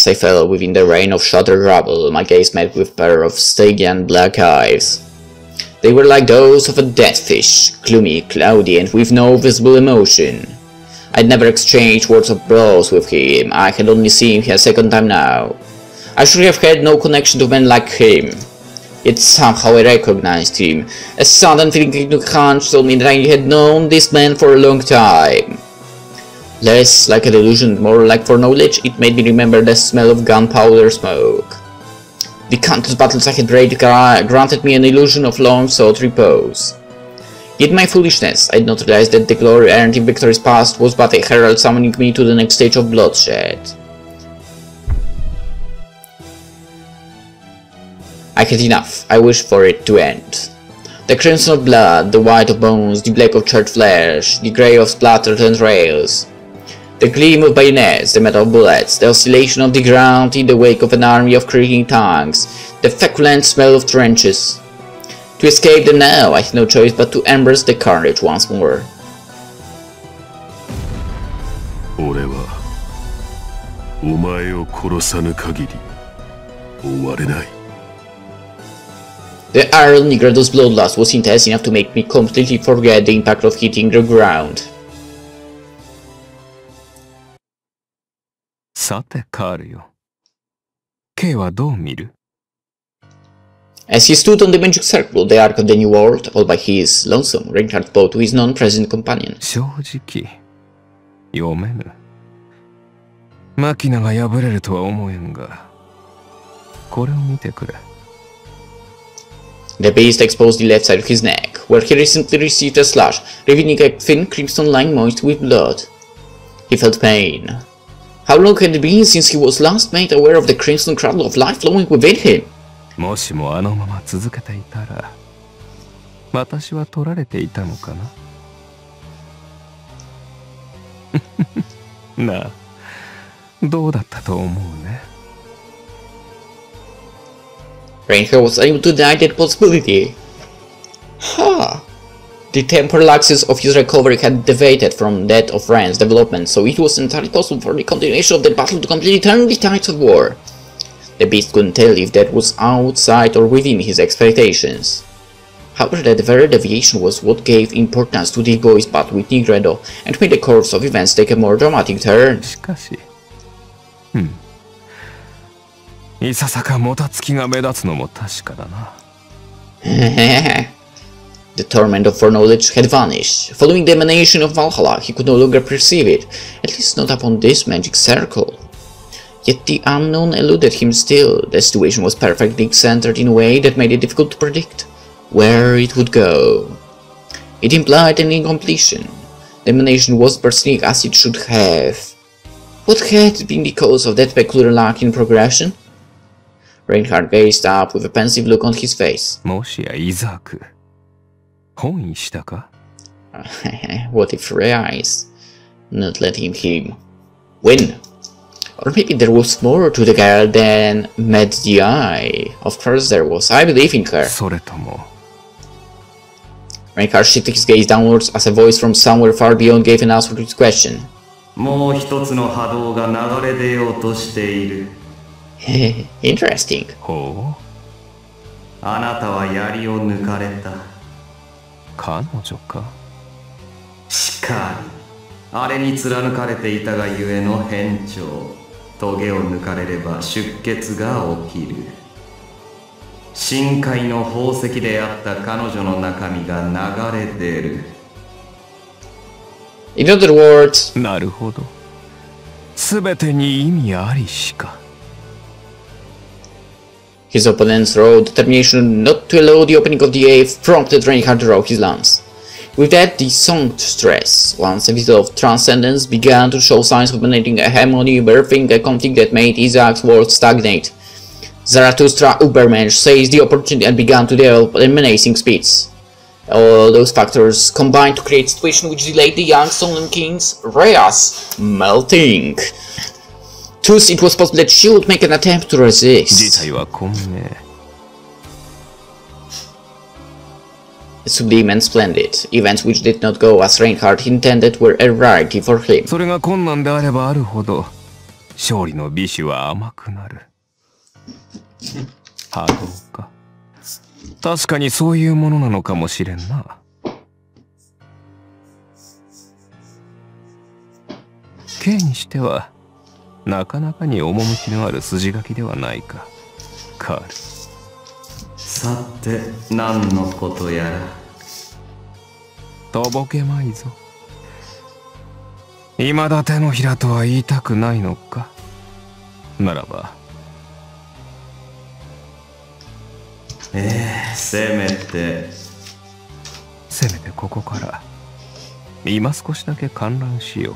As I fell within the rain of shattered rubble, my gaze met with a pair of Stygian black eyes. They were like those of a dead fish, gloomy, cloudy, and with no visible emotion. I'd never exchanged words of blows with him, I had only seen him a second time now. I should have had no connection to men like him. Yet somehow I recognized him. A sudden feeling in the hunch told me that I had known this man for a long time. Less like a delusion, more like foreknowledge, it made me remember the smell of gunpowder smoke. The countless battles I had braved granted me an illusion of long-sought repose. Yet my foolishness, I did not realize that the glory earned in victories past was but a herald summoning me to the next stage of bloodshed. I had enough. I wished for it to end. The crimson of blood, the white of bones, the black of charred flesh, the grey of splattered entrails. The gleam of bayonets, the metal of bullets, the oscillation of the ground in the wake of an army of creaking tongues, the feculent smell of trenches. To escape them now, I had no choice but to embrace the carnage once more. The iron Nigrado's bloodlust was intense enough to make me completely forget the impact of hitting the ground. As he stood on the magic circle, the arc of the new world, all by his lonesome, Reinhardt bowed to his non-present companion. The beast exposed the left side of his neck, where he recently received a slash, revealing a thin crimson line moist with blood. He felt pain. How long had it been since he was last made aware of the crimson cradle of life flowing within him? Nah. Reinhardt was able to deny that possibility. The temporal axis of his recovery had deviated from that of Rand's development, so it was entirely possible for the continuation of the battle to completely turn the tides of war. The beast couldn't tell if that was outside or within his expectations. However, that very deviation was what gave importance to the egoist battle with Nigredo and made the course of events take a more dramatic turn. The torment of foreknowledge had vanished. Following the emanation of Valhalla, he could no longer perceive it, at least not upon this magic circle. Yet the unknown eluded him still. The situation was perfectly centered in a way that made it difficult to predict where it would go. It implied an incompletion. The emanation was proceeding as it should have. What had been the cause of that peculiar lack in progression? Reinhardt gazed up with a pensive look on his face. What if irae not letting him win? Or maybe there was more to the girl than met the eye. Of course there was. I believe in her. Reinhardt shifted his gaze downwards as a voice from somewhere far beyond gave an answer to his question. Interesting. In other words, his opponent's raw determination not to allow the opening of the Ave prompted Reinhardt to draw his lance. With that, the songstress, once a vessel of transcendence, began to show signs of emanating a harmony, birthing a conflict that made Isaac's world stagnate. Zarathustra Ubermensch seized the opportunity and began to develop a menacing speeds. All those factors combined to create a situation which delayed the young Solemn King's Rhea's melting. Thus, it was possible that she would make an attempt to resist. Sublime and splendid. Events which did not go as Reinhardt intended were a rarity for him. 勝利の美酒は甘くなる。波動か。確かにそういうものなのかもしれんな。K にしてはなかなかに趣のある筋書きではないか、カール。さて何のことやら。とぼけまいぞ。未だ手のひらとは言いたくないのか。ならばせめてここから今少しだけ観覧しよう。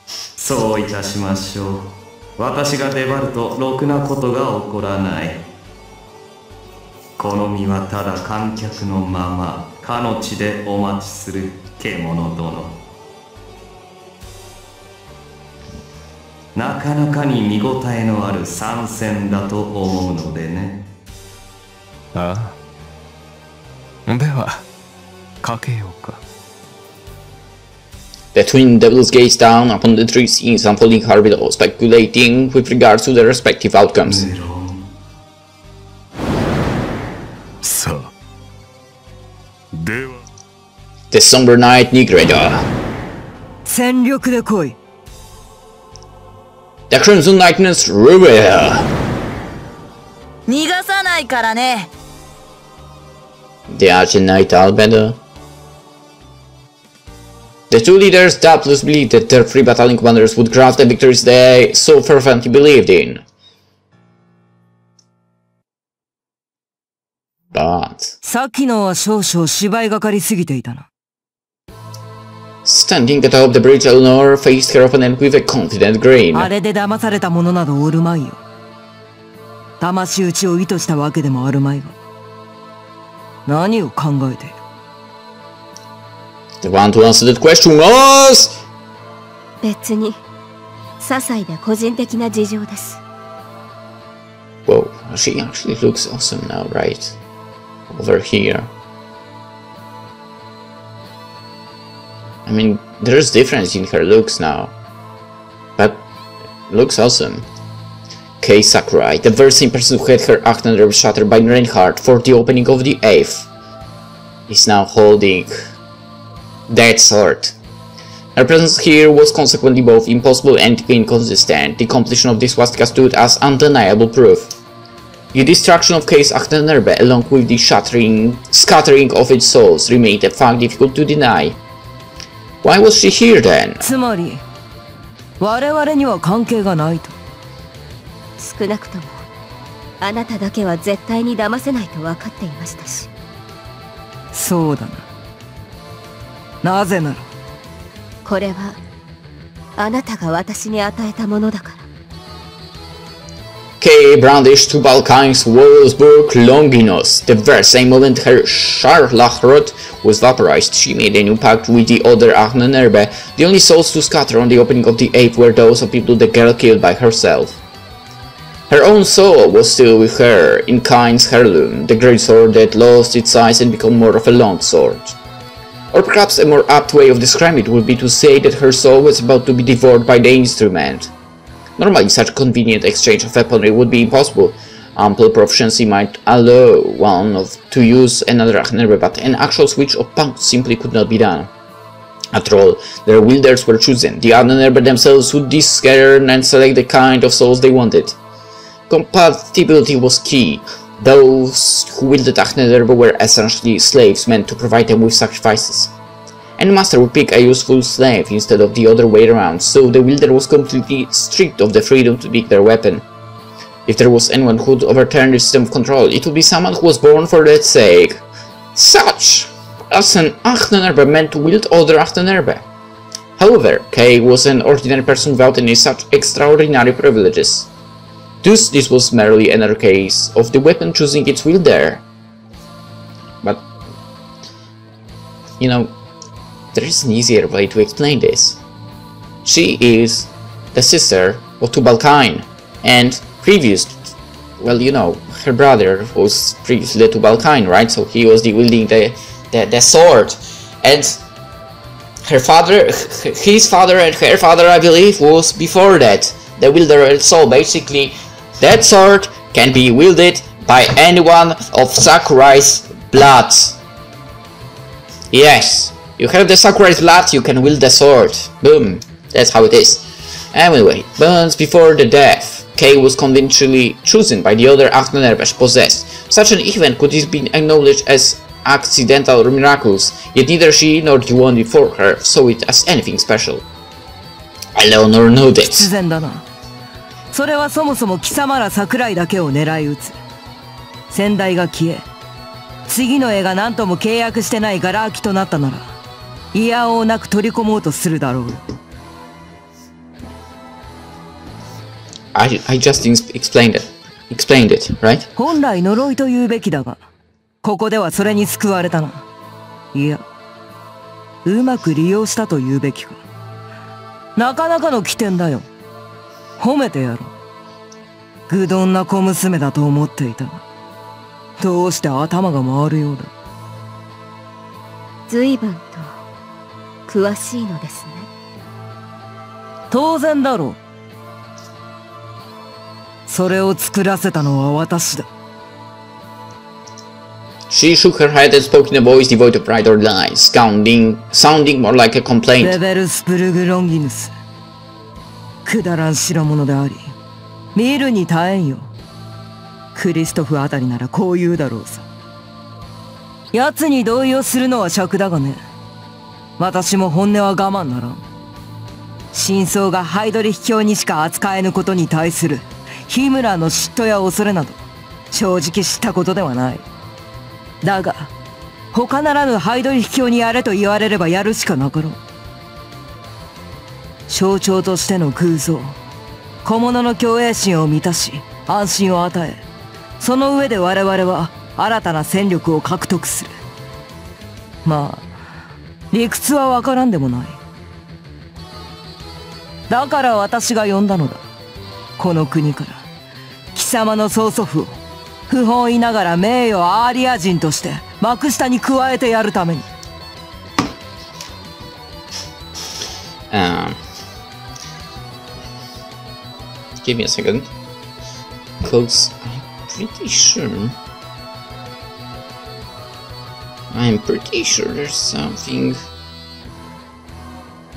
そういたしましょう。私が出張るとろくなことが起こらない。この身はただ観客のままかの地でお待ちする獣殿。なかなかに見応えのある参戦だと思うのでね。ああ、ではかけようか。The twin devils gaze down upon the three scenes unfolding far below, speculating with regards to their respective outcomes. さあ、では The somber night Nigreda. 全力で来い。The crimson lightness Rubia. 逃がさないからね。The Argent Knight Albeda. The two leaders doubtless believed that their three battalion commanders would grasp the victories they so fervently believed in. But さっきのは少々芝居がかりすぎていたな。standing atop the bridge, Eleanor faced her opponent with a confident grin. あれで騙された者などおるまいよ。騙し討ちを意図したわけでもあるまいが。何を考えている。The one to answer that question was... 別に些細で個人的な事情です。 Whoa, she actually looks awesome now, right? Over here. I mean, there's difference in her looks now. But looks awesome. Kay Sakurai, the very same person who had her Achtenreb shattered by Reinhardt for the opening of the 8th, is now holding that sword. Her presence here was consequently both impossible and inconsistent. The completion of this swastika stood as undeniable proof. The destruction of Kay's Achtenrebe, along with the scattering of its souls, remained a fact difficult to deny. Why was she here then? つまり我々には関係がないと。少なくともあなただけは絶対に騙せないと分かっていましたし。そうだな。なぜならこれはあなたが私に与えたものだから。Kay brandished to Balkan's Wolfsburg Longinus. The very same moment her Scharlachrot was vaporized, she made a new pact with the other Achtenrebe. The only souls to scatter on the opening of the 8th were those of people the girl killed by herself. Her own soul was still with her, in Kain's heirloom, the great sword that lost its size and became more of a long sword. Or perhaps a more apt way of describing it would be to say that her soul was about to be devoured by the instrument. Normally, such a convenient exchange of weaponry would be impossible. Ample proficiency might allow one to use another Achtenrebe, but an actual switch of punks simply could not be done. After all, their wielders were chosen. The Achtenrebe themselves would discern and select the kind of souls they wanted. Compatibility was key. Those who wielded Achtenrebe were essentially slaves meant to provide them with sacrifices. And the master would pick a useful slave instead of the other way around, so the wielder was completely stripped of the freedom to pick their weapon. If there was anyone who would overturn the system of control, it would be someone who was born for that sake. Such as an Achtenrebe meant to wield other Achtenrebe. However, Kay was an ordinary person without any such extraordinary privileges. Thus, this was merely another case of the weapon choosing its wielder. But, you know, there is an easier way to explain this. She is the sister of Tubal-Cain, and well, you know, her brother was previously Tubal-Cain, right? So he was wielding the sword, and her father, his father and her father, I believe, was before that. the wielder. So basically, that sword can be wielded by anyone of Sakurai's blood. Yes, you have the Sakurai's blood, you can wield the sword. Boom, that's how it is. Anyway, months before the death, Kei was conventionally chosen by the other Afternervesh possessed. Such an event could have been acknowledged as accidental or miraculous, yet neither she nor the one before her saw it as anything special. Eleanor noted. 必然だな。それはそもそも貴様ら桜井だけを狙い撃つ。先代が消え、次の絵が何とも契約してないガラ空きとなったなら、いやおうなく取り込もうとするだろう。I just explained it, right? 本来呪いと言うべきだが、ここではそれに救われたな。いや、うまく利用したと言うべきか。なかなかの起点だよ。褒めてやろう。愚鈍な小娘だと思っていたが、どうして頭が回るようだ。随分と詳しいのですね。当然だろう。それを作らせたのは私だ。She shook her head and spoke in a voice devoid of pride or lies, sounding more like a complaint. レベルスプルグロンギヌス。くだらん代物であり、見るに耐えんよ。クリストフあたりならこう言うだろうさ。奴に同意をするのは尺だがね。私も本音は我慢ならん。真相がハイドリヒ教にしか扱えぬことに対するヒムラーの嫉妬や恐れなど正直知ったことではない。だが他ならぬハイドリヒ教にやれと言われればやるしかなかろう。象徴としての偶像、小物の共栄心を満たし安心を与え、その上で我々は新たな戦力を獲得する。まあ理屈はわからんでもない。だから私が呼んだのだ。この国から貴様の曽祖父を不本意ながら名誉アーリア人として幕下に加えてやるために。Give me a second, cause I'm pretty sure there's something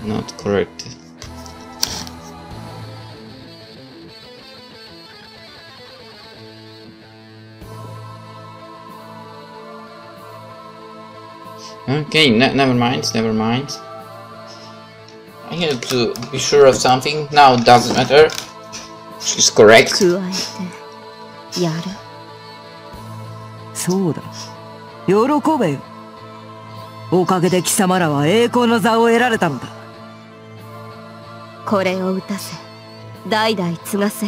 not correct. Okay, never mind. I had to be sure of something. Now it doesn't matter. She's correct. 加えてやる。そうだ。喜べよ。おかげで貴様らは栄光の座を得られたのだ。これを打たせ、代々継がせ、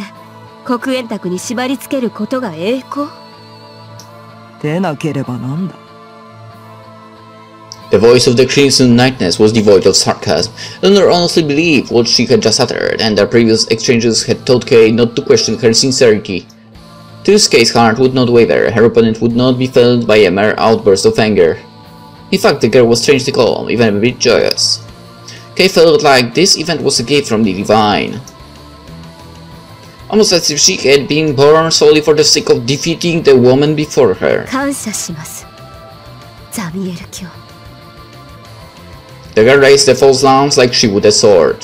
黒煙卓に縛り付けることが栄光。でなければなんだ。The voice of the Crimson Knightess was devoid of sarcasm. Eleanor honestly believed what she had just uttered, and their previous exchanges had taught Kay not to question her sincerity. To this case, heart would not waver, her opponent would not be felled by a mere outburst of anger. In fact, the girl was strangely calm, even a bit joyous. Kay felt like this event was a gift from the divine. Almost as if she had been born solely for the sake of defeating the woman before her. 感謝します。ザミエル卿。The girl raised the false lance like she would a sword.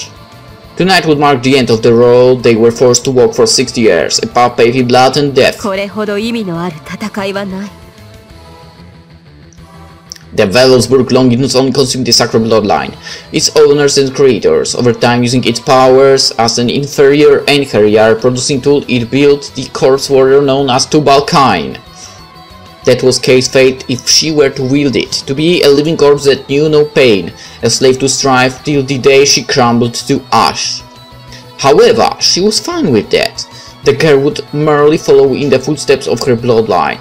Tonight would mark the end of the road they were forced to walk for 60 years, a path paved in blood and death. これほど意味のある戦いはない。The Velosburg Longinus only consumed the sacred bloodline, its owners and creators, over time using its powers as an inferior and career producing tool. It built the corpse warrior known as Tubalcain. That was Kay's fate if she were to wield it, to be a living corpse that knew no pain, a slave to strife till the day she crumbled to ash. However, she was fine with that. The girl would merely follow in the footsteps of her bloodline.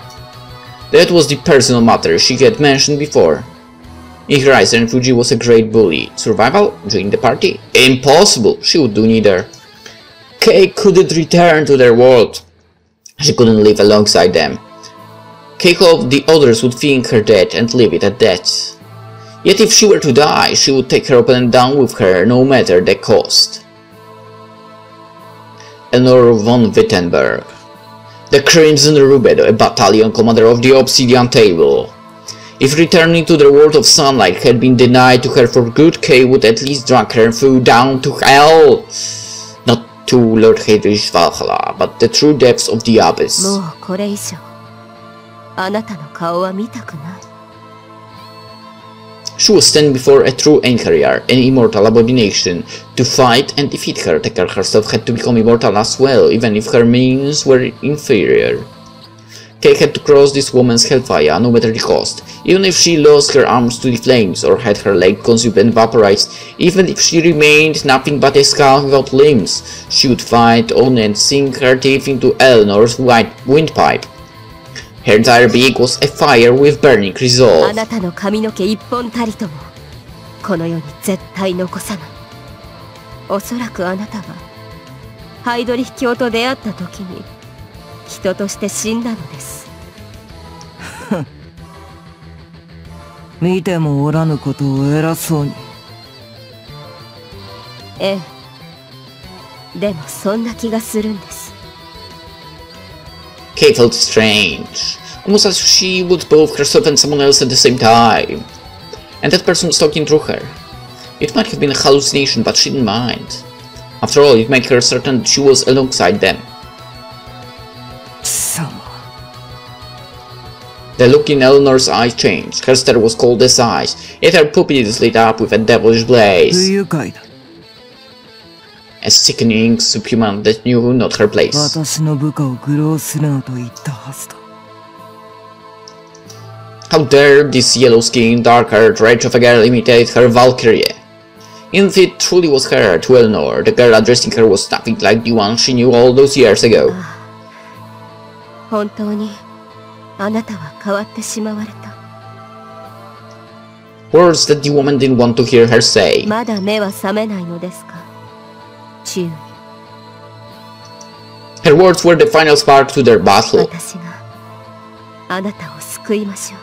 That was the personal matter she had mentioned before. In her eyes, Fuji was a great bully. Survival? Join the party? Impossible! She would do neither. Kay couldn't return to their world. She couldn't live alongside them. Kay hoped the others would think her dead and leave it at that. Yet if she were to die, she would take her opponent down with her, no matter the cost. Eleanor von Wittenberg. The Crimson Rubedo, a battalion commander of the Obsidian Table. If returning to the world of sunlight had been denied to her for good, Kay would at least drag her food down to hell. Not to Lord Heydrich's Valhalla, but the true depths of the abyss. もうこれ以上あなたの顔は見たくない。 She was standing before a true Einherjar, an immortal abomination. To fight and defeat her, Tekka herself had to become immortal as well, even if her means were inferior. Kay had to cross this woman's hellfire, no matter the cost. Even if she lost her arms to the flames, or had her leg consumed and vaporized, even if she remained nothing but a skull without limbs, she would fight on and sink her teeth into Eleanor's white windpipe. Her entire being was afire with burning resolve. あなたの髪の毛一本たりともこの世に絶対残さない。おそらくあなたはハイドリヒ教と出会った時に人として死んだのです。見てもおらぬことを偉そうに。ええ。でもそんな気がするんです。 Kay felt strange, almost as if she was both herself and someone else at the same time. And that person was talking through her. It might have been a hallucination, but she didn't mind. After all, it made her certain that she was alongside them. The look in Eleanor's eyes changed. Her stare was cold as ice, yet her pupils lit up with a devilish blaze. A sickening subhuman that knew not her place. How dare this yellow-skinned, dark-haired wretch of a girl imitate her Valkyrie? If it truly was her, to Eleanor, the girl addressing her was nothing like the one she knew all those years ago. 本当にあなたは変わってしまわれた。 Words that the woman didn't want to hear her say. まだ目は覚めないのですか？注意。 Her words were the final spark to their battle. 私があなたを救いましょう。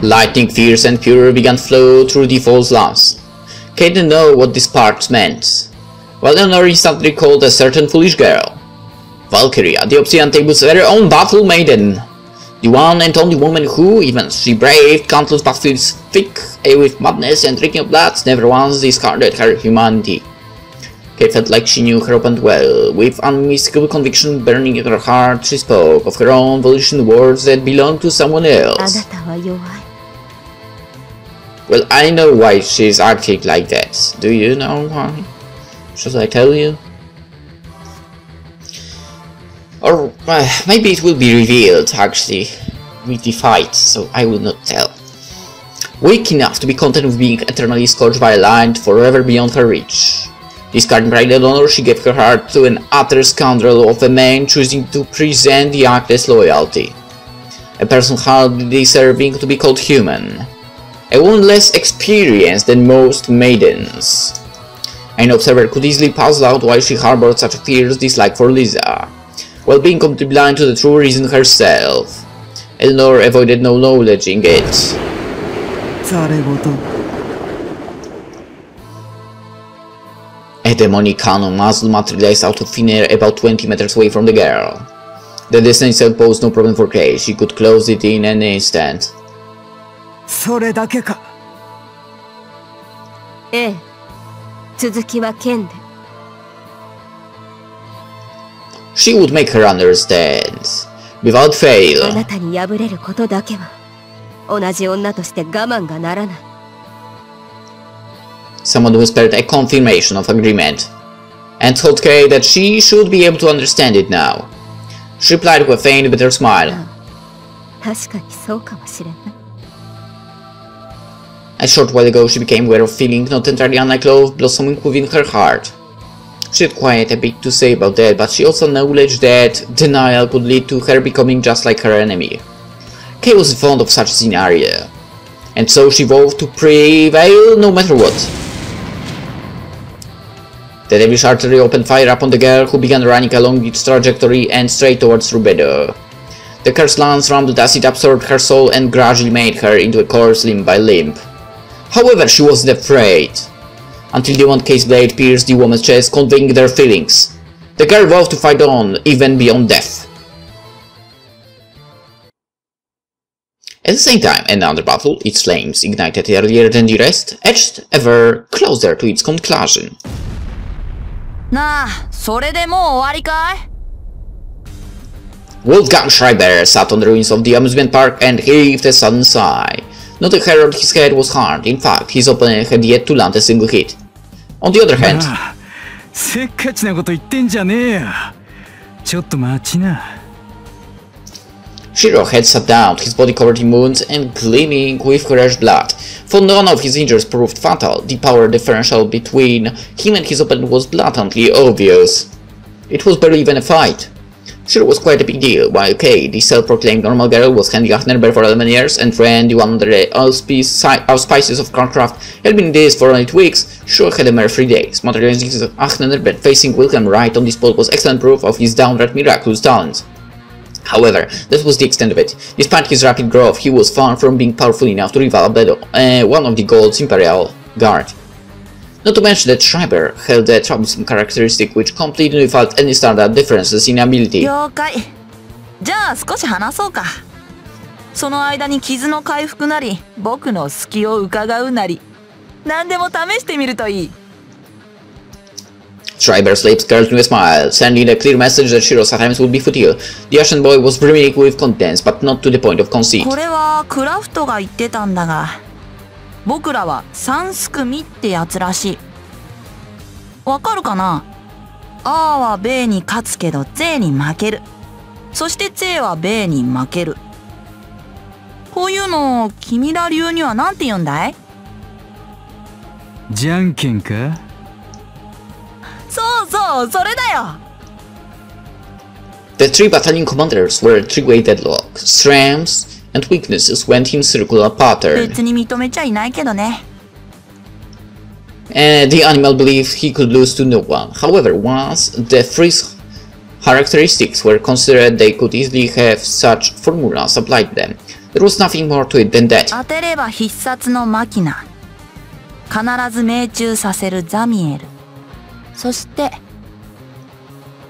Lightning, fierce and pure, began to flow through the false lungs. Kay didn't know what these sparks meant. Well, Eleanor instantly recalled a certain foolish girl. Valkyria, the Obsidian Table's very own battle maiden. The one and only woman who, even as she braved countless battlefields thick with madness and drinking of blood, never once discarded her humanity. Kay felt like she knew her opponent well. With unmistakable conviction burning in her heart, she spoke of her own volition words that belonged to someone else. あなたは弱い。 Well, I know why she's acting like that. Do you know why? Should I tell you? Or maybe it will be revealed, actually, with the fight, so I will not tell. Weak enough to be content with being eternally scorched by a light forever beyond her reach. Discarding pride and honor, she gave her heart to an utter scoundrel of a man choosing to present the act as loyalty. A person hardly deserving to be called human. A woman less experienced than most maidens. An observer could easily puzzle out why she harbored such a fierce dislike for Lisa, while being completely blind to the true reason herself. Eleanor avoided no knowledge in it. A demonic cannon muzzle materialized out of thin air about 20 meters away from the girl. The distance itself posed no problem for Kay. She could close it in an instant. それだけか。ええ。続きは剣で。 She would make her understand, without fail. あなたに敗れることだけは同じ女として我慢がならない。 Someone whispered a confirmation of agreement, and told Kay that she should be able to understand it now. She replied with a faint bitter smile. 確かにそうかもしれない。 A short while ago she became aware of a feeling not entirely unlike love blossoming within her heart. She had quite a bit to say about that, but she also acknowledged that denial could lead to her becoming just like her enemy. Kay was fond of such a scenario, and so she vowed to prevail no matter what. The devilish artillery opened fire upon the girl, who began running along its trajectory and straight towards Rubedo. The cursed lance rumbled as it absorbed her soul and gradually made her into a corpse limb by limb. However, she wasn't afraid. until the one case blade pierced the woman's chest, conveying their feelings. The girl vowed to fight on, even beyond death. At the same time, another battle, its flames, ignited earlier than the rest, edged ever closer to its conclusion. Wolfgang Schreiber sat on the ruins of the amusement park and heaved a sudden sigh. Not a hair on his head was harmed. In fact, his opponent had yet to land a single hit. On the other hand, Shiro had sat down, his body covered in wounds and gleaming with fresh blood. For none of his injuries proved fatal, the power differential between him and his opponent was blatantly obvious. It was barely even a fight. Shiro was quite a big deal, while Kay, the self-proclaimed normal girl, was Handy Achnerberg for 11 years, and Randy, one under the auspices of Concraft, had been in this for 8 weeks. Shiro had a mere 3 days. Materializing Achnerberg facing Wilhelm right on the spot was excellent proof of his downright miraculous talent. However, that was the extent of it. Despite his rapid growth, he was far from being powerful enough to rival Albedo, one of the Gold's Imperial Guard. Not to mention that Schreiber held a troublesome characteristic which completely without any standard differences in ability. じゃあ少し話そうか。その間に傷の回復なり、僕の隙を伺うなり、何でも試してみるといい。Schreiber's lips curled into a smile, sending a clear message that Shiro's attempts would be futile. The Ashen boy was brimming with confidence, but not to the point of conceit. これはクラフトが言ってたんだが、僕らは三すくみってやつらしい。わかるかな？あーはベーに勝つけどゼーに負ける。そしてゼーはベーに負ける。こういうのを君ら流にはなんて言うんだい？じゃんけんか？そうそう、それだよ。 The 3 battalion commanders were a three-way deadlock. Strengths and weaknesses went in circular pattern. 別に認めちゃいないけどね。The animal believed he could lose to no one. However, once the 3's characteristics were considered, they could easily have such formulas applied to them. There was nothing more to it than that. 当てれば必殺のマキナ。必ず命中させるザミエル。そして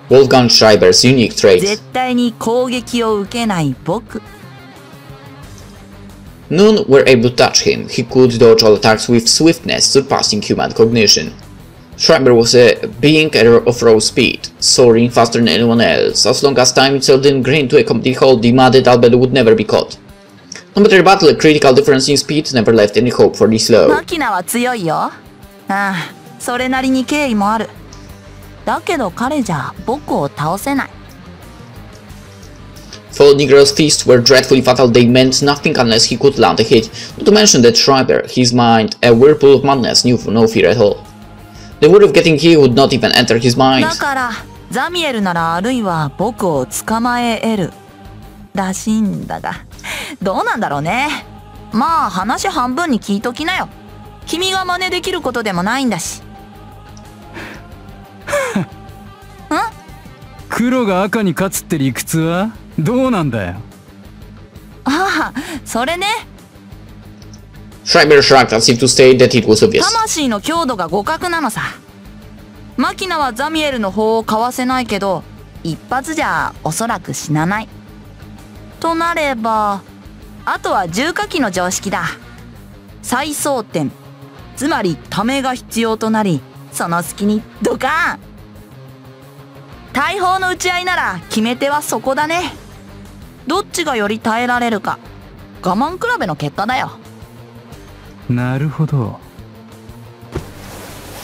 Wolfgang Schreiber's unique trait. 絶対に攻撃を受けない僕。 None were able to touch him. He could dodge all attacks with swiftness surpassing human cognition. Schreiber was a being of raw speed, soaring faster than anyone else. As long as time itself didn't grin to a complete halt, the mad Albedo would never be caught. No matter the battle, a critical difference in speed never left any hope for the slow. マキナは強いよ。ああ、それなりに敬意もある。だけど彼じゃ僕を倒せない。Though Negro's fists were dreadfully fatal, they meant nothing unless he could land a hit. Not to mention that Schreiber, his mind a whirlpool of madness, knew no fear at all. The word of getting here would not even enter his mind. だからザミエルならあるいは僕を捕まえ得るらしいんだが、どうなんだろうね。まあ話半分に聞いときなよ。君が真似できることでもないんだし。黒が赤に勝つって理屈はどうなんだよ。ああ、それね。Schreiber shrugged as if to state that it was obvious. 魂の強度が互角なのさ。マキナはザミエルの方をかわせないけど、一発じゃおそらく死なない。となれば、あとは重火器の常識だ。再装填、つまりためが必要となり、その隙にドカーン。大砲の打ち合いなら決め手はそこだね。どっちがより耐えられるか、我慢比べの結果だよ。なるほど。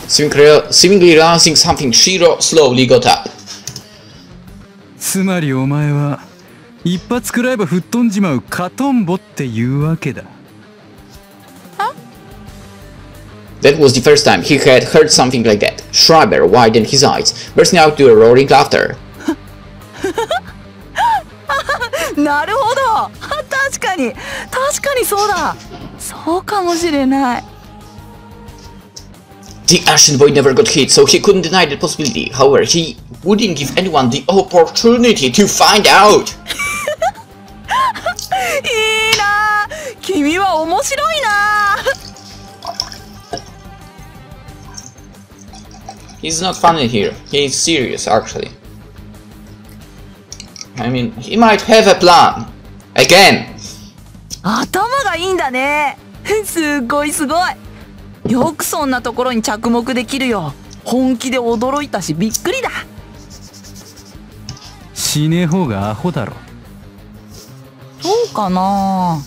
Seemingly realizing something, Shiro slowly got up. つまりお前は一発食らえば吹っ飛んじまうカトンボっていうわけだ。That was the first time he had heard something like that. Schreiber widened his eyes, bursting out into a roaring laughter. なるほど。確かにそうだ。そうかもしれない。The Ashen boy never got hit, so he couldn't deny the possibility. However, he wouldn't give anyone the opportunity to find out. いいな。君は面白いな。He's not funny here. He's serious, actually. I mean, he might have a plan. Again. 頭がいいんだね。すごいすごい。よくそんなところに着目できるよ。本気で驚いたしびっくりだ。しねえ方がアホだろ。そうかな。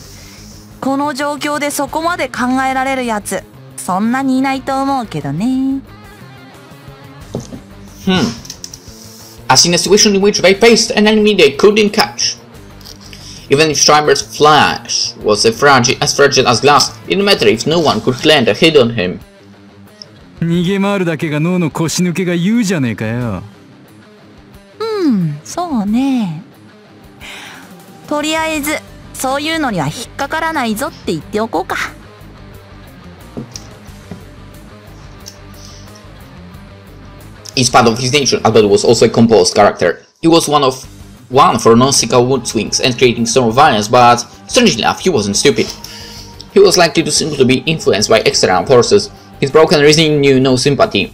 この状況でそこまで考えられるやつ、そんなにいないと思うけどね。As in a situation in which they faced an enemy they couldn't catch. Even if Schreiber's flash was as fragile as glass, it didn't matter if no one could land a hit on him. 逃げ回るだけが脳の腰抜けが言うじゃねえかよ。そうね。とりあえずそういうのには引っかからないぞって言っておこうか。In spite of his nature, Albert was also a composed character. He was one for non-cyclical mood swings and creating storm of violence, but strangely enough, he wasn't stupid. He was likely to simply be influenced by external forces. His broken reasoning knew no sympathy.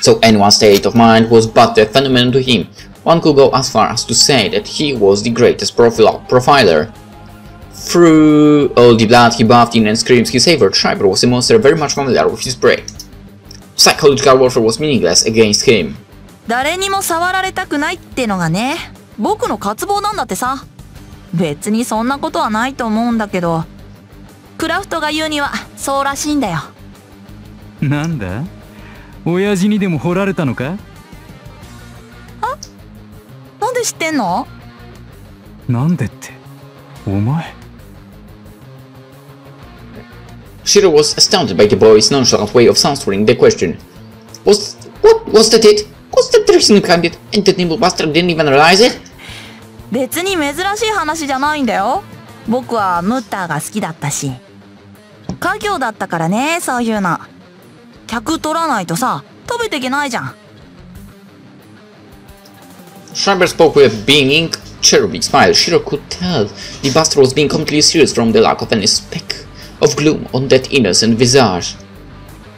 So anyone's state of mind was but a phenomenon to him. One could go as far as to say that he was the greatest profiler. Through all the blood he bathed in and screams he savored, Schreiber was a monster very much familiar with his prey. Psychological warfare was meaningless against him. 誰にも触られたくないってのがね、僕の渇望なんだってさ。別にそんなことはないと思うんだけど、クラフトが言うにはそうらしいんだよ。なんだ？親父にでも掘られたのか？あ？なんで知ってんの？なんでって、お前。Shiro was astounded by the boy's nonchalant way of answering the question. Was that it? Was that the reason you climbed it, and that nimble bastard didn't even realize it? 別に珍しい話じゃないんだよ。僕はムッターが好きだったし。家業だったからね、そういうの。客取らないとさ、食べていけないじゃん。Schreiber spoke with a beaming, cherubic smile. Shiro could tell the bastard was being completely serious from the lack of any speck of gloom on that innocent visage.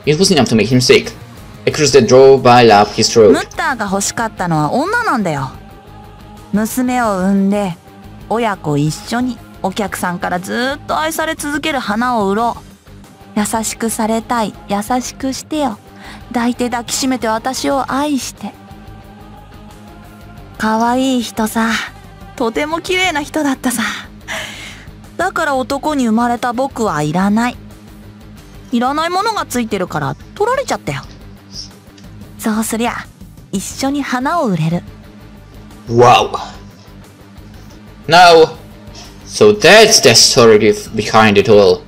It was enough to make him sick. A curse that drove by up his throat. ムッターが欲しかったのは女なんだよ。娘を産んで、親子一緒にお客さんからずっと愛され続ける花を売ろう。優しくされたい、優しくしてよ。抱いて抱きしめて私を愛して。可愛い人さ、とても綺麗な人だったさ。だから男に生まれた僕はいらない。いらないものがついてるから取られちゃったよ。そうすりゃ一緒に花を売れる。Wow. Now, so that's the story behind it all.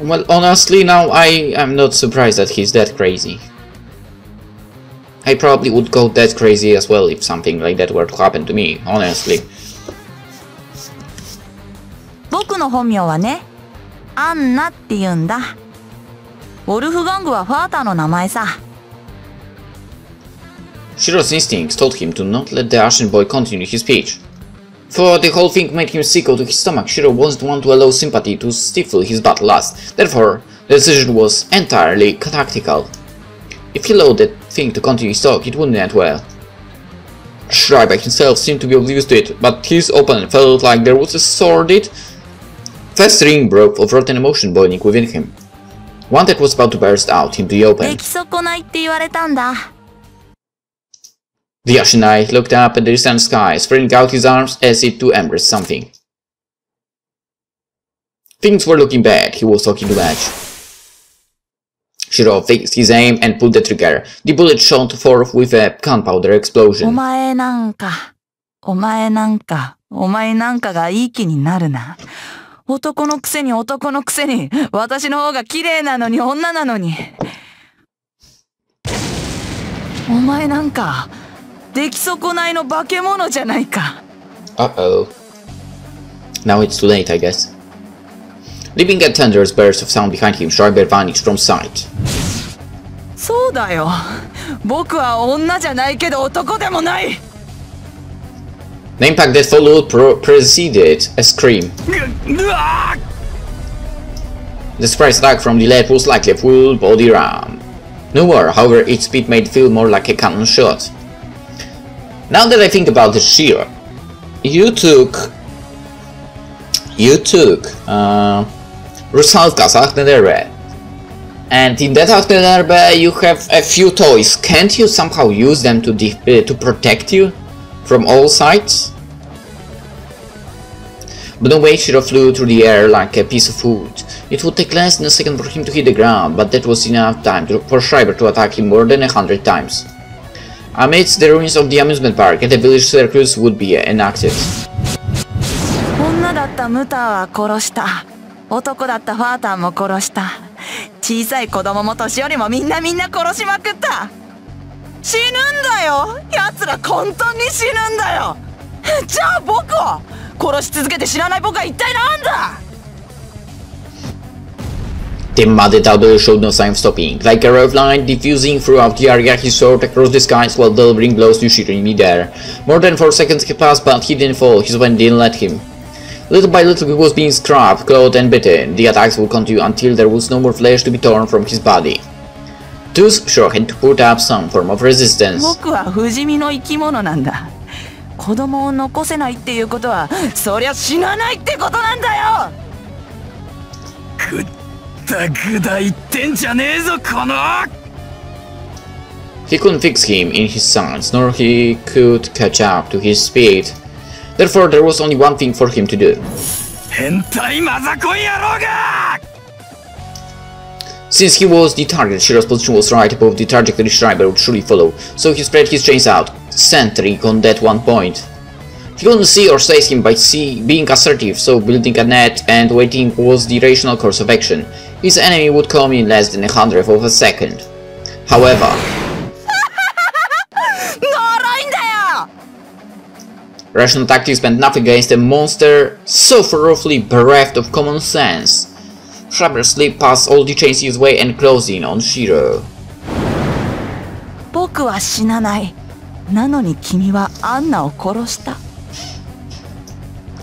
Well, honestly, now I am not surprised that he's that crazy. I probably would go that crazy as well if something like that were to happen to me, honestly. 僕の本名はね、アンナって言うんだ。ウォルフガングはファーターの名前さ。Shiro's instincts told him to not let the Ashen boy continue his speech. For the whole thing made him sick to his stomach, Shiro wasn't one to allow sympathy to stifle his battle lust. Therefore, the decision was entirely tactical. If he allowed that thing to continue his talk, it wouldn't end well. Schreiber himself seemed to be oblivious to it, but his opponent felt like there was a sordid, festering broth of rotten emotion boiling within him. One that was about to burst out into the open. 出来損ないって言われたんだ。The Ashen Knight looked up at the distant sky, spreading out his arms as if to embrace something. Things were looking bad, he was talking too much. Shiro fixed his aim and pulled the trigger. The bullet shot forth with a gunpowder explosion. お前なんかがいい気になるな。男のくせに、私の方が綺麗なのに、女なのに。お前なんか、出来損ないの化け物じゃないか。Uh-oh. Now it's too late, I guess. Leaving a thunderous burst of sound behind him, Schreiber vanished from sight. そうだよ。僕は女じゃないけど男でもない。The impact that followed preceded a scream. The surprise attack from the lad was likely a full body ram. No more, however, its speed made it feel more like a cannon shot. Now that I think about the Shiro, you took Rusalka's Irae, and in that Irae you have a few toys. Can't you somehow use them to protect you from all sides? But no way, Shiro flew through the air like a piece of wood. It would take less than a second for him to hit the ground, but that was enough time for Schreiber to attack him more than 100 times. Amidst the ruins of the amusement park, the village circus would be enacted. 女だったムタは殺した。男だったファーターも殺した。小さい子供も年寄りもみんな殺しまくった。死ぬんだよ。奴ら混沌に死ぬんだよ。じゃあ僕は殺し続けて知らない僕は一体なんだ。 The muddy Taudo showed no sign of stopping. Like a ray of light diffusing throughout the area, he soared across the skies while delivering blows to Shiro in midair. More than 4 seconds had passed, but he didn't fall. His weapon didn't let him. Little by little he was being scrubbed, clawed and bitten. The attacks would continue until there was no more flesh to be torn from his body. Thus, Shiro had to put up some form of resistance. 僕は不死身の生き物なんだ。子供を残せないっていうことは、そりゃ死なないってことなんだよ。He couldn't fix him in his sights, nor he could catch up to his speed. Therefore, there was only one thing for him to do. Since he was the target, Shiro's position was right above the trajectory Schreiber would surely follow, so he spread his chains out, centering on that one point. He couldn't see or seize him by being assertive, so building a net and waiting was the rational course of action. His enemy would come in less than 100th of a second. However, rational tactics meant nothing against a monster so thoroughly bereft of common sense. Schreiber slipped past all the chains his way and closed in on Shiro. 僕は死なない。なのに君はアンナを殺した。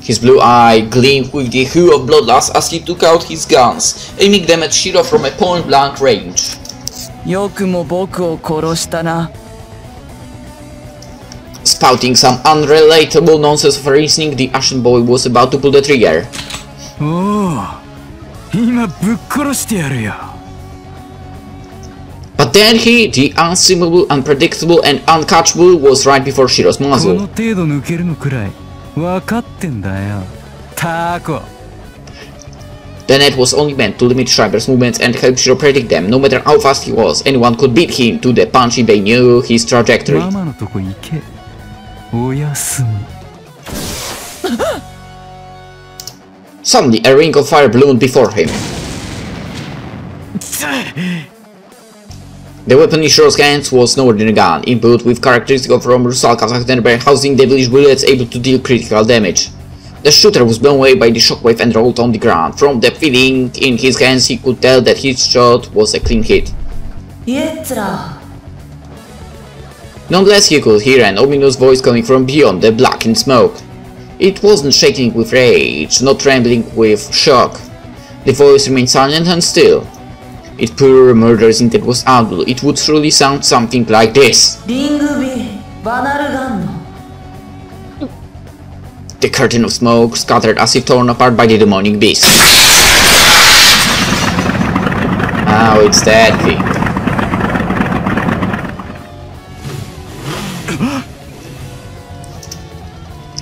His blue eye gleamed with the hue of bloodlust as he took out his guns, aiming them at Shiro from a point-blank range. よくも僕を殺したな。 Spouting some unrelatable nonsense for reasoning, the Ashen boy was about to pull the trigger. But then he, the unsimulable, unpredictable, and uncatchable, was right before Shiro's muzzle. The net was only meant to limit Schreiber's movements and help Shiro predict them. No matter how fast he was, anyone could beat him to the punch if they knew his trajectory. Suddenly, a ring of fire bloomed before him. The weapon in Shiro's hands was no ordinary gun, input with characteristics from Rusalka's Irae, housing devilish bullets able to deal critical damage. The shooter was blown away by the shockwave and rolled on the ground. From the feeling in his hands, he could tell that his shot was a clean hit. Nonetheless, he could hear an ominous voice coming from beyond the blackened smoke. It wasn't shaking with rage, not trembling with shock. The voice remained silent and still. Its pure murderous intent was audible. It would truly sound something like this. The curtain of smoke scattered as if torn apart by the demonic beast. Now it's that thing.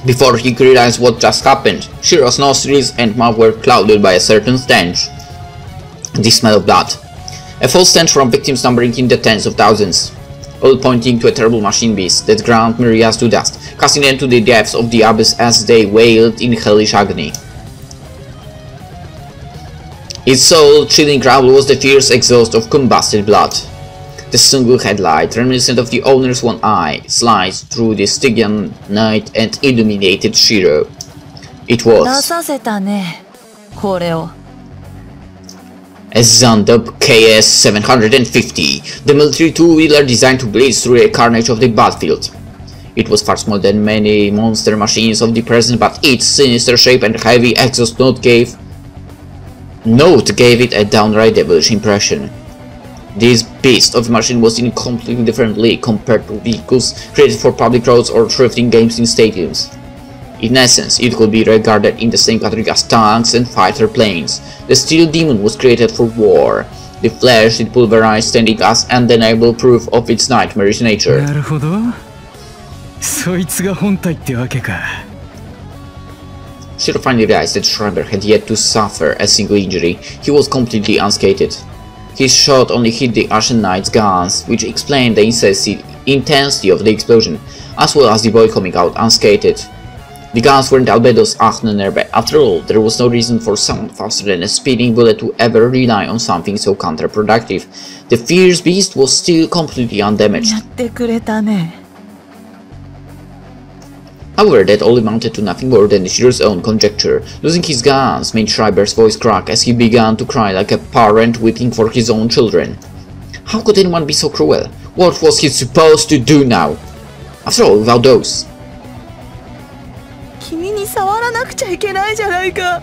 Before he realized what just happened, Shiro's nostrils and mouth were clouded by a certain stench. The smell of blood. A false stench from victims numbering in the tens of thousands, all pointing to a terrible machine beast that ground myriads to dust, casting them to the depths of the abyss as they wailed in hellish agony. Its soul-chilling growl was the fierce exhaust of combusted blood. The single headlight, reminiscent of the owner's one eye, sliced through the Stygian night and illuminated Shiro. It was a Zandop KS-750, the military two-wheeler designed to blaze through the carnage of the battlefield. It was far smaller than many monster machines of the present, but its sinister shape and heavy exhaust note gave it a downright devilish impression. This beast of a machine was in a completely different league compared to vehicles created for public roads or drifting games in stadiums. In essence, it could be regarded in the same category as tanks and fighter planes. The Steel Demon was created for war. The flesh it pulverized, standing as undeniable proof of its nightmarish nature. なるほど。そいつが本体ってわけか。Shiro finally realized that Schreiber had yet to suffer a single injury. He was completely unscathed. His shot only hit the Ashen Knight's guns, which explained the intensity of the explosion, as well as the boy coming out unscathed. The guns weren't Albedo's Achnenerbe. After all, there was no reason for someone faster than a speeding bullet to ever rely on something so counterproductive. The fierce beast was still completely undamaged. やってくれたね。 However, that all amounted to nothing more than Shiro's own conjecture. Losing his guns made Schreiber's voice crack as he began to cry like a parent weeping for his own children. How could anyone be so cruel? What was he supposed to do now? After all, without those. 君に触らなくちゃいけないじゃないか。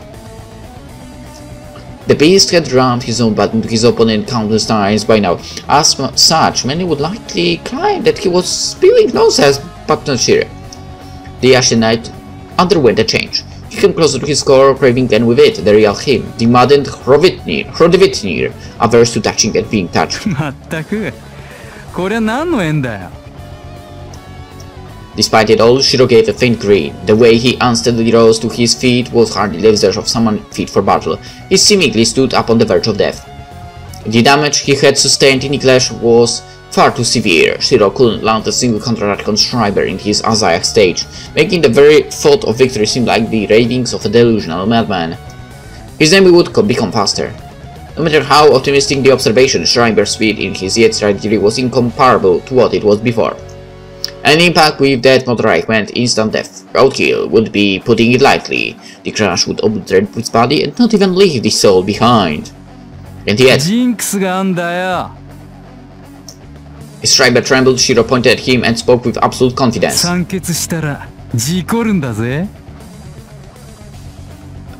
The beast had rammed his own butt into his opponent countless times by now. As such, many would likely claim that he was spewing nonsense, but not Shiro. The Ashen Knight underwent a change. He came closer to his core, craving and with it the real him, the maddened Hrodevitnir, averse to touching and being touched. まったく。こりゃ何の縁だよ。 Despite it all, Shiro gave a faint grin. The way he unsteadily rose to his feet was hardly the visage of someone fit for battle. He seemingly stood up on the verge of death. The damage he had sustained in the clash was far too severe. Shiro couldn't land a single counterattack on Schreiber in his Azaic stage, making the very thought of victory seem like the ravings of a delusional madman. His enemy would become faster. No matter how optimistic the observation, Schreiber's speed in his yet strategy was incomparable to what it was before. An impact with that motorbike meant instant death. Roadkill would be putting it lightly. The crash would obliterate his body and not even leave the soul behind. And yet, ジンクスがあんだよ。 as Schreiber trembled, Shiro pointed at him and spoke with absolute confidence. 酸欠したら事故るんだぜ。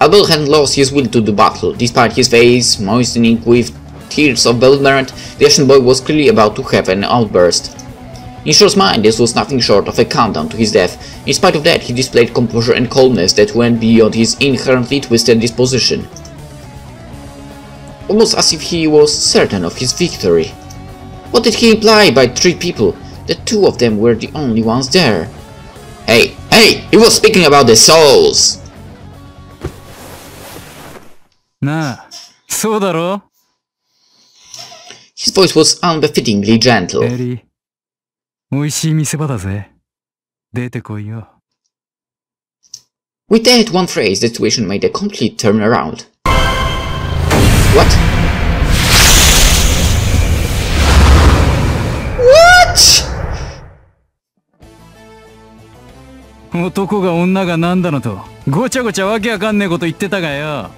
Although hadn't lost his will to do battle, despite his face moistening with tears of bewilderment, the Ashen boy was clearly about to have an outburst. In Shiro's mind, this was nothing short of a countdown to his death. In spite of that, he displayed composure and calmness that went beyond his inherently twisted disposition. Almost as if he was certain of his victory. What did he imply by 3 people? The 2 of them were the only ones there. Hey, he was speaking about the souls! なあ、そうだろ？ His voice was unbefittingly gentle. エリー、美味しい見せ場だぜ。出てこいよ。 With that one phrase, the situation made a complete turnaround. What? What? 男が女がなんだのとごちゃごちゃわけわかんねえこと言ってたがよ。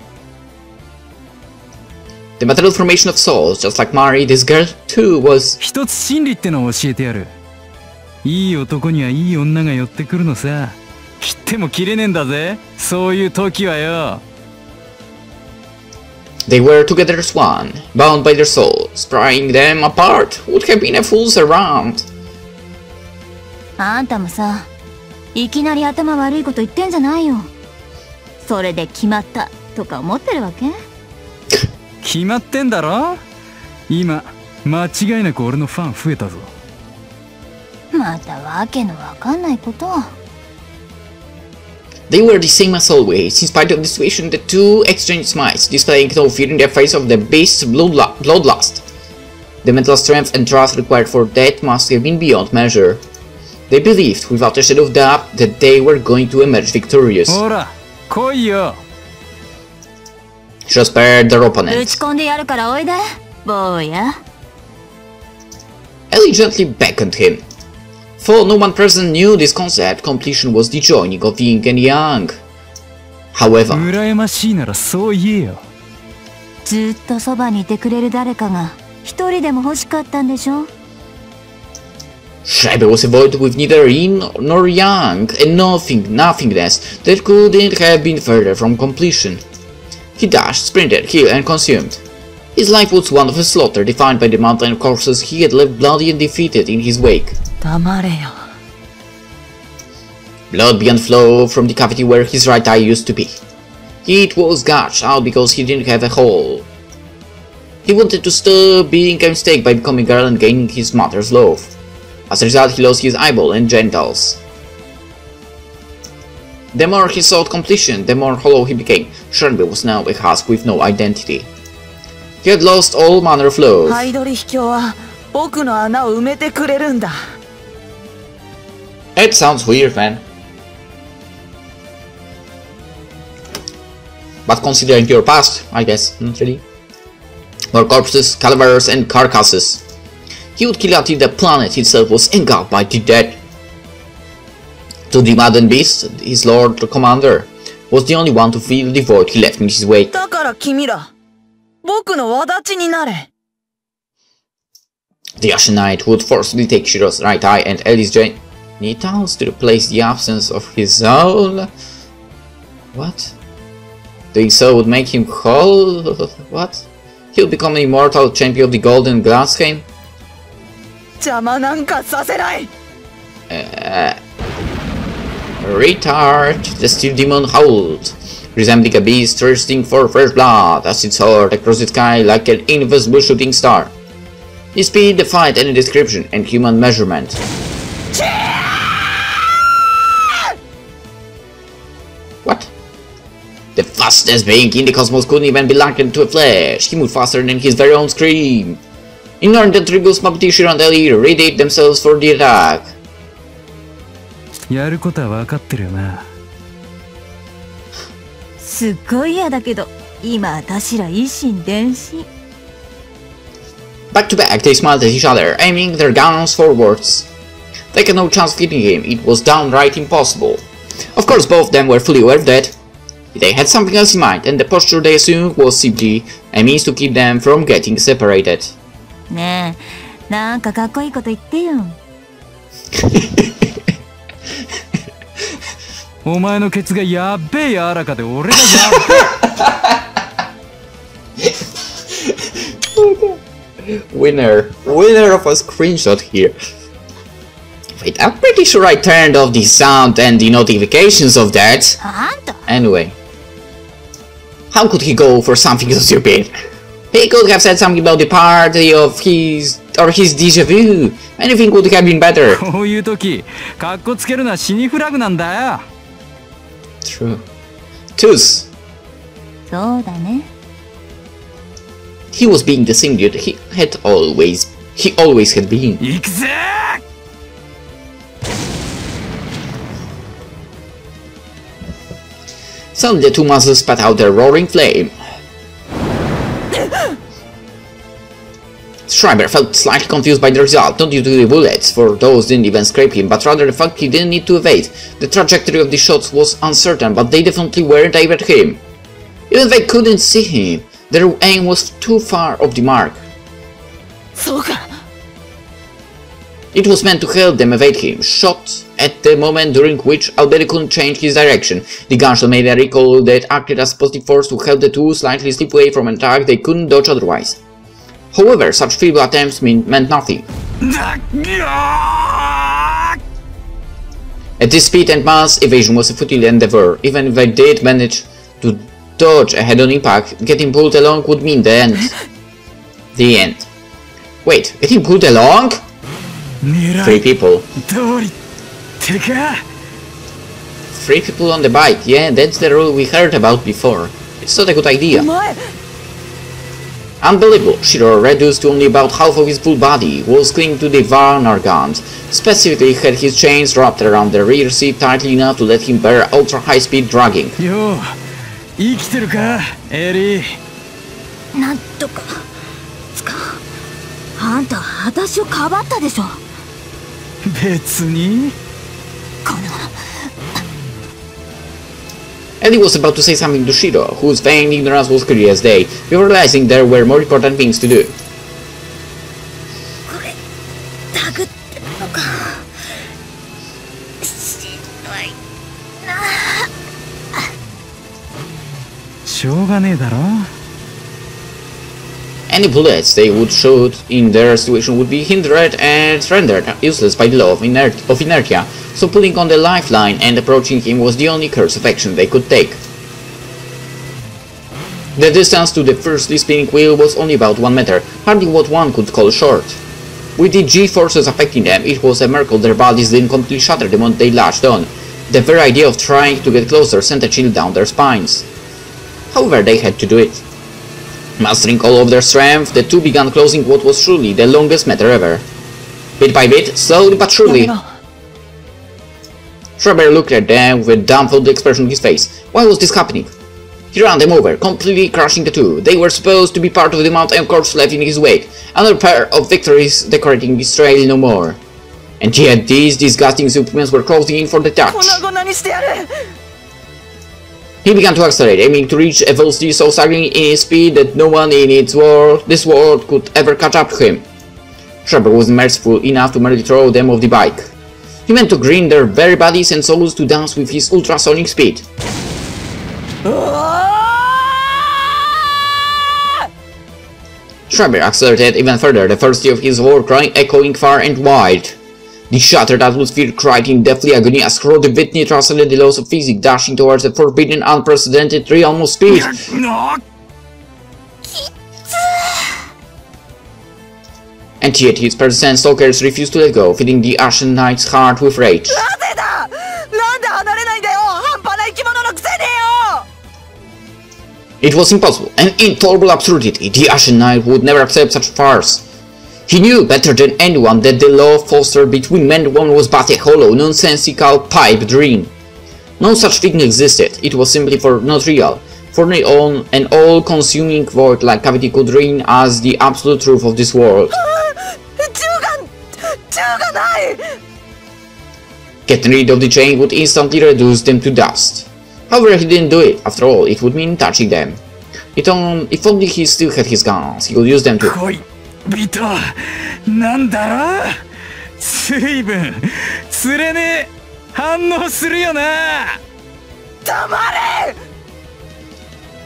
The material formation of souls, just like Mari, this girl too was... 一つ真理ってのを教えてやる。いい男にはいい女が寄ってくるのさ。切っても切れねえんだぜ。そういう時はよ。 They were together as one, bound by their souls. Prying them apart would have been a fool's errand. あんたもさ、いきなり頭悪いこと言ってんじゃないよ。それで決まったとか思ってるわけ？決まってんだろ？今間違いなく俺のファン増えたぞ。またわけのわかんないこと。 They were the same as always. In spite of the situation, the 2 exchanged smiles, displaying no fear in their face of the beast's bloodlust. The mental strength and trust required for that must have been beyond measure. They believed, without a shadow of doubt, that they were going to emerge victorious. ほら、来いよ。 She spared their 打 opponent. ち込んでやるからおいで、坊や。 Ellie gently beckoned him. For no one present knew this concept, completion was the joining of yin and yang. However, 羨ましいならそう言えよ。ずっとそばにいてくれる誰かが一人でも欲しかったんでしょ？ Schreiber was avoided with neither yin nor yang, and nothingness that couldn't have been further from completion. He dashed, sprinted, killed, and consumed. His life was one of a slaughter, defined by the mountain of corpses he had left bloody and defeated in his wake. 黙れよ。 Blood began to flow from the cavity where his right eye used to be. It was gouged out because he didn't have a hole. He wanted to stop being a mistake by becoming a girl and gaining his mother's love. As a result, he lost his eyeball and genitals. The more he sought completion, the more hollow he became. Shelby was now a husk with no identity. He had lost all manner of love. ハイドリ秘境は僕の穴を埋めてくれるんだ。It sounds weird, man. But considering your past, I guess, not really. More corpses, cadavers, and carcasses. He would kill until the planet itself was engulfed by the dead. To the maddened beast, his lord commander was the only one to fill the void he left in his wake. だから君ら、僕の轍になれ。 The Ashen Knight would forcibly take Shiro's right eye and add his genitals to replace the absence of his soul. What? Doing so would make him whole? What? He'll become an immortal champion of the Golden Glass game? 邪魔なんかさせない。Retard! The steel demon howled, resembling a beast thirsting for fresh blood as it soared across the sky like an invisible shooting star. His speed defied any description and human measurement. What? The fastest being in the cosmos couldn't even be likened to a flash. He moved faster than his very own scream. Ignoring the tribbles, Mapiti, Shiro, and Ellie readied themselves for the attack. やることは分かってるよな。すっごい嫌だけど、今私ら一心伝心。Back to back, they smiled at each other, aiming their guns forwards. They had no chance of hitting him. It was downright impossible. Of course, both of them were fully aware that they had something else in mind, and the posture they assumed was simply a means to keep them from getting separated. ねえ、なんかかっこいいこと言ってよ。お前のケツがやっべえ柔らかで俺がやっべえ。Winner of a screenshot here. Wait, I'm pretty sure I turned off the sound and the notifications of that. あんた。 Anyway, how could he go for something so stupid? He could have said something about the party of his déjà vu. Anything would have been better. こういう時、カッコつけるのは死にフラグなんだよ。True. Tooth. そうだね。He was being the same dude he always had been. 行くぜ。Suddenly the two monsters spat out their roaring flame. Schreiber felt slightly confused by the result, not due to the bullets, for those didn't even scrape him, but rather the fact he didn't need to evade. The trajectory of the shots was uncertain, but they definitely weren't aimed at him. Even if they couldn't see him, their aim was too far off the mark. そうか。 It was meant to help them evade him, shot at the moment during which Alberi couldn't change his direction. The gunshot made a recoil that acted as a positive force to help the two slightly slip away from an attack they couldn't dodge otherwise. However, such feeble attempts meant nothing. At this speed and mass, evasion was a futile endeavor. Even if they did manage to dodge a head-on impact, getting pulled along would mean the end. The end. Wait, getting pulled along? 3 people. 通りってか。 3 people on the bike, yeah, that's the rule we heard about before. It's not a good idea. お前。 Unbelievable, Shiro, reduced to only about half of his full body, was clinging to the Varnargand. Specifically, had his chains wrapped around the rear seat tightly enough to let him bear ultra-high-speed dragging. よう、生きてるか、エリー。なんとか。つか。あんた、私をかばったでしょ。別に。この。 Ellie was about to say something to Shiro, whose vain ignorance was clear as day, before realizing there were more important things to do. これ、タグってのか。しんどいな。しょうがねえだろ。Any bullets they would shoot in their situation would be hindered and rendered useless by the law of inertia, so pulling on the lifeline and approaching him was the only course of action they could take. The distance to the firstly spinning wheel was only about 1 meter, hardly what one could call short. With the G-forces affecting them, it was a miracle their bodies didn't completely shatter the moment they latched on. The very idea of trying to get closer sent a chill down their spines. However, they had to do it. Mastering all of their strength, the two began closing what was truly the longest matter ever. Bit by bit, slowly but surely. Schreiber looked at them with a dumbfounded expression on his face. Why was this happening? He ran them over, completely crushing the two. They were supposed to be part of the mountain corpse left in his wake, another pair of victories decorating his trail no more. And yet these disgusting supermen were closing in for the touch. He began to accelerate, aiming to reach a velocity so staggering in his speed that no one in this world could ever catch up to him. Schreiber was merciful enough to merely throw them off the bike. He meant to grin their very bodies and souls to dance with his ultrasonic speed. Schreiber accelerated even further, the first of his war cry echoing far and wide. The shattered atmosphere cried in deathly agony as Crowdy Whitney transcended the laws of physics, dashing towards a forbidden, unprecedented realm of speed. And yet his persistent stalkers refused to let go, filling the Ashen Knight's heart with rage. It was impossible, an intolerable absurdity. The Ashen Knight would never accept such a farce. He knew better than anyone that the love fostered between man and woman was but a hollow, nonsensical pipe dream. No such thing existed. It was simply not real, for an all-consuming void like cavity could reign as the absolute truth of this world. Getting rid of the chain would instantly reduce them to dust. However, he didn't do it. After all, it would mean touching them. If only he still had his guns, he could use them too.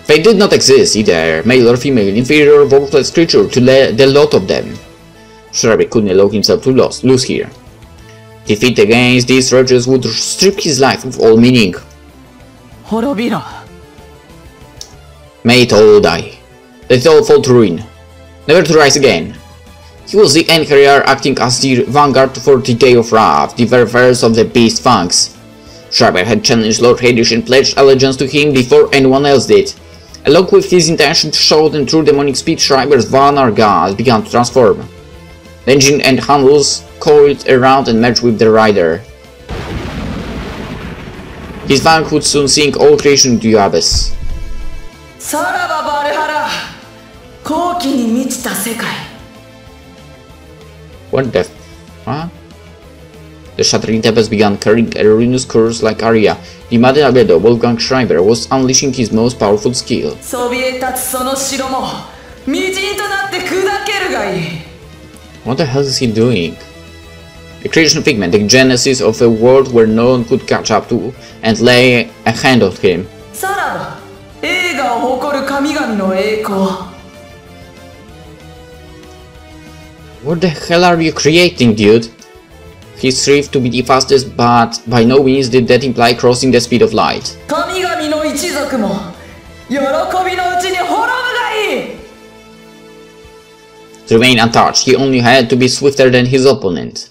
Fate did not exist either, male or female, inferior or worthless creature to the lot of them. Schreiber couldn't allow himself to lose here. Defeat against these wretches would strip his life of all meaning. May it all die. Let it all fall to ruin, never to rise again. He was the end carrier acting as the vanguard for the Day of Wrath, the very first of the Beast Fangs. Schreiber had challenged Lord Hades and pledged allegiance to him before anyone else did. Along with his intention to show them through demonic speed, Schreiber's Vanguard guns began to transform. The engine and handles coiled around and merged with the rider. His van would soon sink all creation into the abyss. What the huh? The shattering tempest began carrying a ruinous curse like Aria. The mad albedo Wolfgang Schreiber was unleashing his most powerful skill. What the hell is he doing? A creation figment, the genesis of a world where no one could catch up to and lay a hand on him. What the hell are you creating, dude? He strived to be the fastest, but by no means did that imply crossing the speed of light. To remain untouched, he only had to be swifter than his opponent.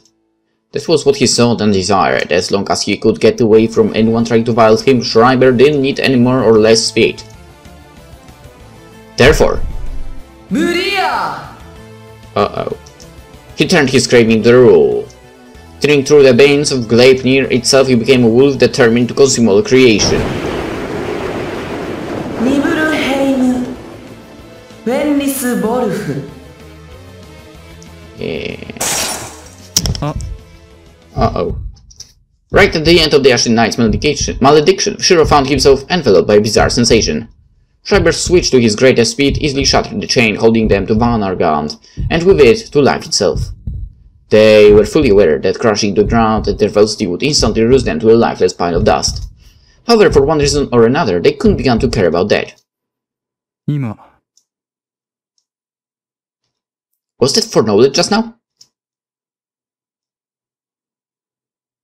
That was what he sought and desired. As long as he could get away from anyone trying to violate him, Schreiber didn't need any more or less speed. Therefore... Uh-oh. He turned his craving to the rule. Tearing through the veins of Gleipnir itself, he became a wolf determined to consume all creation. Yeah. Uh-oh. Right at the end of the Ashen Knight's malediction, Shiro found himself enveloped by a bizarre sensation. Schreiber switched to his greatest speed, easily shattering the chain holding them to Vanargand, and with it to life itself. They were fully aware that crashing to the ground at their velocity would instantly reduce them to a lifeless pile of dust. However, for one reason or another, they couldn't begin to care about that. Was that for knowledge just now?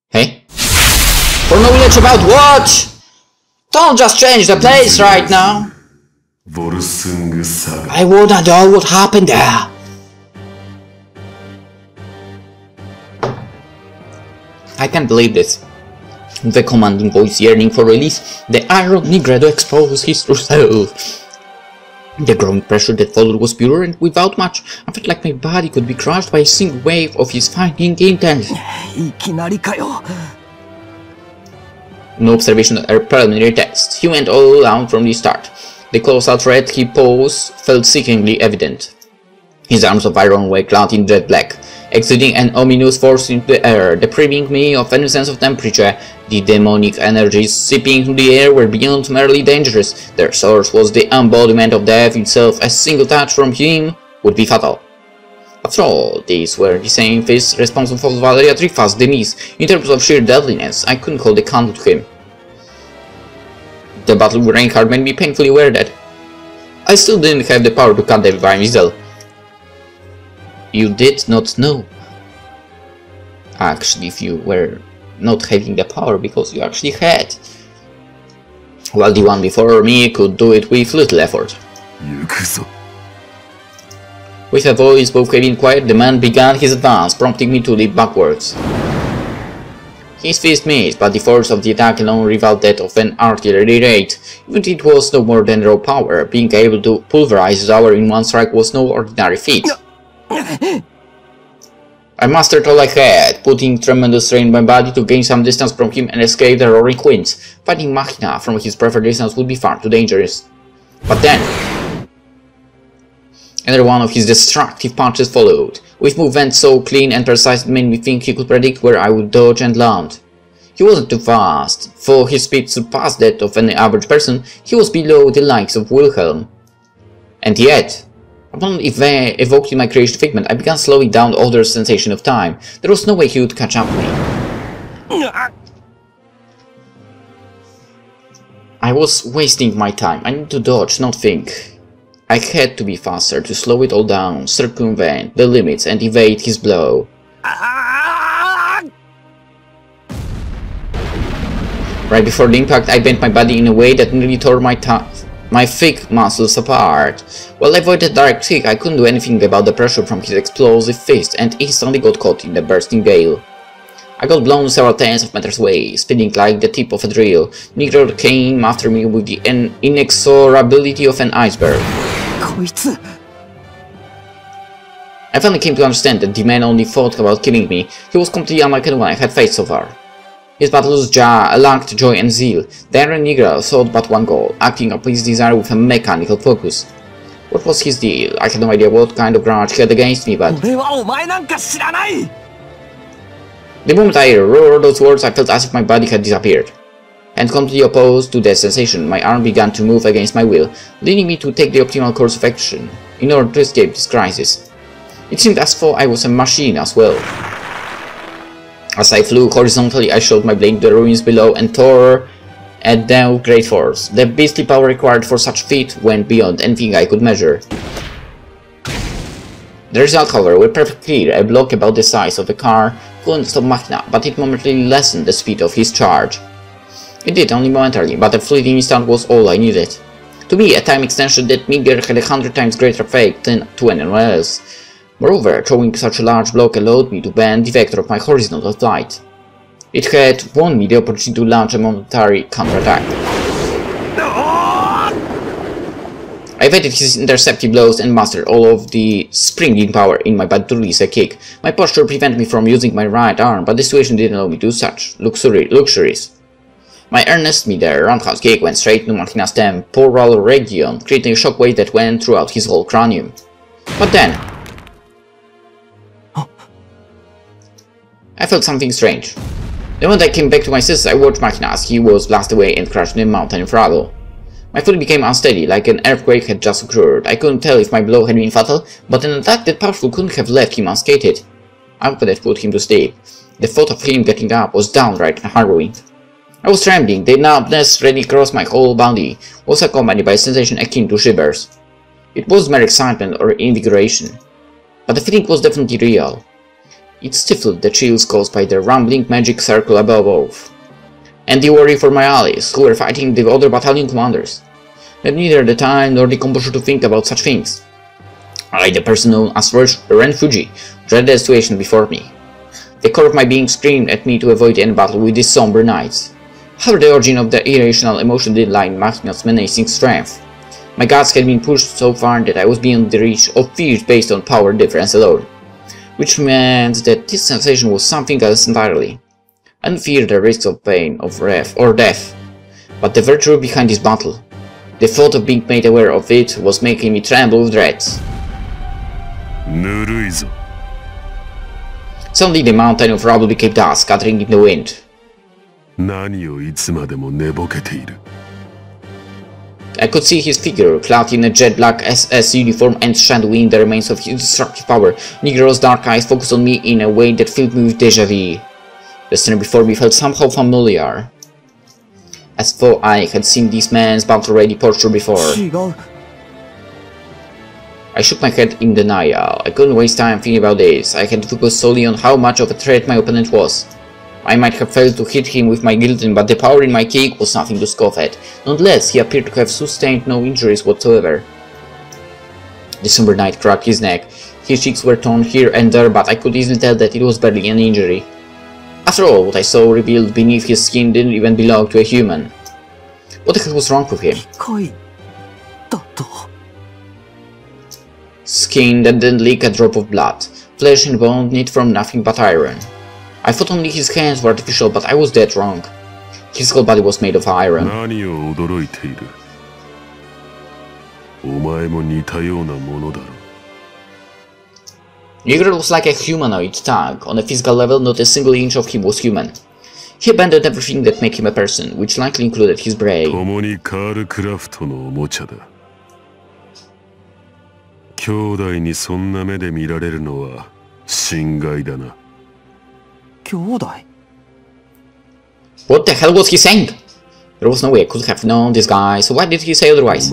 Hey? For knowledge about what? Don't just change the place right now. I wanna know what happened there. I can't believe this. The commanding voice yearning for release, the iron nigger to expose his true self. The growing pressure that followed was pure and without much. I felt like my body could be crushed by a single wave of his fighting intent. No observation or preliminary text. He went all out from the start. The colossal threat he posed felt sickeningly evident. His arms of iron were clad in jet black, exuding an ominous force into the air, depriving me of any sense of temperature. The demonic energies seeping through the air were beyond merely dangerous. Their source was the embodiment of death itself. A single touch from him would be fatal. After all, these were the same fists responsible for Valeria Trifa's demise. In terms of sheer deadliness, I couldn't hold a candle to him. The battle with Reinhardt made me painfully aware that I still didn't have the power to cut the divine whistle. You did not know. Actually, if you were not having the power, because you actually had. While the one before me could do it with little effort. With a voice both heavy and quiet, the man began his advance, prompting me to leap backwards. His fist missed, but the force of the attack alone rivaled that of an artillery raid. Even if it was no more than raw power, being able to pulverize Devour in one strike was no ordinary feat. I mastered all I had, putting tremendous strain on my body to gain some distance from him and escape the roaring winds. Fighting Machina from his preferred distance would be far too dangerous. But then, another one of his destructive punches followed, with movements so clean and precise it made me think he could predict where I would dodge and land. He wasn't too fast, for his speed surpassed that of any average person. He was below the likes of Wilhelm. And yet, upon evoking my creation figment, I began slowing down all the sensation of time. There was no way he would catch up to me. I was wasting my time. I needed to dodge, not think. I had to be faster, to slow it all down, circumvent the limits and evade his blow. Right before the impact, I bent my body in a way that nearly tore my thick muscles apart. While I avoided direct hit, I couldn't do anything about the pressure from his explosive fist and instantly got caught in the bursting gale. I got blown several tens of meters away, spinning like the tip of a drill. Negro came after me with the inexorability of an iceberg. I finally came to understand that the man only thought about killing me. He was completely unlike anyone I had faced so far. His battle's jaw lacked joy and zeal. The Iron Negro sought but one goal, acting up his desire with a mechanical focus. What was his deal? I had no idea what kind of grudge he had against me, but the moment I roared those words, I felt as if my body had disappeared. And completely opposed to that sensation, my arm began to move against my will, leading me to take the optimal course of action in order to escape this crisis. It seemed as though I was a machine as well. As I flew horizontally, I shot my blade to the ruins below and tore at them with great force. The beastly power required for such feat went beyond anything I could measure. The result, however, was perfectly clear. A block about the size of a car couldn't stop Machina, but it momentarily lessened the speed of his charge. It did, only momentarily, but a fleeting instant was all I needed. To me, a time extension that Miguel had 100 times greater effect than to anyone else. Moreover, throwing such a large block allowed me to bend the vector of my horizontal flight. It had won me the opportunity to launch a momentary counterattack. I evaded his interceptive blows and mastered all of the springing power in my body to release a kick. My posture prevented me from using my right arm, but the situation didn't allow me to do such luxuries. My earnest mid-air roundhouse kick went straight into Machina's temporal region, creating a shockwave that went throughout his whole cranium. But then, I felt something strange. The moment I came back to my senses, I watched Machina as he was blasted away and crashed in a mountain of rubble. My foot became unsteady, like an earthquake had just occurred. I couldn't tell if my blow had been fatal, but an attack that powerful couldn't have left him unscathed. I hope that put him to sleep. The thought of him getting up was downright harrowing. I was trembling. The numbness ran across my whole body, was accompanied by a sensation akin to shivers. It was mere excitement or invigoration. but the feeling was definitely real. It stifled the chills caused by the rumbling magic circle above, and the worry for my allies, who were fighting the other battalion commanders. But neither the time nor the composure to think about such things. I, the person known as Ren Fuji, dreaded the situation before me. The core of my being screamed at me to avoid any battle with these somber knights. However, the origin of the irrational emotion did lie in Machina's menacing strength. My guards had been pushed so far that I was beyond the reach of fears based on power difference alone, which meant that this sensation was something else entirely. I didn't fear the risks of pain, of wrath, or death, but the virtue behind this battle. The thought of being made aware of it was making me tremble with dread. Suddenly the mountain of rubble became dust, scattering in the wind. I could see his figure, clad in a jet-black SS uniform and shadowing the remains of his destructive power. Negro's dark eyes focused on me in a way that filled me with déjà vu. The scene before me felt somehow familiar, as though I had seen this man's battle-ready posture before. I shook my head in denial. I couldn't waste time thinking about this. I had to focus solely on how much of a threat my opponent was. I might have failed to hit him with my guillotine, but the power in my kick was nothing to scoff at. Nonetheless, he appeared to have sustained no injuries whatsoever. The somber knight cracked his neck. His cheeks were torn here and there, but I could easily tell that it was barely an injury. After all, what I saw revealed beneath his skin didn't even belong to a human. What the hell was wrong with him? Skin that didn't leak a drop of blood, flesh and bone knit from nothing but iron. I thought only his hands were artificial, but I was dead wrong. His whole body was made of iron. Negro was like a humanoid tank. On a physical level, not a single inch of him was human. He abandoned everything that made him a person, which likely included his brain. What the hell was he saying? There was no way I could have known this guy, so why did he say otherwise?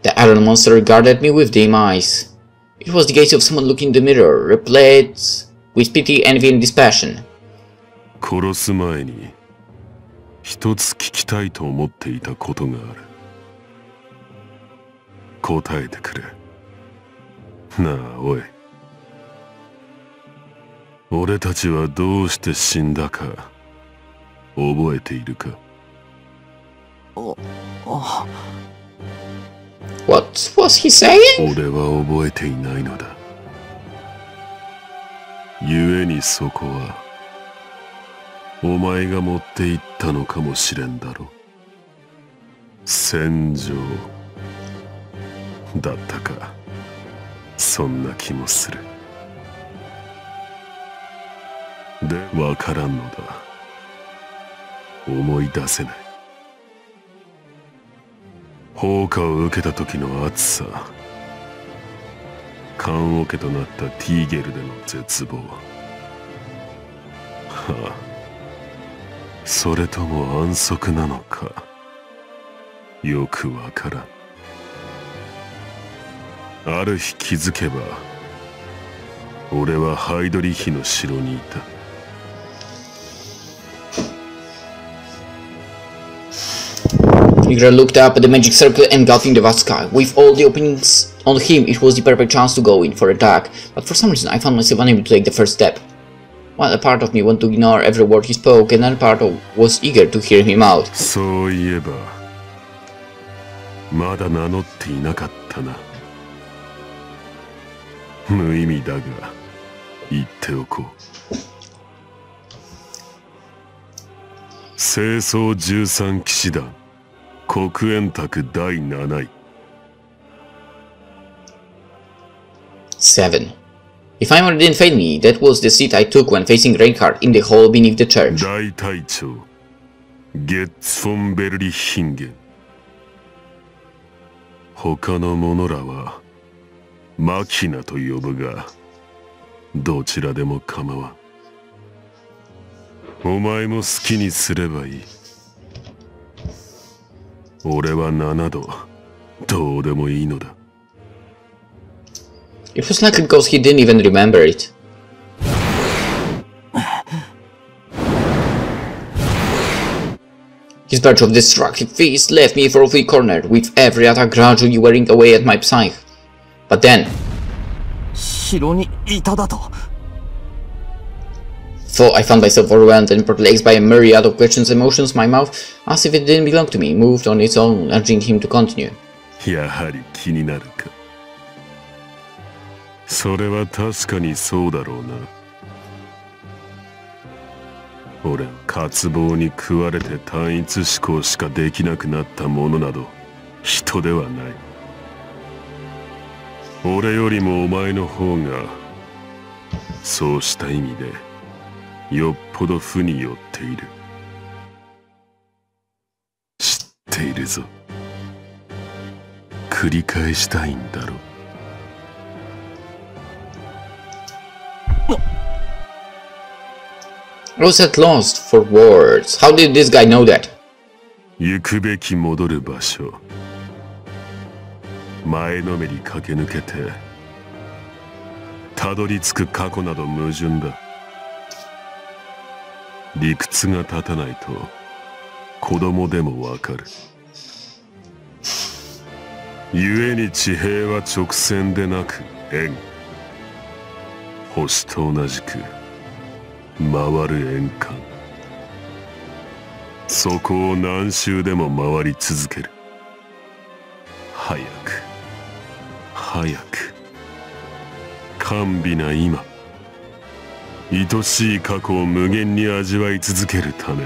The iron monster regarded me with dim eyes. It was the gaze of someone looking in the mirror, replete with pity, envy, and dispassion. What was he saying? Igra looked up at the magic circle engulfing the vast sky. With all the openings on him, it was the perfect chance to go in for attack, but for some reason I found myself unable to take the first step. While a part of me wanted to ignore every word he spoke, another part was eager to hear him out. Seven. If my memory didn't fail me, that was the seat I took when facing Reinhardt in the hall beneath the church. どうでもいいのだ。It was likely because he didn't even remember it. His burst of destructive fist left me thoroughly cornered, with every attack gradually wearing away at my psyche. But then... So I found myself overwhelmed and perplexed by a myriad of questions and emotions. My mouth, as if it didn't belong to me, moved on its own, urging him to continue. やはり気になるか。それは確かにそうだろうな。俺は渇望に食われて単一思考しかできなくなったものなど人ではない。俺よりもお前の方がそうした意味でよっぽど負に寄っている。知っているぞ。繰り返したいんだろう。I was at lost for words. How did this guy know that? 行くべき戻る場所。前のめり駆け抜けてたどり着く過去など矛盾だ。理屈が立たないと子供でもわかる。故に地平は直線でなく円。星と同じく回る円環。そこを何周でも回り続ける。早く早く甘美な今、愛しい過去を無限に味わい続けるため、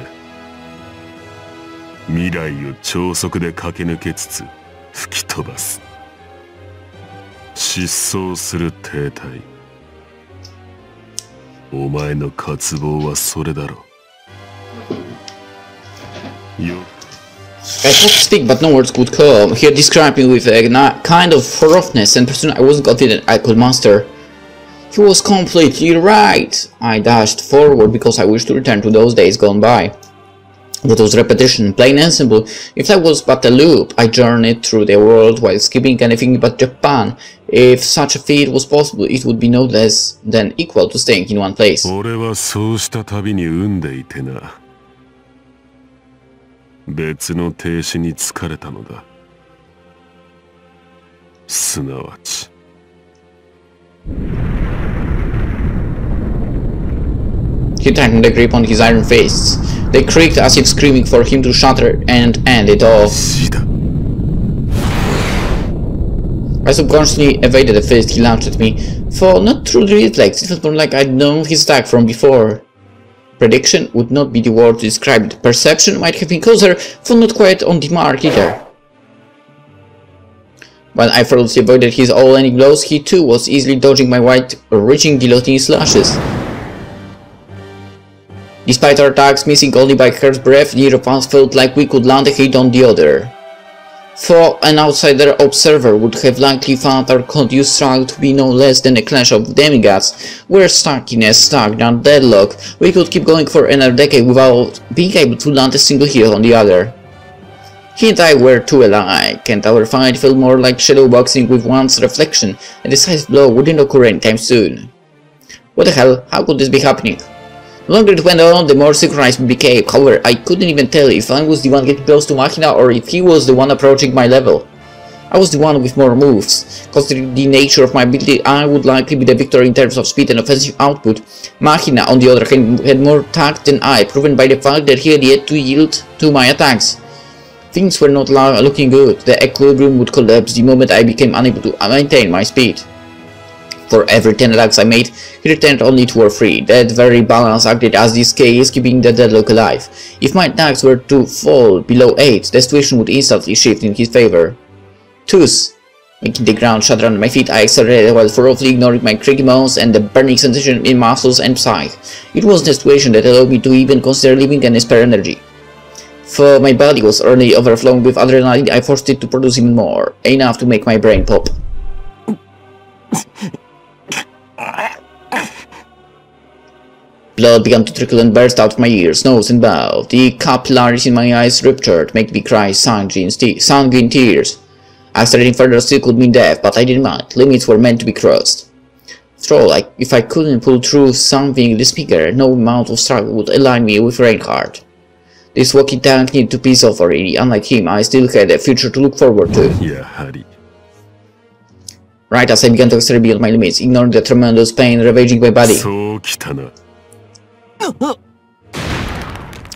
未来を超速で駆け抜けつつ吹き飛ばす。失踪する停滞。お前の渇望はそれだろう。よ。I tried to speak, but no words could come. He had described me with a kind of roughness and persona I wasn't confident I could master. He was completely right. I dashed forward because I wished to return to those days gone by. That was repetition, plain and simple. If that was but a loop, I journeyed through the world while skipping anything but Japan. If such a feat was possible, it would be no less than equal to staying in one place. 俺はそうした旅に産んでいてな。別の停止に疲れたのだ。すなわち。He tightened the grip on his iron fists. They creaked as if screaming for him to shatter and end it all. I subconsciously evaded the fist he launched at me, for not through the reflex, it felt more like I'd known his attack from before. Prediction would not be the word to describe it. Perception might have been closer, for not quite on the mark either. When I effortlessly avoided his all-ending blows, he too was easily dodging my wide-reaching guillotine slashes. Despite our attacks missing only by a hair's breadth, neither of us felt like we could land a hit on the other. For an outsider observer would have likely found our continued struggle to be no less than a clash of demigods. We're stuck in a stagnant deadlock. We could keep going for another decade without being able to land a single hit on the other. He and I were too alike, and our fight felt more like shadow boxing with one's reflection. A decisive blow wouldn't occur anytime soon. What the hell? How could this be happening? The longer it went on, the more synchronized we became. However, I couldn't even tell if I was the one getting close to Machina or if he was the one approaching my level. I was the one with more moves. Considering the nature of my ability, I would likely be the victor in terms of speed and offensive output. Machina, on the other hand, had more tact than I, proven by the fact that he had yet to yield to my attacks. Things were not looking good. The equilibrium would collapse the moment I became unable to maintain my speed. For every 10 attacks I made, he returned only 2 or 3. That very balance acted as the scales keeping the deadlock alive. If my attacks were to fall below 8, the situation would instantly shift in his favor. Thus, making the ground shudder under my feet, I accelerated while thoroughly ignoring my creaky bones and the burning sensation in muscles and psyche. It was the situation that allowed me to even consider living and spare energy. For my body was already overflowing with adrenaline, I forced it to produce even more, enough to make my brain pop. Blood began to trickle and burst out of my ears, nose and mouth. The capillaries in my eyes ruptured, making me cry sanguine tears. Accelerating further still could mean death, but I didn't mind. Limits were meant to be crossed. After all, if I couldn't pull through something this bigger, no amount of struggle would align me with Reinhardt. This walking tank needed to piece off already. Unlike him, I still had a future to look forward to. Right as I began to accelerate beyond my limits, ignoring the tremendous pain ravaging my body.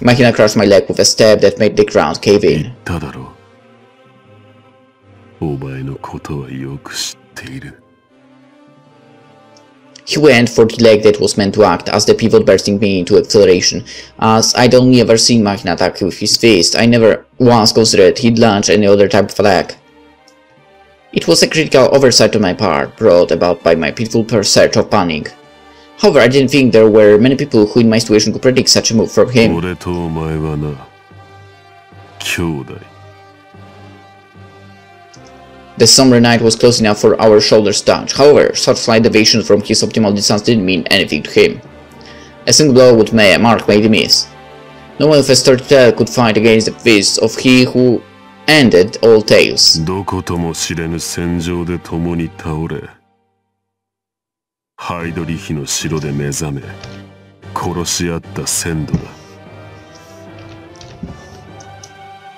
Machina crushed my leg with a stab that made the ground cave in. He went for the leg that was meant to act as the pivot, bursting me into acceleration. As I'd only ever seen Machina attack with his fist, I never once considered he'd launch any other type of attack. It was a critical oversight on my part, brought about by my pitiful search of panic. However, I didn't think there were many people who in my situation could predict such a move from him. The summer night was close enough for our shoulders to touch. However, such slight deviation from his optimal distance didn't mean anything to him. A single blow would mark my miss. No one with a sturdy tail could fight against the fists of he who ended all tales.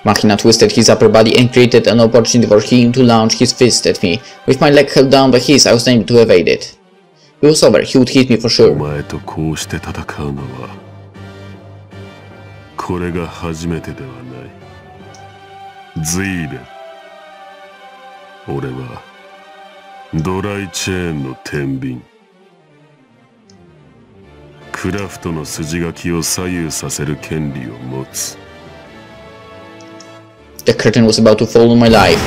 Machina twisted his upper body and created an opportunity for him to launch his fist at me. With my leg held down by his, I was unable to evade it. He was over, he would hit me for sure. The curtain was about to fall on my life.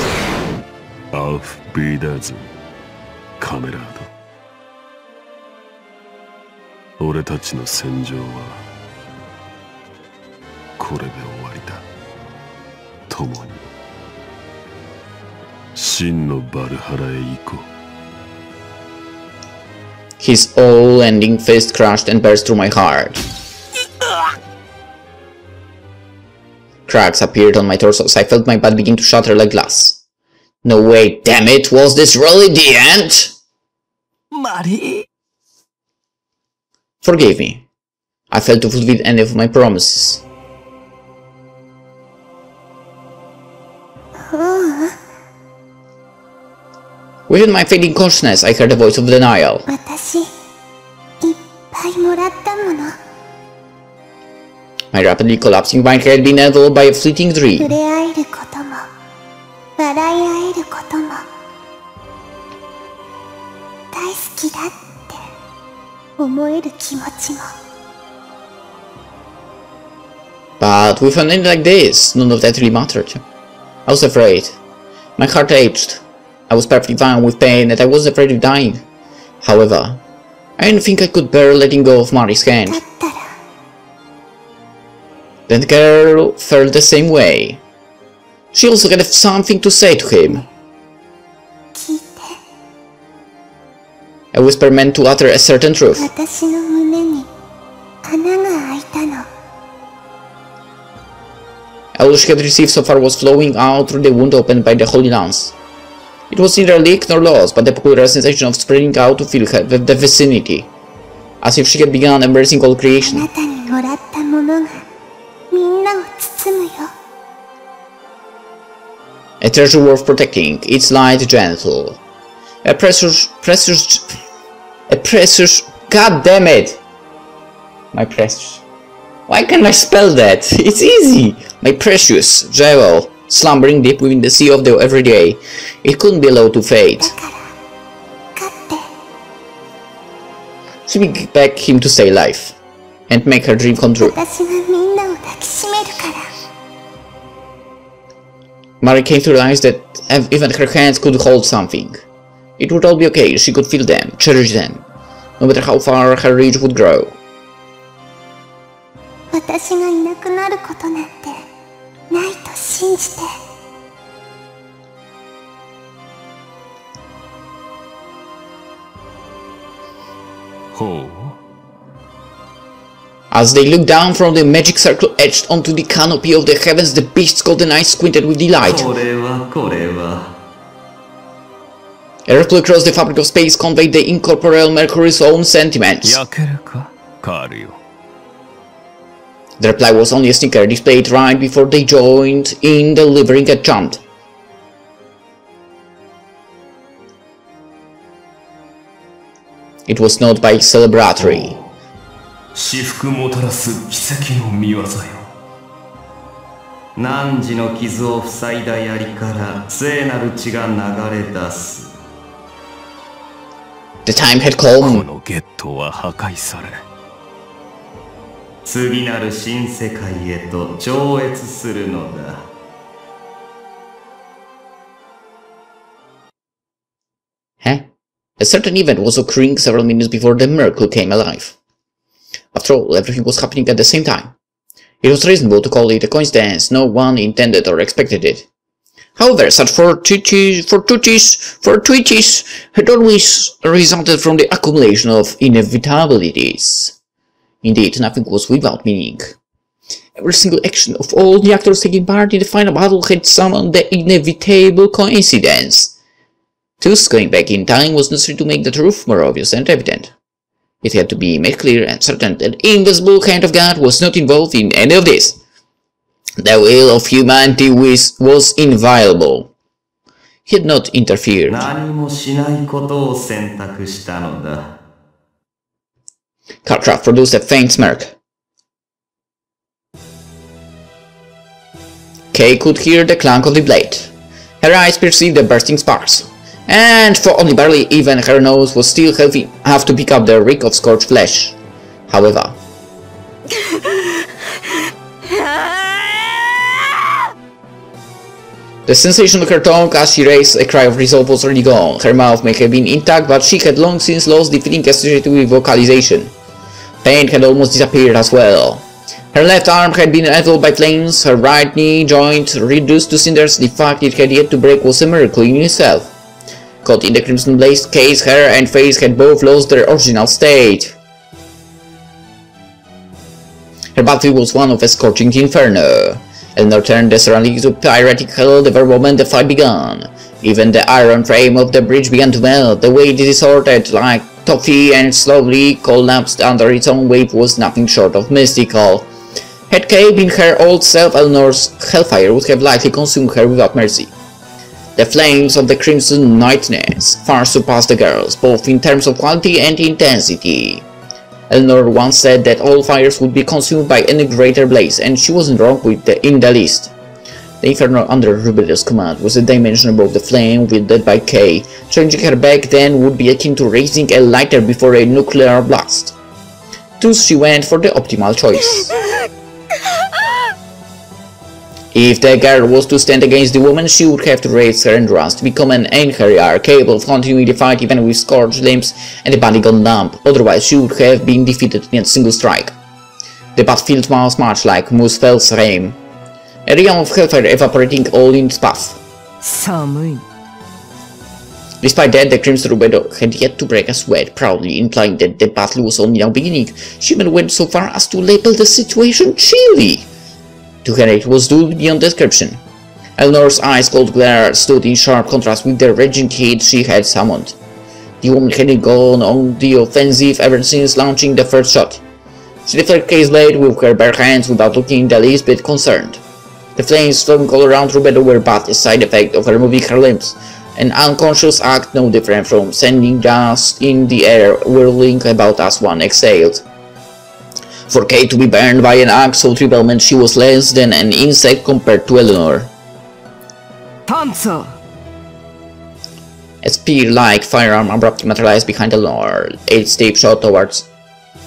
His all-ending fist crushed and burst through my heart. Cracks appeared on my torso as I felt my body begin to shatter like glass. No way, damn it, was this really the end? Mari. Forgive me. I failed to fulfill any of my promises. Within my fading consciousness, I heard a voice of denial. My rapidly collapsing mind had been enveloped by a fleeting dream. But with an ending like this, none of that really mattered. I was afraid. My heart ached. I was perfectly fine with pain and I was afraid of dying. However, I didn't think I could bear letting go of Mari's hand. That girl felt the same way. She also had something to say to him. A whisper meant to utter a certain truth. All she had received so far was flowing out through the wound opened by the Holy Lance. It was neither leak nor loss, but the peculiar sensation of spreading out to fill her the vicinity, as if she had begun embracing all creation. A treasure worth protecting, its light gentle. A precious, god damn it! My precious. Why can't I spell that? It's easy! My precious jewel, slumbering deep within the sea of the everyday. It couldn't be allowed to fade. She would beg him to stay alive and make her dream come true. Mari came to realize that even her hands could hold something. It would all be okay, she could feel them, cherish them, no matter how far her reach would grow. As they looked down from the magic circle etched onto the canopy of the heavens, the beast's golden eyes squinted with delight. A ripple across the fabric of space conveyed the incorporeal Mercury's own sentiments. The reply was only a snicker displayed right before they joined in, delivering a chant. It was not by celebratory. 至福もたらす奇跡の見業よ。汝の傷を塞いだ槍から聖なる血が流れ出す。The time had come. このゲットは破壊され、次なる新世界へと超越するのだ。Huh? A certain event was occurring several minutes before the miracle came alive. After all, everything was happening at the same time. It was reasonable to call it a coincidence. No one intended or expected it. However, such fortuitous had always resulted from the accumulation of inevitabilities. Indeed, nothing was without meaning. Every single action of all the actors taking part in the final battle had summoned the inevitable coincidence. Thus, going back in time was necessary to make the truth more obvious and evident. It had to be made clear and certain that the invisible hand of God was not involved in any of this. The will of humanity was inviolable. He had not interfered. Carcraft produced a faint smirk. Kay could hear the clank of the blade. Her eyes perceived the bursting sparks. And for only barely, even her nose was still heavy enough to pick up the reek of scorched flesh. However, the sensation of her tongue as she raised a cry of resolve was already gone. Her mouth may have been intact, but she had long since lost the feeling associated with vocalization. Pain had almost disappeared as well. Her left arm had been enveloped by flames, her right knee joint reduced to cinders. The fact it had yet to break was a miracle in itself. Caught in the crimson blaze, Kay's hair and face had both lost their original state. Her battlefield was one of a scorching inferno. Eleanor turned the surroundings to piratic hell the very moment the fight began. Even the iron frame of the bridge began to melt. The weight disordered like toffee and slowly collapsed under its own weight was nothing short of mystical. Had Kay been her old self, Eleanor's hellfire would have likely consumed her without mercy. The flames of the Crimson Nightness far surpassed the girls, both in terms of quality and intensity. Eleanor once said that all fires would be consumed by any greater blaze, and she wasn't wrong in the least. The inferno under Rubido's command was a dimension above the flame wielded by Kay. Changing her back then would be akin to raising a lighter before a nuclear blast. Thus she went for the optimal choice. If the girl was to stand against the woman, she would have to raise her endurance to become an Einherjar, capable of continuing the fight even with scorched limbs and a body gone limp. Otherwise, she would have been defeated in a single strike. The battlefield was much like Muspel's realm, a realm of hellfire evaporating all in its path. Despite that, the Crimson Rubido had yet to break a sweat, proudly implying that the battle was only now beginning. She even went so far as to label the situation chilly. To her it was due beyond description. Eleanor's ice-cold glare stood in sharp contrast with the raging heat she had summoned. The woman had gone on the offensive ever since launching the first shot. She deflected Kay's blade with her bare hands without looking the least bit concerned. The flames flowing all around Rubido were but a side effect of her moving her limbs, an unconscious act no different from sending dust in the air whirling about as one exhaled. For Kay to be burned by an axe of triple meant she was less than an insect compared to Eleanor. A spear-like firearm abruptly materialized behind Eleanor. A steep shot towards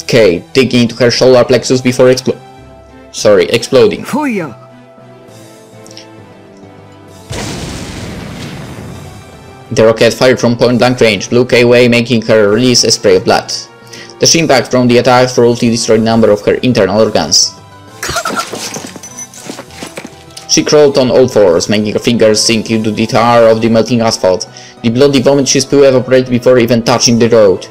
Kay, digging into her solar plexus before exploding. The rocket fired from point-blank range blew Kay away, making her release a spray of blood. The impact from the attack thoroughly destroyed a number of her internal organs. She crawled on all fours, making her fingers sink into the tar of the melting asphalt. The bloody vomit she spewed evaporated before even touching the road.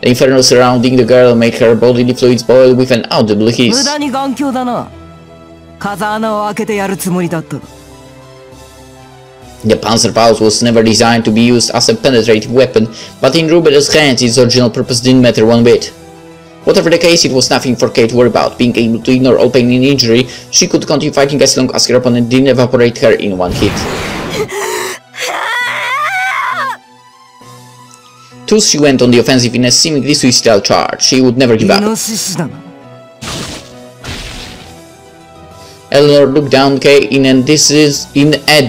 The inferno surrounding the girl made her bodily fluids boil with an audible hiss. The Panzerfaust was never designed to be used as a penetrative weapon, but in Rubedel's hands its original purpose didn't matter one bit. Whatever the case, it was nothing for Kay to worry about. Being able to ignore all pain and injury, she could continue fighting as long as her opponent didn't evaporate her in one hit. Thus she went on the offensive in a seemingly suicidal charge. She would never give up. Eleanor looked down Kay in a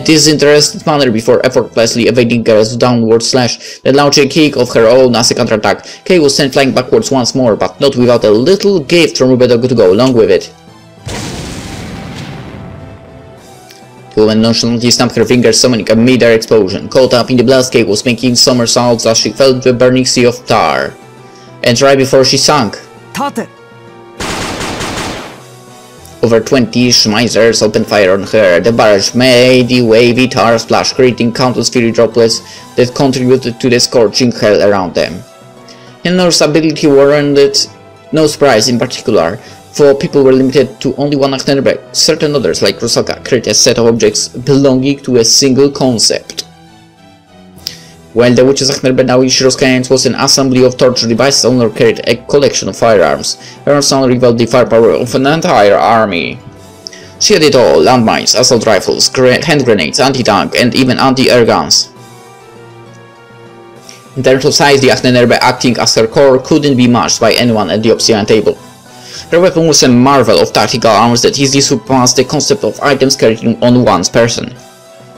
disinterested manner before effortlessly evading Gareth's downward slash, then launched a kick of her own as a counterattack. Kay was sent flying backwards once more, but not without a little gift from Rubedel to go along with it. The woman nonchalantly snapped her fingers, summoning a mid-air explosion. Caught up in the blast, Kay was making somersaults as she fell into a burning sea of tar. And right before she sank, over 20 Schmeissers opened fire on her. The barrage made the wavy tar splash, creating countless fiery droplets that contributed to the scorching hell around them. Eleanor's ability warranted no surprise in particular, for people were limited to only one Achterberg. Certain others, like Rusalka, created a set of objects belonging to a single concept. While the witch's Achterberg now in Shiro's hands was an assembly of torture devices, Eleanor carried a collection of firearms. Her arsenal rivaled the firepower of an entire army. She had it all: landmines, assault rifles, hand grenades, anti-tank, and even anti-air guns. In terms of size, the Achterberg acting as her core couldn't be matched by anyone at the obsidian table. Her weapon was a marvel of tactical arms that easily surpassed the concept of items carried on one's person.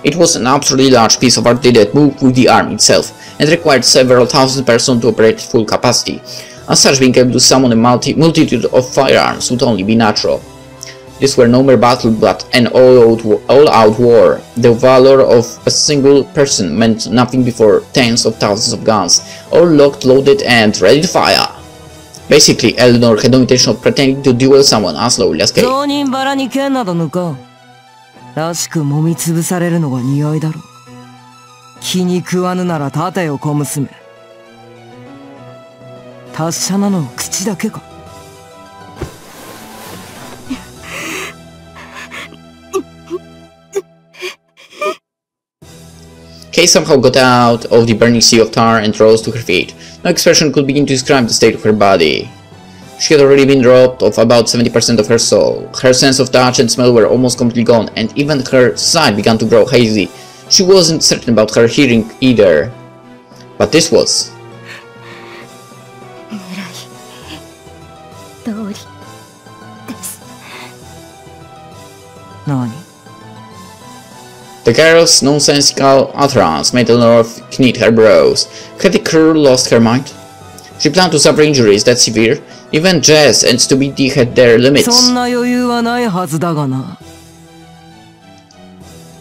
It was an absurdly large piece of artillery that moved with the arm itself, and required several thousand persons to operate at full capacity. As such, being able to summon a multitude of firearms would only be natural. These were no mere battle, but an all-out war. The valor of a single person meant nothing before tens of thousands of guns, all locked, loaded, and ready to fire. Basically, Eleanor had no intention of pretending to duel someone as slowly as Kay. らしく揉みつぶされるのが似合いだろう。気に食わぬなら立てよ小娘。達者なのは口だけか。Kay somehow got out of the burning sea of tar and rose to her feet. No expression could begin to describe the state of her body. She had already been robbed of about 70% of her soul. Her sense of touch and smell were almost completely gone, and even her sight began to grow hazy. She wasn't certain about her hearing either. But this was... The girl's nonsensical utterance made Eleanor knit her brows. Had the girl lost her mind? She planned to suffer injuries that severe? Even Jazz and stupidity had their limits.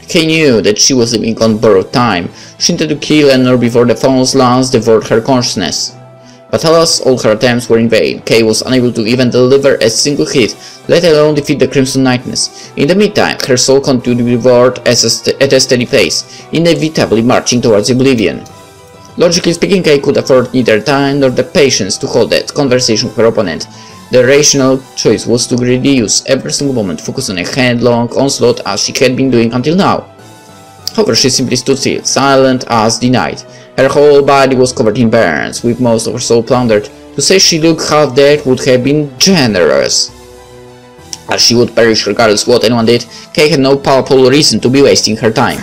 Kay knew that she was living on borrowed time. She intended to kill Eleanor before the false lance devoured her consciousness. But alas, all her attempts were in vain. Kay was unable to even deliver a single hit, let alone defeat the Crimson Nightness. In the meantime, her soul continued to be devoured at a steady pace, inevitably marching towards oblivion. Logically speaking, Kay could afford neither time nor the patience to hold that conversation with her opponent. The rational choice was to reduce every single moment, focus on a headlong onslaught as she had been doing until now. However, she simply stood still, silent as the night. Her whole body was covered in burns, with most of her soul plundered. To say she looked half dead would have been generous. As she would perish regardless what anyone did, Kay had no palpable reason to be wasting her time.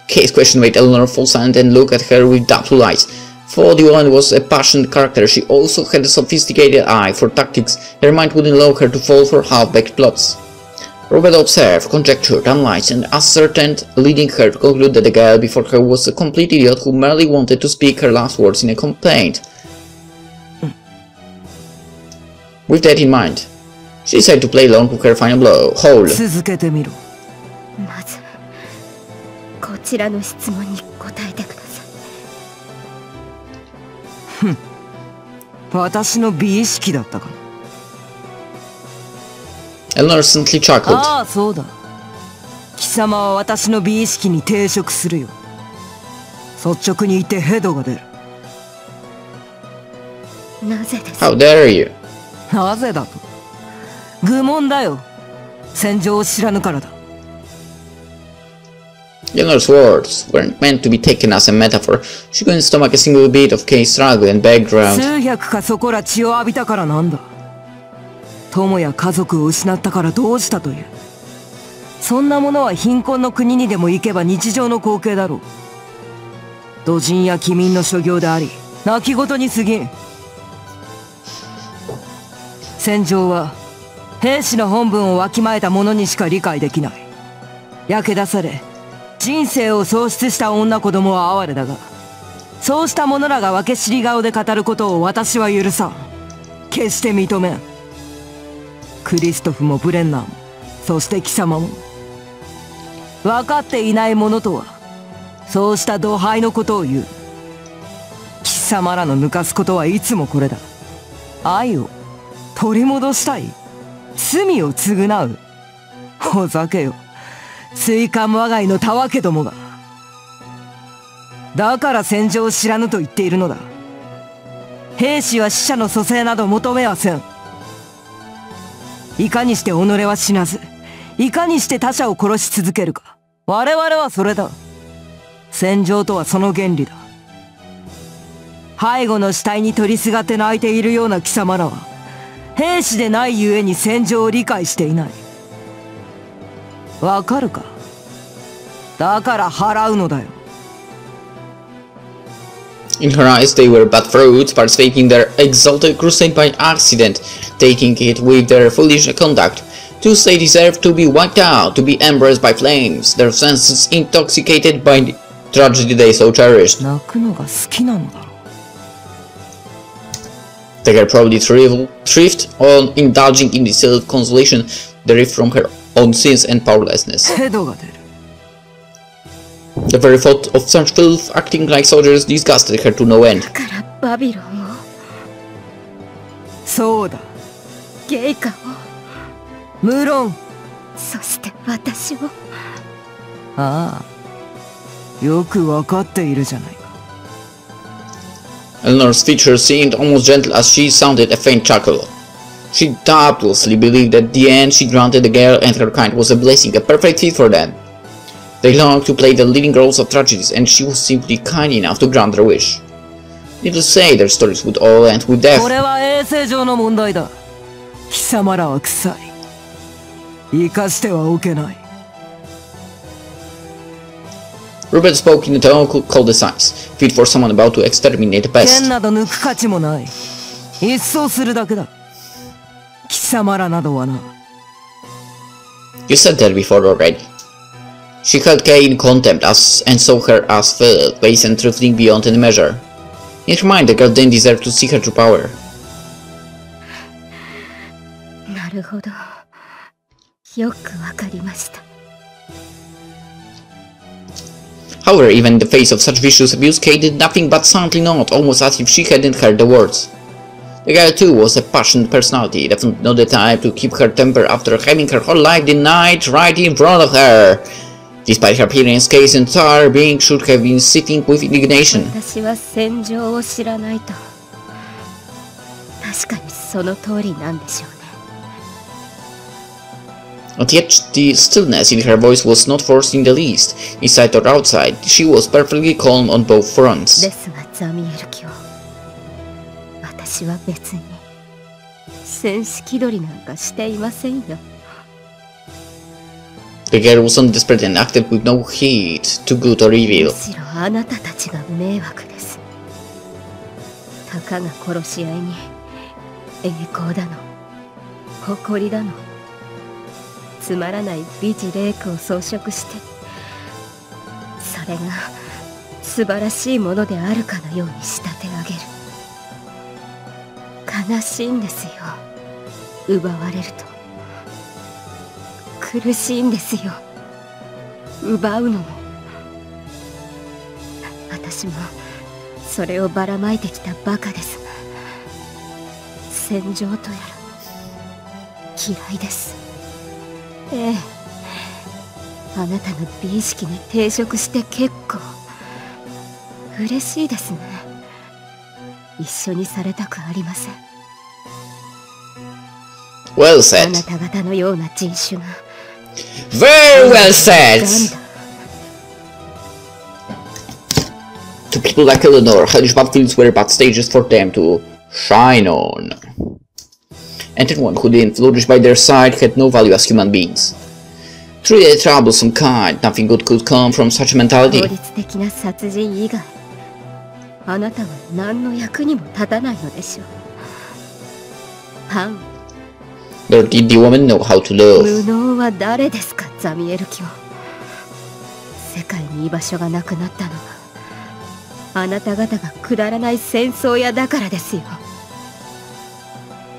Kay's question made Eleanor fall silent and look at her with doubtful eyes. For the woman was a passionate character, she also had a sophisticated eye for tactics. Her mind wouldn't allow her to fall for half-baked plots. Robert observed, conjectured, analyzed, and ascertained, leading her to conclude that the girl before her was a complete idiot who merely wanted to speak her last words in a complaint. With that in mind, she decided to play along with her final blow, whole. 私の美意識だったかな。Eleanor simply chuckled. ああ、そうだ。貴様は私の美意識に抵触するよ。率直に言ってヘドが出る。なぜです？ How dare you? なぜだと？愚問だよ。戦場を知らぬからだ。Younger's words weren't meant to be taken as a metaphor. She couldn't stomach a single bit of Kay's struggle and background. 数百かそこら血を浴びたからなんだ。友や家族を失ったからどうしたという。そんなものは貧困の国にでも行けば日常の光景だろう。土人や機民の所業であり、泣き言に過ぎん。戦場は兵士の本分をわきまえた者にしか理解できない。焼け出され人生を喪失した女子供は哀れだが、そうした者らが分け知り顔で語ることを私は許さん。決して認めん。クリストフもブレンナーも、そして貴様も。分かっていない者とはそうした土灰のことを言う。貴様らの抜かすことはいつもこれだ。愛を取り戻したい。罪を償う。ほざけよ、水管まがいのたわけどもが。だから戦場を知らぬと言っているのだ。兵士は死者の蘇生など求めはせん。いかにして己は死なず、いかにして他者を殺し続けるか。我々はそれだ。戦場とはその原理だ。背後の死体に取りすがって泣いているような貴様らは兵士でないゆえに戦場を理解していない。わかるか？だから払うのだよ。In her eyes, they were but fruits, participating in their exalted crusade by accident, taking it with their foolish conduct. Thus they deserve to be wiped out, to be embraced by flames, their senses intoxicated by the tragedy they so cherished. 泣くのが好きなのだろう。 They had probably thrived on indulging in the self-consolation derived from her own sins and powerlessness. ヘドが出る。 The very thought of such filth acting like soldiers disgusted her to no end. だからバビロンを、そうだ。ゲイカを、無論。そして私を。ああ、よくわかっているじゃないか。 Eleanor's features seemed almost gentle as she sounded a faint chuckle. She doubtlessly believed that the end she granted the girl and her kind was a blessing, a perfect fit for them. They longed to play the leading roles of tragedies, and she was simply kind enough to grant their wish. Needless to say, their stories would all end with death. これは衛生上の問題だ。貴様らは臭い。生かしてはおけない。 Rupert spoke in a tone called defies, fit for someone about to exterminate the 剣 pest. など抜く価値もない。一掃するだけだ。貴様らなどはな。 You said that before already. She held Kay in contempt and saw her as filth, base and trifling beyond any measure. In her mind, the girl didn't deserve to see her true power. なるほど。よくわかりました。 However, even in the face of such vicious abuse, Kay did nothing but silently nod, almost as if she hadn't heard the words. The girl too was a passionate personality, definitely not the type to keep her temper after having her whole life denied right in front of her. Despite her appearance, Kay's entire being should have been sitting with indignation. 私は戦場を知らないと。確かにその通りなんでしょうね。 And yet the stillness in her voice was not forced in the least. Inside or outside, she was perfectly calm on both で fronts. すがザミエル卿、私は別に戦士気取りなんかしていませんよ。 The girl was desperate and acted with no heed to good or む evil. しろあなたたちが迷惑です。たかが殺し合いに栄光だの誇りだのつまらない美辞麗句を装飾して、それが素晴らしいものであるかのように仕立て上げる。悲しいんですよ、奪われると。苦しいんですよ、奪うのも。私もそれをばらまいてきたバカですが、戦場とやら嫌いです。ええ、あなたの美意識に抵触して結構嬉しいですね。一緒にされたくありません。 Well あ said. なた方のような人種が Very well ガン said. だ。 To people like Eleanor, hellish battlefields were but stages for them to shine on. And anyone who didn't flourish by their side had no value as human beings. Truly a troublesome kind, nothing good could come from such a 法 mentality. 律的な殺人以外、あなたは何の役にも立たないのでしょう。パン、 Nor did the woman know how to love. 無能は誰ですか、ザミエル卿。世界に居場所がなくなったのは、あなた方がくだらない戦争屋だからですよ。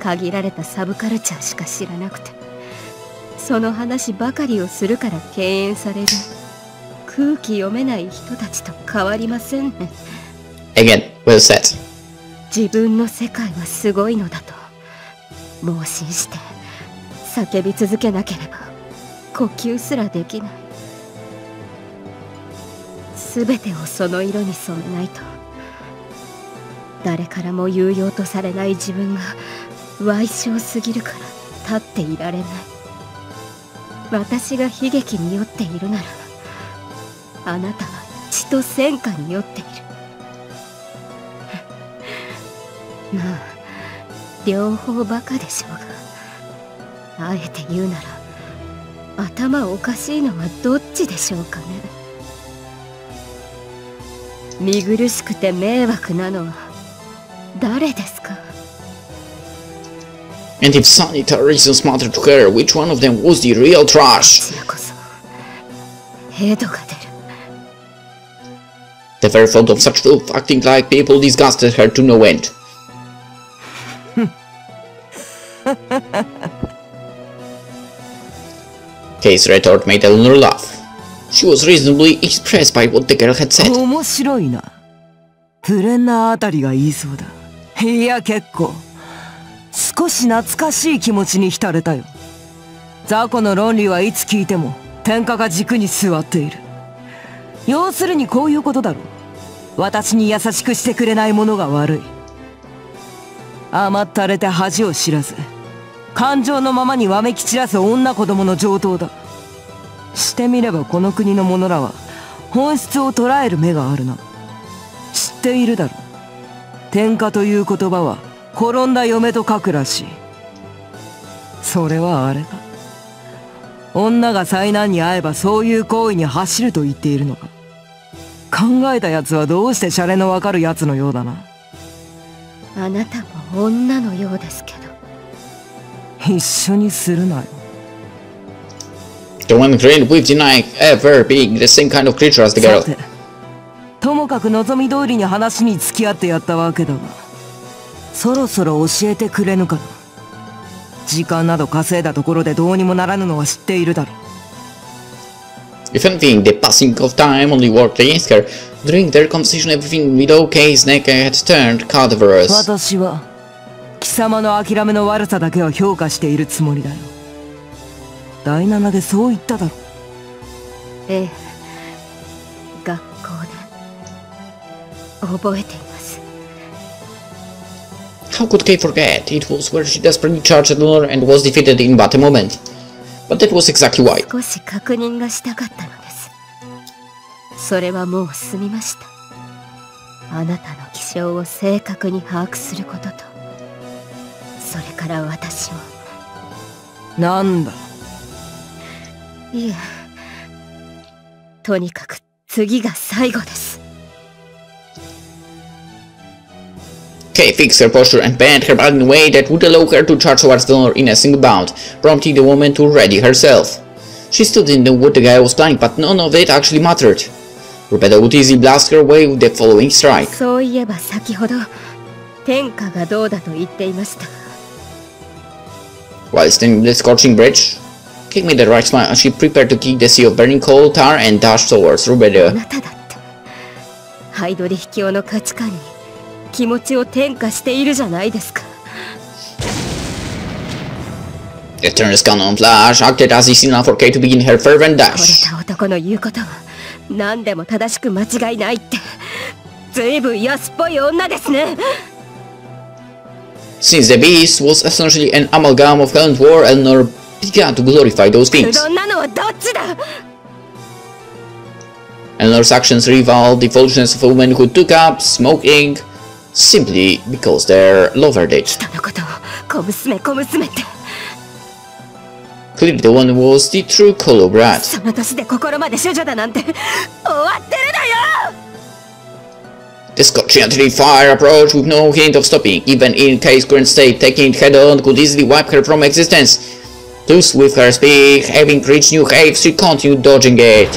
限られたサブカルチャーしか知らなくて、その話ばかりをするから敬遠される空気読めない人たちと変わりませんね。 Again, well said. 自分の世界はすごいのだと盲信して叫び続けなければ呼吸すらできない。全てをその色に染めないと誰からも有用とされない自分が歪小すぎるから立っていられない。私が悲劇に酔っているならあなたは血と戦火に酔っている。まあ両方バカでしょうが、あえて言うなら頭おかしいのはどっちでしょうかね。見苦しくて迷惑なのは誰ですか。 And if sanitary reasons mattered to her, which one of them was the real こ trash? ちらこそヘドが出る。 The very thought of such filth acting like people disgusted her to no end. Kay's retort made Eleanor laugh. She was reasonably impressed by what the girl had said. 面白いな。フレンナーあたりが言いそうだ。いや結構。少し懐かしい気持ちに浸れたよ。雑魚の論理はいつ聞いても天下が軸に座っている。要するにこういうことだろう。私に優しくしてくれない者が悪い。甘ったれて恥を知らず感情のままにわめき散らす女子供の上等だ。してみればこの国の者らは本質を捉える目があるな。知っているだろう。天下という言葉は転んだ嫁と書くらしい。それはあれか。女が災難に遭えばそういう行為に走ると言っているのか。考えたやつはどうしてシャレのわかるやつのようだな。あなたも女のようですけど。一緒にするなよ。The woman grinned with denying ever being the same kind of creature as the girl. さて、ともかく望み通りに話に付き合ってやったわけだが、そろそろ教えてくれぬかな。時間など稼いだところでどうにもならぬのは知っているだろう。If anything, the passing of time only worked against her. During their conversation, everything with Kay's neck had turned cadaverous. 私は貴様の諦めの悪さだけは評価しているつもりだよ。第7でそう言っただろう。ええ、学校で覚えています。 How could Kay forget? It was where she desperately charged Eleanor and was defeated in but a moment. But that was exactly why. 少し確認がしたかったのです。それはもう済みました。あなたの気象を正確に把握することと、それから私を。なんだ。いえ、とにかく次が最後です。 Kay fixed her posture and bent her back in a way that would allow her to charge towards Eleanor in a single bound, prompting the woman to ready herself. She still didn't know what the guy was planning, but none of it actually mattered. Rebecca would easily blast her way with the following strike. そういえば先ほど天下がどうだと言っていました。 While standing in the scorching bridge, Kay made a right smile as she prepared to kick the sea of burning coal, tar, and dash towards あ Rebecca. なただってハイドリヒ教の価値観に気持ちを転化しているじゃないですか。 The turner's cannon flash acted as the signal for Kay to begin her fervent 惚れ dash. た男の言うことは何でも正しく間違いないってずいぶん安っぽい女ですね。Since the beast was essentially an amalgam of hell and war, Eleanor began to glorify those things. Eleanor's actions revealed the foolishness of a woman who took up smoking simply because their lover did. Clearly the one was the true Colo brat. The scorching fire approach with no hint of stopping, even in Kay's current state, taking it head-on could easily wipe her from existence. Thus, with her speed having reached new heights, she continued dodging it.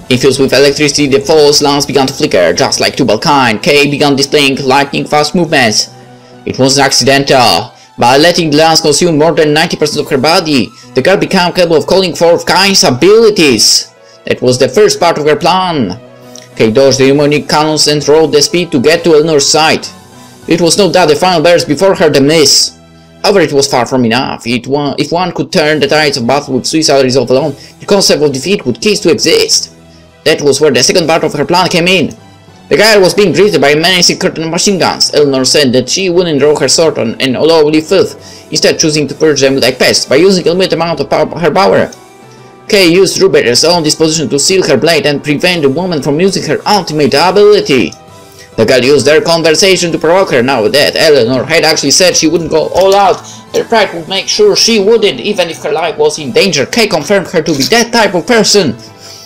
Infused with electricity, the false lamps began to flicker, just like Tubalcain. Kay began displaying lightning-fast movements. It wasn't accidental. By letting the lamps consume more than 90% of her body, the girl became capable of calling forth Kain's abilities. That was the first part of her plan. Kay dodged the demonic cannons and rode the speed to get to Eleanor's side. It was no doubt the final burst before her demise. However, it was far from enough. If one could turn the tides of battle with suicidal resolve alone, the concept of defeat would cease to exist. That was where the second part of her plan came in. The girl was being greeted by menacing curtain machine guns. Eleanor said that she wouldn't draw her sword on an unlovely filth, instead choosing to purge them like pests by using a limited amount of her power. Kay used Rubert's own disposition to seal her blade and prevent the woman from using her ultimate ability. The girl used their conversation to provoke her. Now that Eleanor had actually said she wouldn't go all out, her pride would make sure she wouldn't, even if her life was in danger. Kay confirmed her to be that type of person.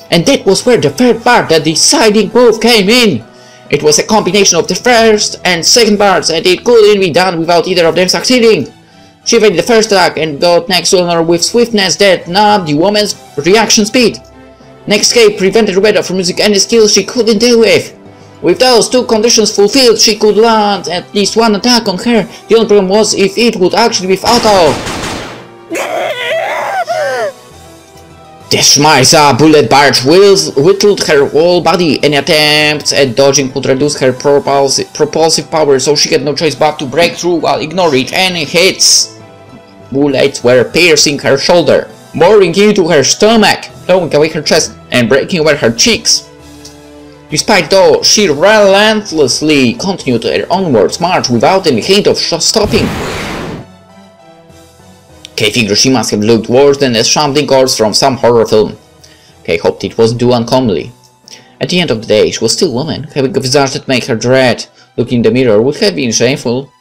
And that was where the third part, the deciding move, came in. It was a combination of the first and second parts, and it couldn't be done without either of them succeeding. She evaded the first attack and got next to Eleanor with swiftness that numbed the woman's reaction speed. Next, Kay prevented Roberta from using any skills she couldn't deal with. With those two conditions fulfilled, she could land at least one attack on her. The only problem was if it would actually be fatal. The Shmaisa bullet barge whittled her whole body. Any attempts at dodging would reduce her propulsive power, so she had no choice but to break through while ignoring any hits. Bullets were piercing her shoulder, boring into her stomach, blowing away her chest, and breaking over her cheeks. Despite though, she relentlessly continued her onwards march without any hint of stopping. Kay figured she must have looked worse than a shambling corpse from some horror film. Kay hoped it wasn't too uncomely. At the end of the day, she was still a woman, having a visage that made her dread. Looking in the mirror would have been shameful.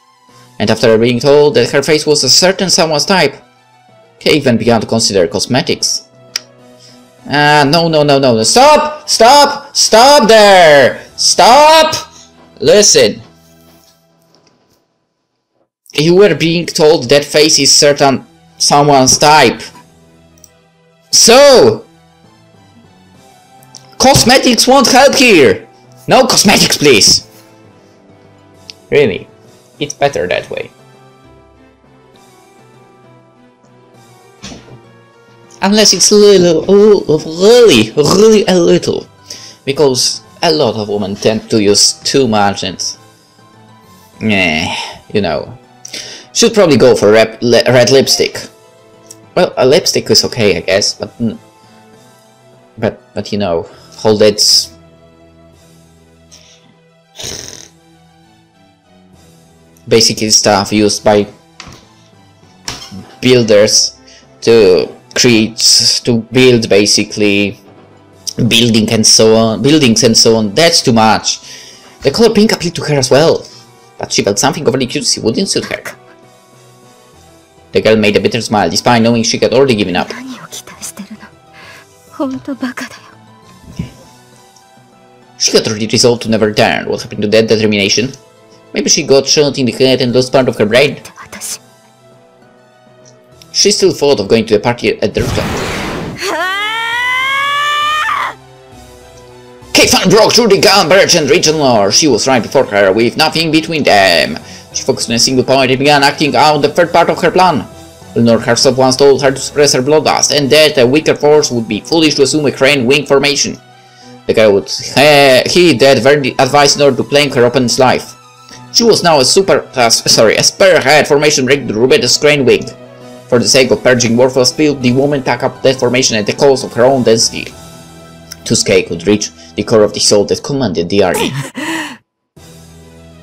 And after being told that her face was a certain someone's type, Kay even began to consider cosmetics. No. Stop there! Stop! Listen. You were being told that face is certain someone's type. So, cosmetics won't help here. No cosmetics, please. Really, it's better that way. Unless it's really a little. Because a lot of women tend to use too much and... you know. Should probably go for red lipstick. Well, a lipstick is okay, I guess, but you know, all that's basically stuff used by builders to build basically buildings and so on. That's too much. The color pink appealed to her as well, but she felt something overly cutesy wouldn't suit her. The girl made a bitter smile, despite knowing she had already given up. She had already resolved to never return. What happened to that determination? Maybe she got shot in the head and lost part of her brain. She still thought of going to the party at the rooftop. Kay Fan broke through the gun barrage and reached Eleanor. She was right before her, with nothing between them. She focused on a single point and began acting out the third part of her plan. Eleanor herself once told her to suppress her bloodlust, and that a weaker force would be foolish to assume a crane wing formation. The girl would heed that very advice in order to claim her opponent's life. She was now a spearhead formation rigged to Rubeda's crane wing. For the sake of purging worthless build, the woman took up that formation at the cost of her own density. Thus Kay could reach the core of the soul that commanded the RE.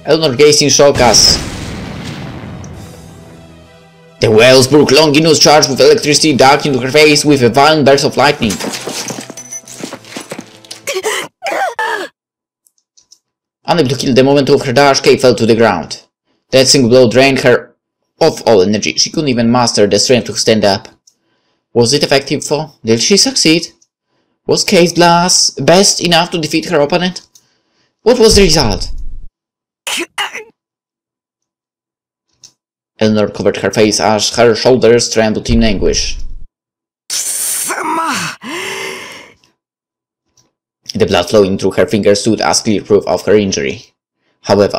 Eleanor gazed in shock as the Wellsbrook Longinus charged with electricity darted into her face with a violent burst of lightning. Unable to kill the moment of her dash, Kay fell to the ground. That single blow drained her of all energy. She couldn't even muster the strength to stand up. Was it effective though? Did she succeed? Was Kay's blast best enough to defeat her opponent? What was the result? Eleanor covered her face as her shoulders trembled in anguish. The blood flowing through her fingers stood as clear proof of her injury. However,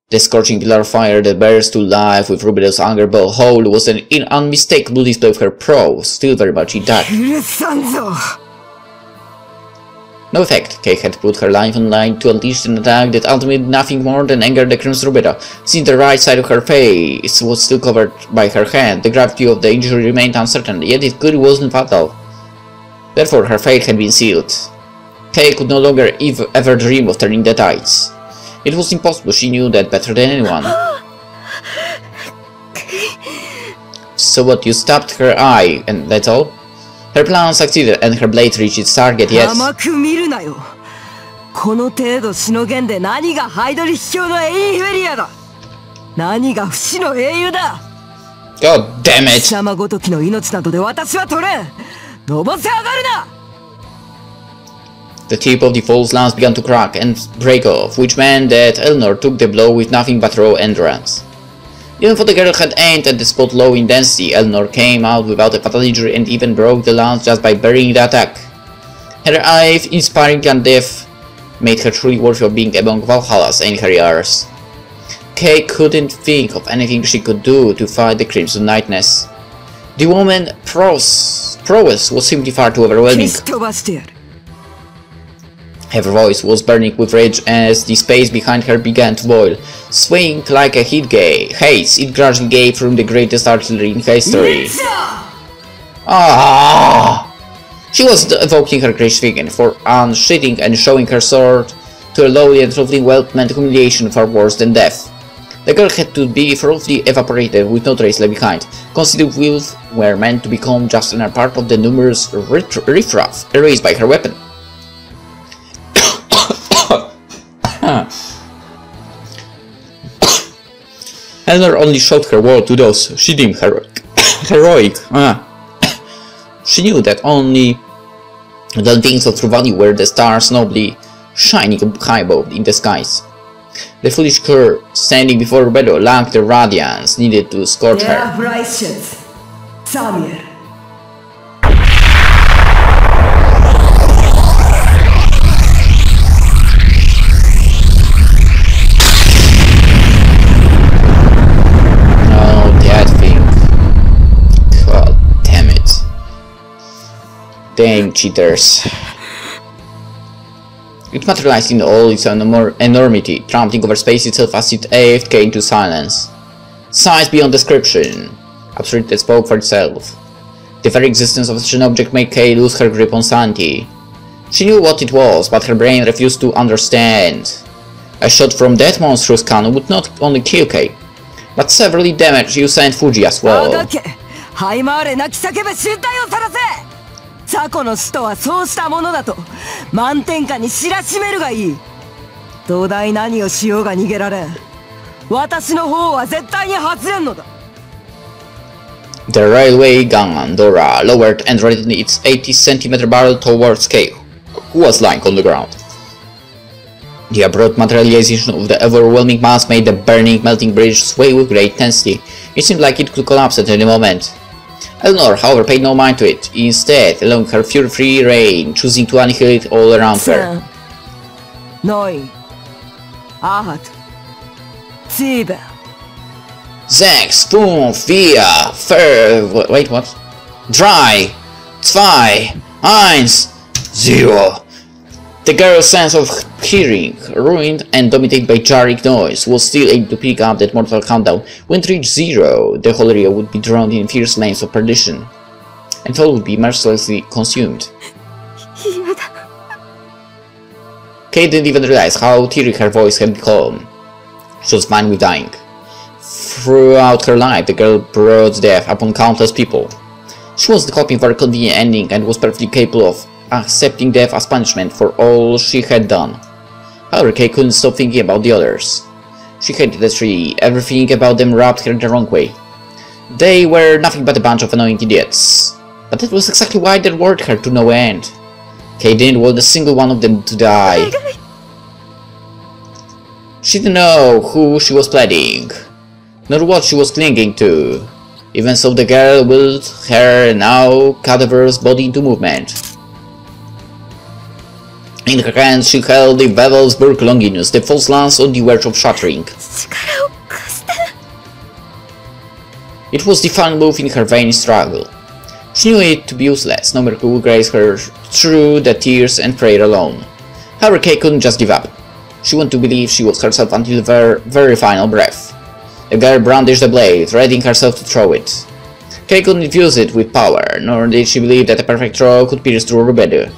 the scorching pillar of fire that burst to life with Rubido's anger hole was an unmistakable display of her prowess, still very much intact. No effect. Kay had put her life on line to unleash an attack that ultimately did nothing more than anger the Crimson Rubido. Since the right side of her face was still covered by her hand, the gravity of the injury remained uncertain, yet it clearly wasn't fatal. Therefore, her fate had been sealed. Kay could no longer ever dream of turning the tides. It was impossible, she knew that better than anyone. So what, you stabbed her eye, and that's all? Her plan succeeded and her blade reached its target, yet... God damn it! The tip of the false lance began to crack and break off, which meant that Eleanor took the blow with nothing but raw endurance. Even though the girl had aimed at the spot low in density, Eleanor came out without a fatal injury and even broke the lance just by burying the attack. Her awe-inspiring and death made her truly worthy of being among Valhalla's Einherjars. Kay couldn't think of anything she could do to fight the Crimson Knightess. The woman's prowess was simply far too overwhelming. Her voice was burning with rage as the space behind her began to boil. Swaying like a haze, it gradually gave room the greatest artillery in history. She was evoking her great figure for unsheathing and showing her sword to a lowly and roughly well-meant humiliation far worse than death. The girl had to be thoroughly evaporated with no trace left behind. Concealed wheels were meant to become just another part of the numerous riffraff erased by her weapon. Eleanor only showed her word to those she deemed heroic. She knew that only the things of true value were the stars nobly shining high above in the skies. The foolish cur standing before Rubido lacked the radiance needed to scorch her. Damn cheaters. It materialized in all its enormity, trampling over space itself as it aved Kay into silence. Size beyond description. Absurdity that spoke for itself. The very existence of such an object made Kay lose her grip on sanity. She knew what it was, but her brain refused to understand. A shot from that monstrous cannon would not only kill Kay, but severely damage Yusa and Fuji as well. Eleanor The railway gun Dora lowered and readied its 80-centimeter barrel towards Kay, who was lying on the ground. The abrupt materialization of the overwhelming mass made the burning, melting bridge sway with great intensity. It seemed like it could collapse at any moment. Eleanor, however, paid no mind to it, instead allowing her fury-free reign, choosing to annihilate all around her. 6, 5, 4, wait, what? 3, 2, 1, 0. The girl's sense of hearing, ruined and dominated by jarring noise, was still able to pick up that mortal countdown. When it reached 0, the whole area would be drowned in fierce flames of perdition, and all would be mercilessly consumed. Kate didn't even realize how teary her voice had become. She was fine with dying. Throughout her life, the girl brought death upon countless people. She was hoping for a convenient ending and was perfectly capable of accepting death as punishment for all she had done. However, Kate couldn't stop thinking about the others. She hated the three. Everything about them rubbed her the wrong way. They were nothing but a bunch of annoying idiots. But that was exactly why they worried her to no end. Kate didn't want a single one of them to die. She didn't know who she was pleading, nor what she was clinging to. Even so, the girl willed her now cadaverous body into movement. In her hands she held the Wewelsburg Longinus, the false lance on the verge of shattering. It was the final move in her vain struggle. She knew it to be useless, no matter who would grace her through the tears and prayer alone. However, Kate couldn't just give up. She wanted to believe she was herself until her very final breath. The girl brandished the blade, readying herself to throw it. Kate couldn't infuse it with power, nor did she believe that a perfect throw could pierce through Rubedo.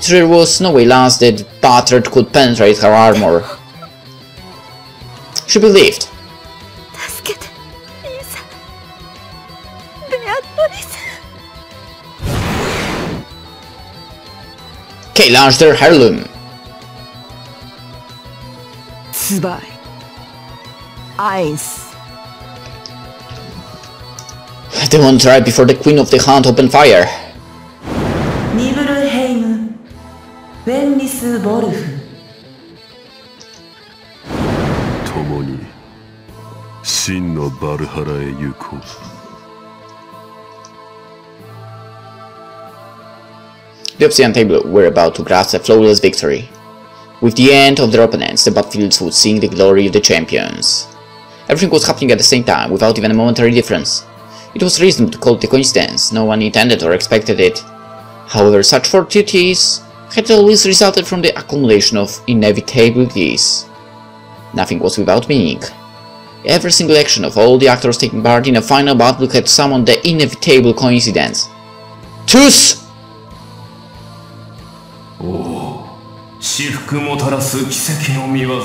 There was no way lance that battered could penetrate her armor. She believed. Kate launched her heirloom. The one tried before the Queen of the Hunt opened fire. The Obsidian Table were about to grasp a flawless victory. With the end of their opponents, the battlefields would sing the glory of the champions. Everything was happening at the same time, without even a momentary difference. It was reasonable to call it a coincidence, no one intended or expected it. However, such fortuities had always resulted from the accumulation of inevitabilities. Nothing was without meaning. Every single action of all the actors taking part in a final battle had summoned the inevitable coincidence. Choose! 至福もたらす奇跡の見業よ。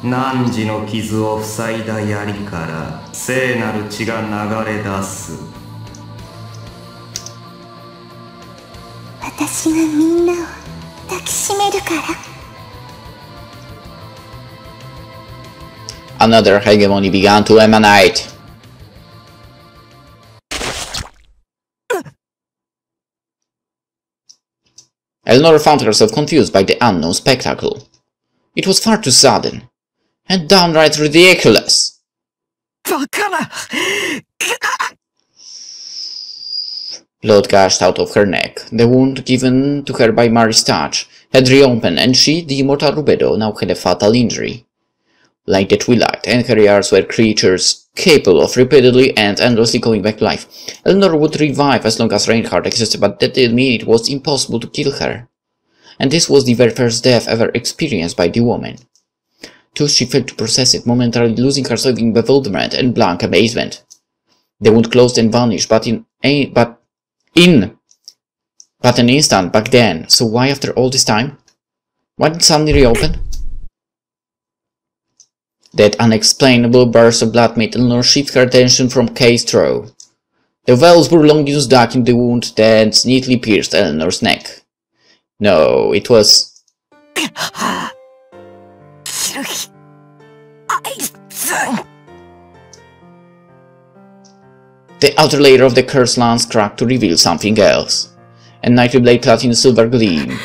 汝の傷を塞いだ槍から聖なる血が流れ出す。私がみんなを抱きしめるから。Another hegemony began to emanate. Eleanor found herself confused by the unknown spectacle. It was far too sudden, and downright ridiculous. Blood gushed out of her neck. The wound given to her by Mary's touch had reopened, and she, the immortal Rubedo, now had a fatal injury. Like the Twilight and her yards were creatures capable of repeatedly and endlessly coming back to life. Eleanor would revive as long as Reinhardt existed, but that didn't mean it was impossible to kill her. And this was the very first death ever experienced by the woman. Too, she failed to process it, momentarily losing herself in bewilderment and blank amazement. The wound closed and vanished, but an instant back then. So why after all this time? Why did it suddenly reopen? That unexplainable burst of blood made Eleanor shift her attention from Kate's throw. The Wewelsburg Longinus dug into the wound that neatly pierced Eleanor's neck. No, it was... The outer layer of the cursed lance cracked to reveal something else. A knightly blade clad in silver gleam.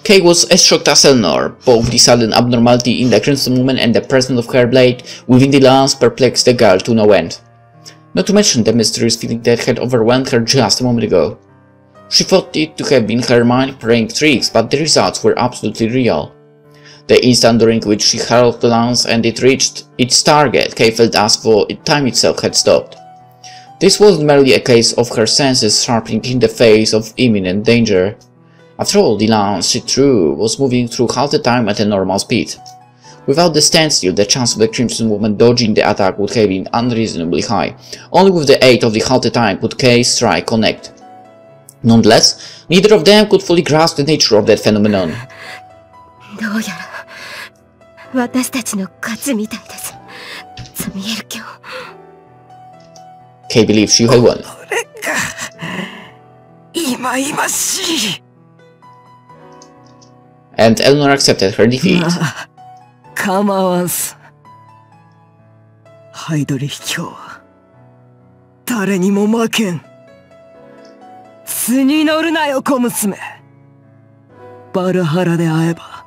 Kate was as shocked as Eleanor. Both the sudden abnormality in the crimson woman and the presence of her blade within the lance perplexed the girl to no end. Not to mention the mysterious feeling that had overwhelmed her just a moment ago. She thought it to have been her mind playing tricks, but the results were absolutely real. The instant during which she hurled the lance and it reached its target, Kate felt as though time itself had stopped. This wasn't merely a case of her senses sharpening in the face of imminent danger. After all, the lance she threw was moving through half the time at a normal speed. Without the standstill, the chance of the Crimson Woman dodging the attack would have been unreasonably high. Only with the aid of the halted time could Kate's strike connect. Nonetheless, neither of them could fully grasp the nature of that phenomenon. どうやら私たちの勝つみたいです。ザミエル卿。Kay believed she had won. いまいましい。And Eleanor accepted her defeat. 構わんす。ハイドリヒ卿は誰にも負けん。図に乗るなよ小娘。バルハラで会えば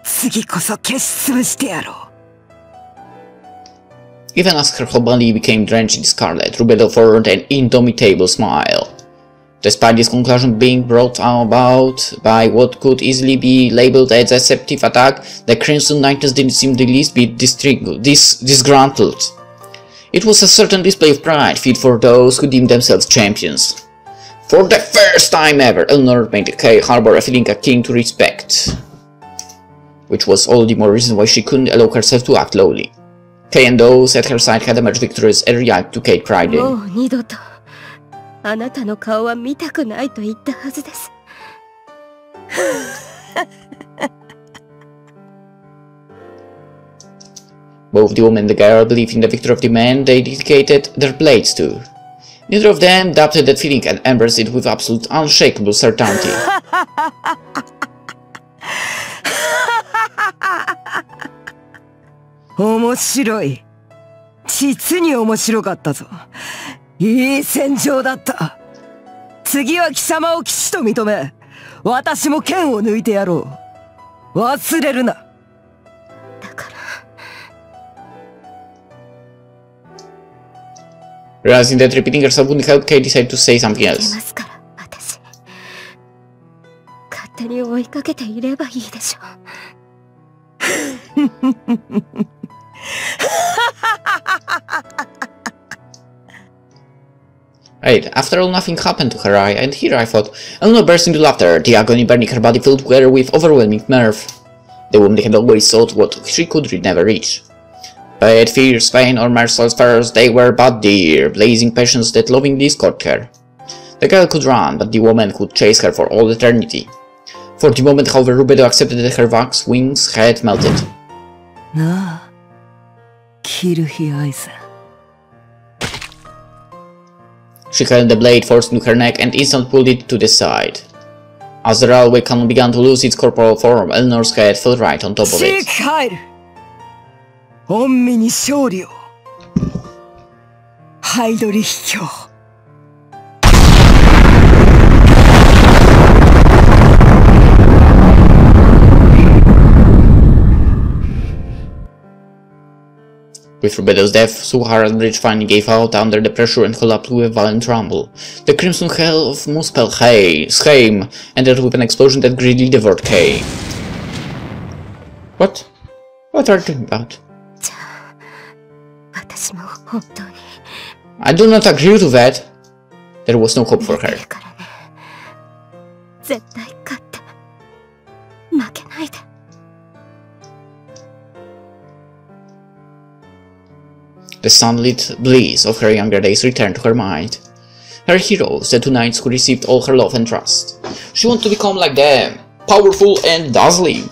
次こそ消し潰してやろう。Even as her whole body became drenched in scarlet, Rubedo forwarded an indomitable smile. Despite this conclusion being brought about by what could easily be labeled as a deceptive attack, the Crimson Knights didn't seem the least bit disgruntled. It was a certain display of pride fit for those who deemed themselves champions. For the first time ever, Eleanor made Kay harbor a feeling akin to respect, which was all the more reason why she couldn't allow herself to act lowly. Kay and those at her side had emerged victorious and react to Kate's pride in. もう二度とあなたの顔は見たくないと言ったはずです。Both the woman and the girl believed in the victory of the man they dedicated their blades to. Neither of them doubted that feeling and embraced it with absolute unshakable certainty. 面白い。実に面白かったぞ。いい戦場だった。次は貴様を騎士と認め、私も剣を抜いてやろう。忘れるな。だから。Realizing that repeating herself wouldn't help, Kay decided to say something 出 else. ますから私。勝手に追いかけていればいいでしょう。Right, after all nothing happened to her eye, and here I thought, Eleanor burst into laughter, the agony burning her body filled together with overwhelming mirth. The woman had always sought what she could never reach. But fierce pain or merciless terrors, they were but dear, blazing passions that lovingly scorched her. The girl could run, but the woman could chase her for all eternity. For the moment, however, Rubedo accepted that her wax wings had melted. なあ、キルヒアイゼン。She held the blade forced into her neck and instantly pulled it to the side. As the railway cannon began to lose its corporal form, Eleanor's head fell right on top of it. 入る。恩義に勝利を。ハイドリヒ卿。With Rubedo's death, Suhara's bridge finally gave out under the pressure and collapsed with a violent rumble. The crimson hell of Muspel Schaim ended with an explosion that greedily devoured Kay. What? What are you talking about? じゃあ、私も本当に。I do not agree to that. There was no hope for her. からね。絶対勝って。負けないで。The sunlit bliss of her younger days returned to her mind. Her heroes, the two knights who received all her love and trust. She wanted to become like them, powerful and dazzling.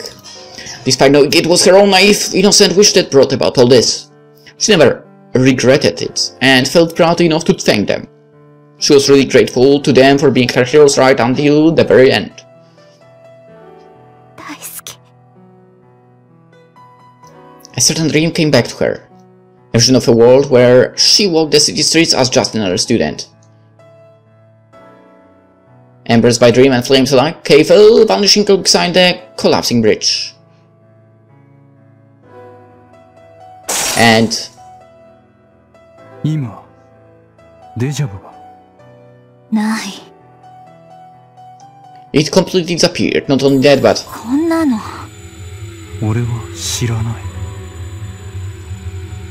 Despite knowing it was her own naive, innocent wish that brought about all this, she never regretted it and felt proud enough to thank them. She was really grateful to them for being her heroes right until the very end. 大好き。A certain dream came back to her. A vision of a world where she walked the city streets as just another student. Embraced by dream and flames alike, Kay fell, vanishing beside the collapsing bridge. And... 今、デジャブが。ない。it completely disappeared, not only that but... こんなの。俺は知らない。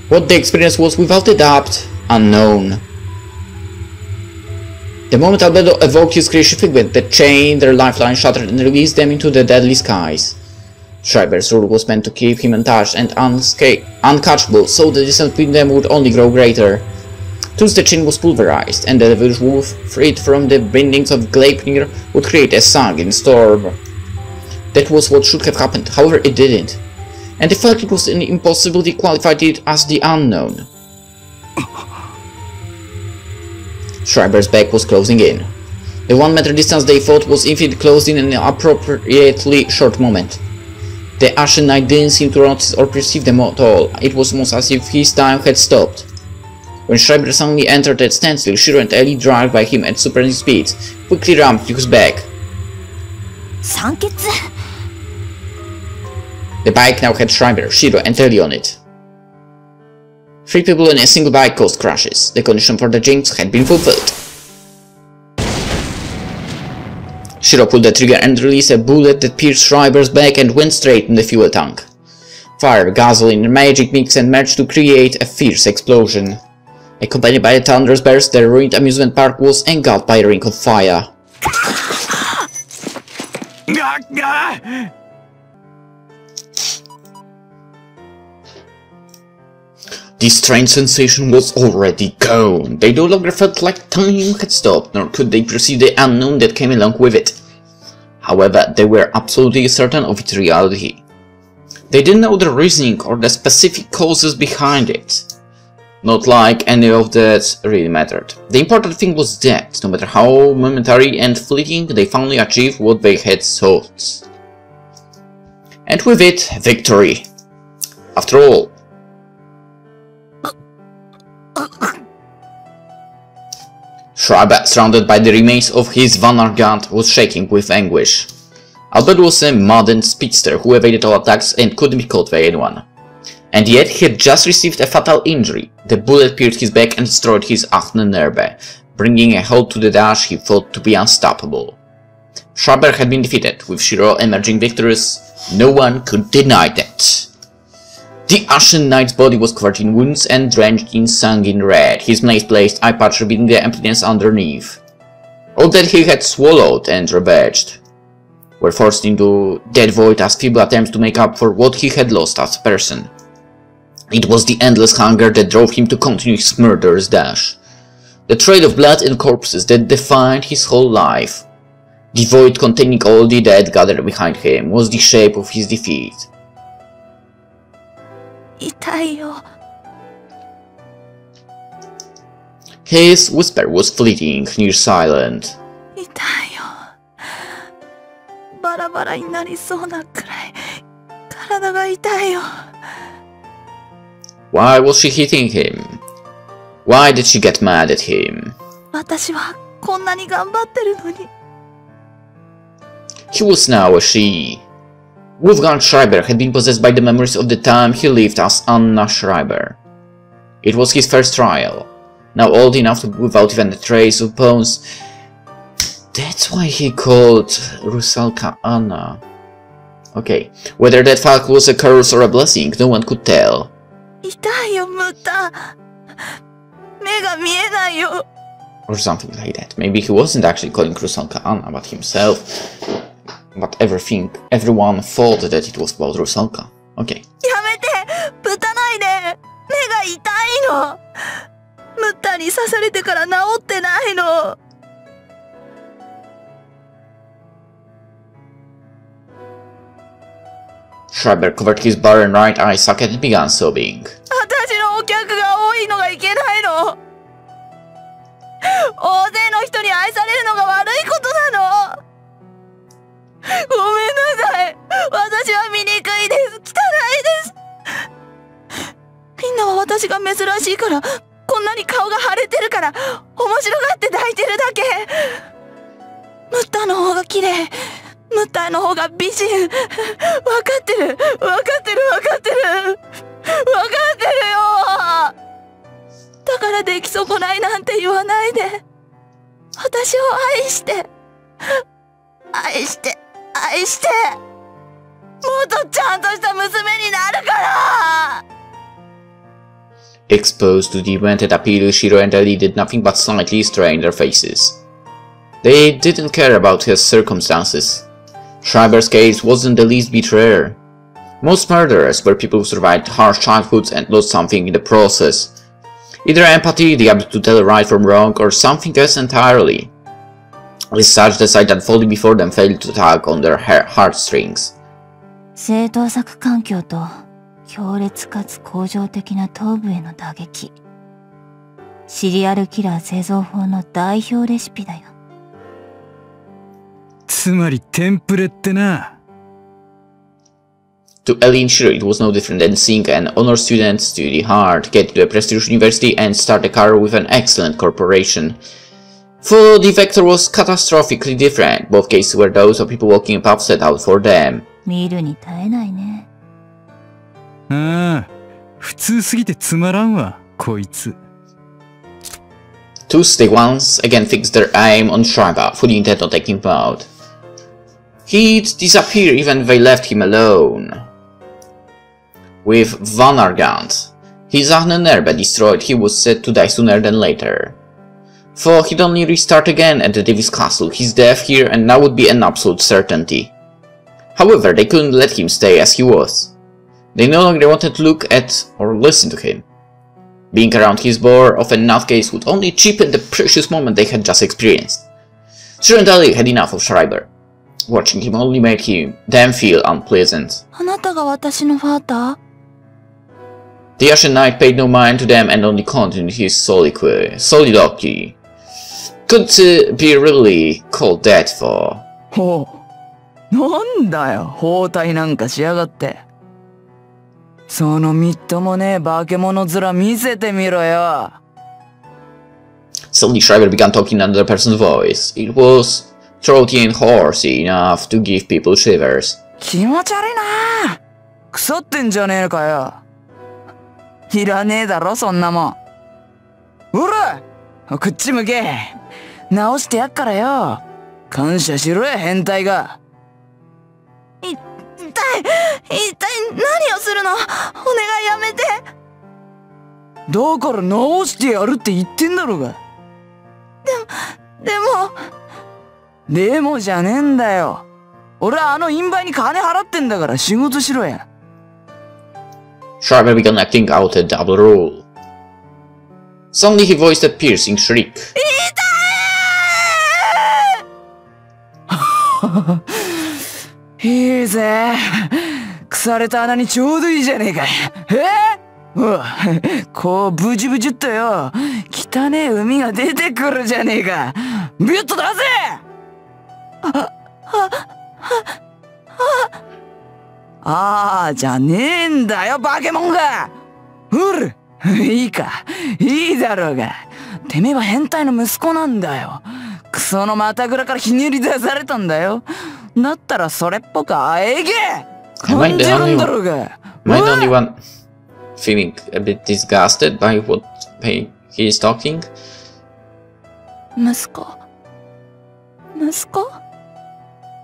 What the experience was without a doubt unknown. The moment Albedo evoked his creation figment that chained their lifeline shattered and released them into the deadly skies. Schreiber's rule was meant to keep him untouched and uncatchable, so the distance between them would only grow greater. Thus the chain was pulverized, and the devil's wolf, freed from the bindings of Gleipnir, would create a sungin storm. That was what should have happened, however it didn't. And the fact it was an impossibility qualified it as the unknown. Schreiber's back was closing in. The 1 meter distance they thought was infinitely closed in an appropriately short moment. The Ashen Knight didn't seem to notice or perceive them at all. It was almost as if his time had stopped. When Schreiber suddenly entered at standstill, Shiro and Ellie, dragged by him at superhuman speed, quickly ramped to his back. The bike now had Schreiber, Shiro and Ellie on it. 3 people in a single bike caused crashes. The condition for the jinx had been fulfilled. Shiro pulled the trigger and released a bullet that pierced Schreiber's back and went straight in the fuel tank. Fire, gasoline and magic mix and merged to create a fierce explosion. Accompanied by a thunderous burst, the ruined amusement park was engulfed by a ring of fire. This strange sensation was already gone. They no longer felt like time had stopped, nor could they perceive the unknown that came along with it. However, they were absolutely certain of its reality. They didn't know the reasoning or the specific causes behind it. Not like any of that really mattered. The important thing was that, no matter how momentary and fleeting, they finally achieved what they had sought. And with it, victory. After all, Schreiber, surrounded by the remains of his Vanguard, was shaking with anguish. Albert was a modern speedster who evaded all attacks and couldn't be caught by anyone. And yet he had just received a fatal injury. The bullet pierced his back and destroyed his achne nerve, bringing a halt to the dash he thought to be unstoppable. Schreiber had been defeated, with Shiro emerging victorious. No one could deny that. The Ashen Knight's body was covered in wounds and drenched in sungin red, his mace-placed eye patch revealing the emptiness underneath. All that he had swallowed and ravaged were forced into that void as feeble attempts to make up for what he had lost as a person. It was the endless hunger that drove him to continue his murderous dash. The trail of blood and corpses that defined his whole life. The void containing all the dead gathered behind him was the shape of his defeat. His whisper was fleeting, near silent. Why was she hitting him? Why did she get mad at him? He was now a she. Wolfgang Schreiber had been possessed by the memories of the time he lived as Anna Schreiber. It was his first trial. Now old enough to without even a trace of bones. That's why he called Rusalka Anna. Okay, whether that fact was a curse or a blessing, no one could tell. Or something like that. Maybe he wasn't actually calling Rusalka Anna, but himself. But everyone thought that it was about Rusalka. Okay. Schreiber covered his barren right eye socket and began sobbing. Exposed to the invented appeal, Shiro and Ellie did nothing but slightly strain their faces. They didn't care about his circumstances. Schreiber's case wasn't the least bit rare. Most murderers were people who survived harsh childhoods and lost something in the process. Either empathy, the ability to tell right from wrong, or something else entirely. As such, the sight unfolding before them failed to tug on their heartstrings. 正当作環境と強烈かつ恒常的な頭部への打撃。シリアルキラー製造法の代表レシピだよ。つまりテンプレってな。To Eileen Schiller, it was no different than seeing an honor student study hard, get to a prestigious university, and start a career with an excellent corporation. For the Vector was catastrophically different. Both cases were those of people walking a path set out for them. 見るに耐えないね。ああ、普通すぎてつまらんわ、こいつ。Tuesday once again fixed their aim on Shriver, fully intent on taking him out. He'd disappear even if they left him alone. With Vanargant, his Ahnenerbe destroyed, he was said to die sooner than later. For he'd only restart again at the Davis Castle, his death here and now would be an absolute certainty. However, they couldn't let him stay as he was. They no longer wanted to look at or listen to him. Being around his bore of a nutcase would only cheapen the precious moment they had just experienced. Sure and Ali had enough of Schreiber. Watching him only made them feel unpleasant. あなたが私のファーター? The Ashen Knight paid no mind to them and only continued his soliloquy. Could be really called that for. ほう。なんだよ、包帯なんかしやがって。そのみっともねえ化け物面見せてみろよ。Suddenly Schreiber began talking in another person's voice. It was throaty and horsey enough to give people shivers. 気持ち悪いな。腐ってんじゃねえかよ。いらねえだろ、そんなもん。ほら、こっち向け。直してやっからよ。感謝しろよ、変態が。痛い何をするの？お願いやめて。だから直してやるって言ってんだろうが。でもじゃねえんだよ。俺はあの陰媒に金払ってんだから仕事しろや。Schreiber began acting out a double role. Suddenly he voiced a piercing shriek. いいぜ。腐れた穴にちょうどいいじゃねえか。こうブジュブジュっとよ、汚ねえ海が出てくるじゃねえか。ビュッと出せ。じゃねえんだよ、バケモンが。ほら、いいか、いいだろうが。てめえは変態の息子なんだよ。クソの股ぐらからひねり出されたんだよ。だったらそれっぽくえげ感じるんだろうが。Am I the only one feeling a bit disgusted by what he is talking? 息子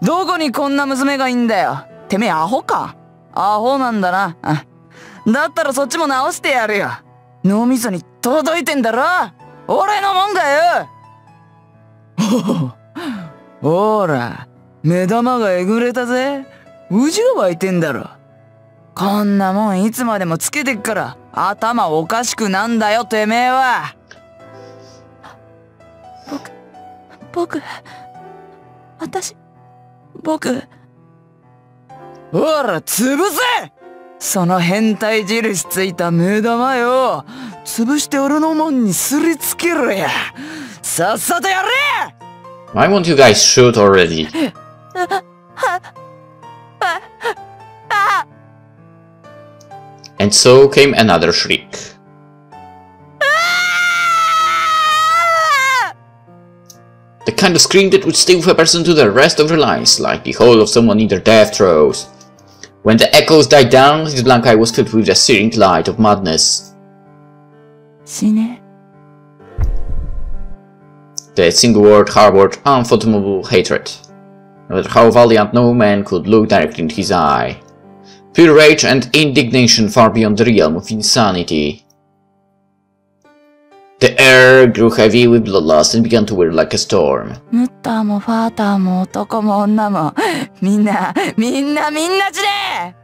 どこにこんな娘がいんだよ。てめえアホか。アホなんだな。だったらそっちも直してやるよ。脳みそに届いてんだろ。俺のもんだよ。ほら、目玉がえぐれたぜ。うじが湧いてんだろ。こんなもんいつまでもつけてっから頭おかしくなんだよ、てめえは。僕ほら、潰せ。その変態印ついた目玉よ。潰して俺のもんにすりつけろや。さっさとやれ。 Why won't you guys shoot already? And so came another shriek. The kind of scream that would stay with a person to the rest of their lives, like the howl of someone in their death throes. When the echoes died down, his blank eye was filled with the searing light of madness. 死ね。 The single word harbored unfathomable hatred. No matter how valiant, no man could look directly into his eye. Pure rage and indignation far beyond the realm of insanity. The air grew heavy with bloodlust and began to whir like a storm. ムッターもファーターも男も女もみんな死ね。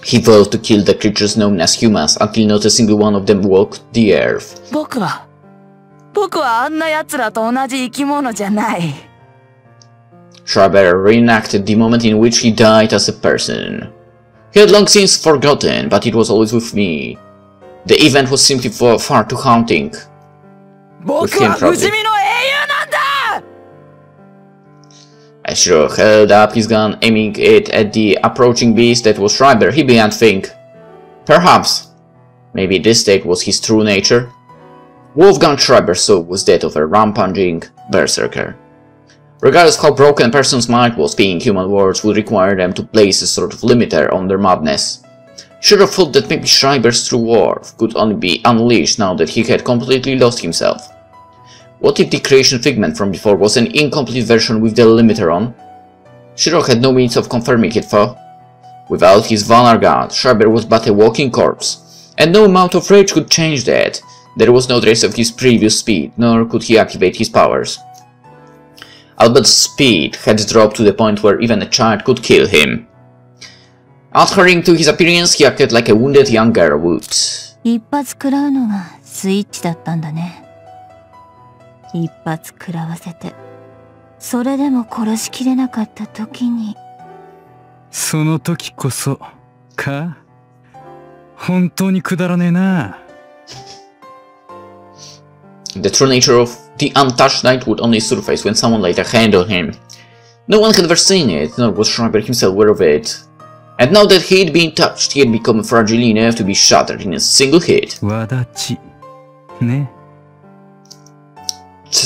He vowed to kill the creatures known as humans until not a single one of them walked the earth. 僕はあんな奴らと同じ生き物じゃない。Schreiber reenacted the moment in which he died as a person. He had long since forgotten, but it was always with me. The event was simply far too haunting. 僕は不死身の英雄なんだ! As Shiro held up his gun, aiming it at the approaching beast that was Schreiber, he began to think. Perhaps, maybe this state was his true nature? Wolfgang Schreiber's soul was that of a rampaging berserker. Regardless how broken a person's mind was, speaking human words would require them to place a sort of limiter on their madness. Shiro thought that maybe Schreiber's true worth could only be unleashed now that he had completely lost himself. What if the creation figment from before was an incomplete version with the limiter on? Shiro had no means of confirming it, for without his Vannar gun, Schreiber was but a walking corpse, and no amount of rage could change that. There was no trace of his previous speed, nor could he activate his powers. Albert's speed had dropped to the point where even a child could kill him. Adhering to his appearance, he acted like a wounded young girl would. 一発食らうのがスイッチだったんだね。一発食らわせて、それでも殺しきれなかった時に。その時こそか。本当にくだらねえな。The true nature of the untouched knight would only surface when someone laid a hand on him. No one had ever seen it, nor was Schreiber himself aware of it. And now that he had been touched, he had become fragile enough to be shattered in a single hit. わだちね。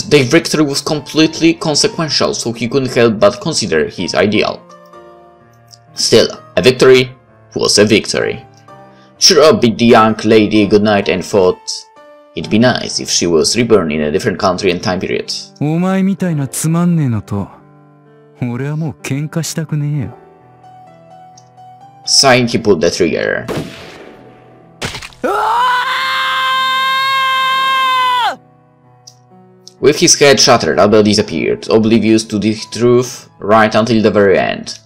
Their victory was completely consequential, so he couldn't help but consider his ideal. Still, a victory was a victory. Shiro bid the young lady goodnight and thought it'd be nice if she was reborn in a different country and time period. お前みたいなつまんねえのと、俺はもう喧嘩したくねえよ。Sighing, he pulled the trigger. With his head shattered, Abel disappeared, oblivious to the truth right until the very end.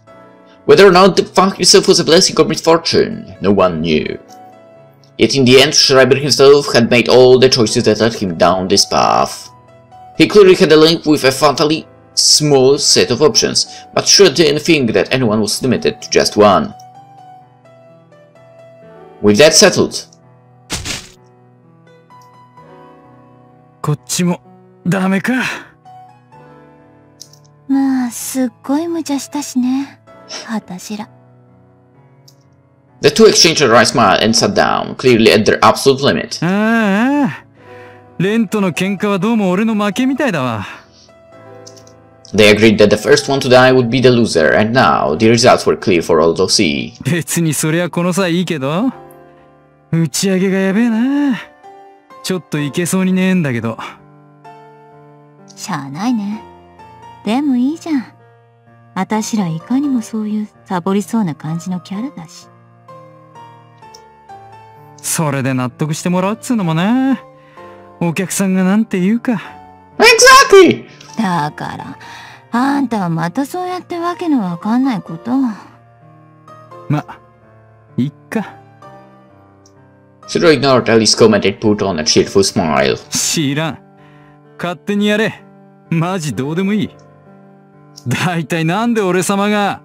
Whether or not the funk itself was a blessing or misfortune, no one knew. Yet in the end, Schreiber himself had made all the choices that led him down this path. He clearly had a link with a fatally small set of options, but sure didn't think that anyone was limited to just one. With that settled, こっちもダメか。まあ、すっごい無茶したしね。私ら。the two exchanged a wry smile and sat down, clearly at their absolute limit. ああ、レンとの喧嘩はどうも俺の負けみたいだわ。They agreed that the first one to die would be the loser, and now the results were clear for all to see. 別にそりゃこの際いいけど、打ち上げがやべえな。ちょっといけそうにねえんだけど。しゃあないね。でもいいじゃん。私らいかにもそういうサボりそうな感じのキャラだし。それで納得してもらうっつうのもな。お客さんがなんて言うか。Exactly! だから、あんたはまたそうやってわけのわかんないことを。ま、いっか。Shiro ignored Ellie's comment and put on a cheerful smile. 知らん。勝手にやれ。マジどうでもいい。だいたいなんで俺様が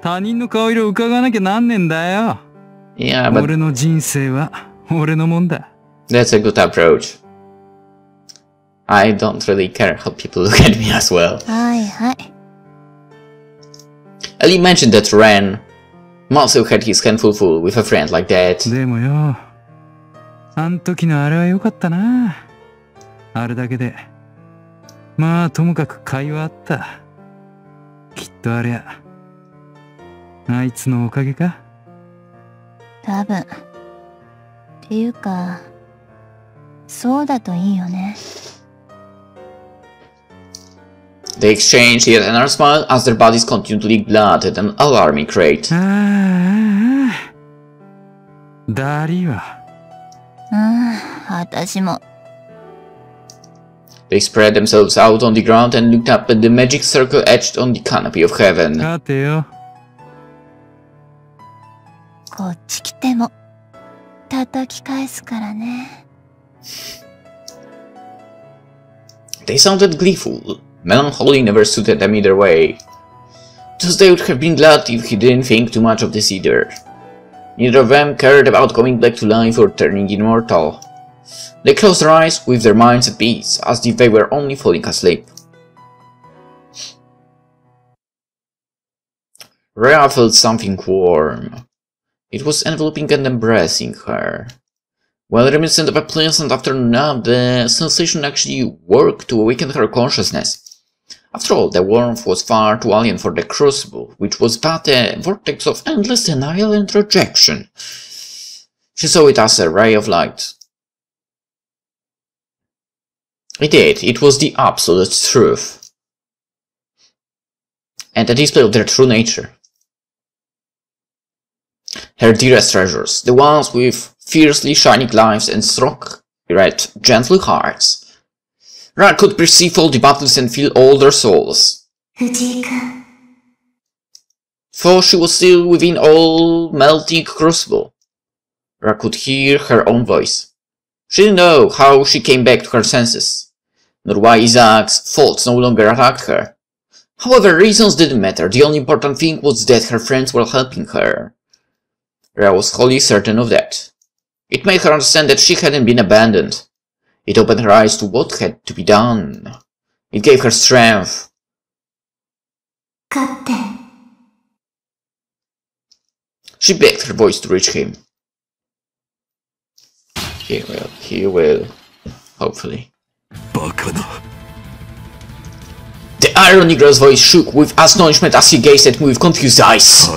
他人の顔色を伺わなきゃなんねんだよ。Yeah, but 俺の人生は俺のもんだ。that's a good approach. I don't really care how people look at me as well. はいはい。Ellie mentioned that Ren also had his handful full with a friend like that. でもよ、あん時のあれは良かったな。あれだけで。まあともかく会話あった。きっとありゃあいつのおかげか。多分。っていうか、そうだといいよね。They exchanged yet another smile as their bodies continued to leak blood at an alarming rate. ああ、ダリーは。私も。They spread themselves out on the ground and looked up at the magic circle etched on the canopy of heaven. 待てよ。こっちでも叩き返すからね。 They sounded gleeful. Melancholy never suited them either way. Thus they would have been glad if he didn't think too much of this either. Neither of them cared about coming back to life or turning immortal. They closed their eyes with their minds at peace, as if they were only falling asleep. Rhea felt something warm. It was enveloping and embracing her. While reminiscent of a pleasant afternoon nap, the sensation actually worked to awaken her consciousness. After all, the warmth was far too alien for the crucible, which was but a vortex of endless denial and rejection. She saw it as a ray of light. Indeed, it was the absolute truth, and a display of their true nature. Her dearest treasures, the ones with fiercely shining lives and strong, red, gentle hearts. Ra could perceive all the battles and feel all their souls. For she was still within all melting crucible. Ra could hear her own voice. She didn't know how she came back to her senses, nor why Isaac's faults no longer attacked her. However, reasons didn't matter. The only important thing was that her friends were helping her. Ra was wholly certain of that. It made her understand that she hadn't been abandoned. It opened her eyes to what had to be done. It gave her strength. She begged her voice to reach him. He will. Hopefully. The Iron Negro's voice shook with astonishment as he gazed at me with confused eyes.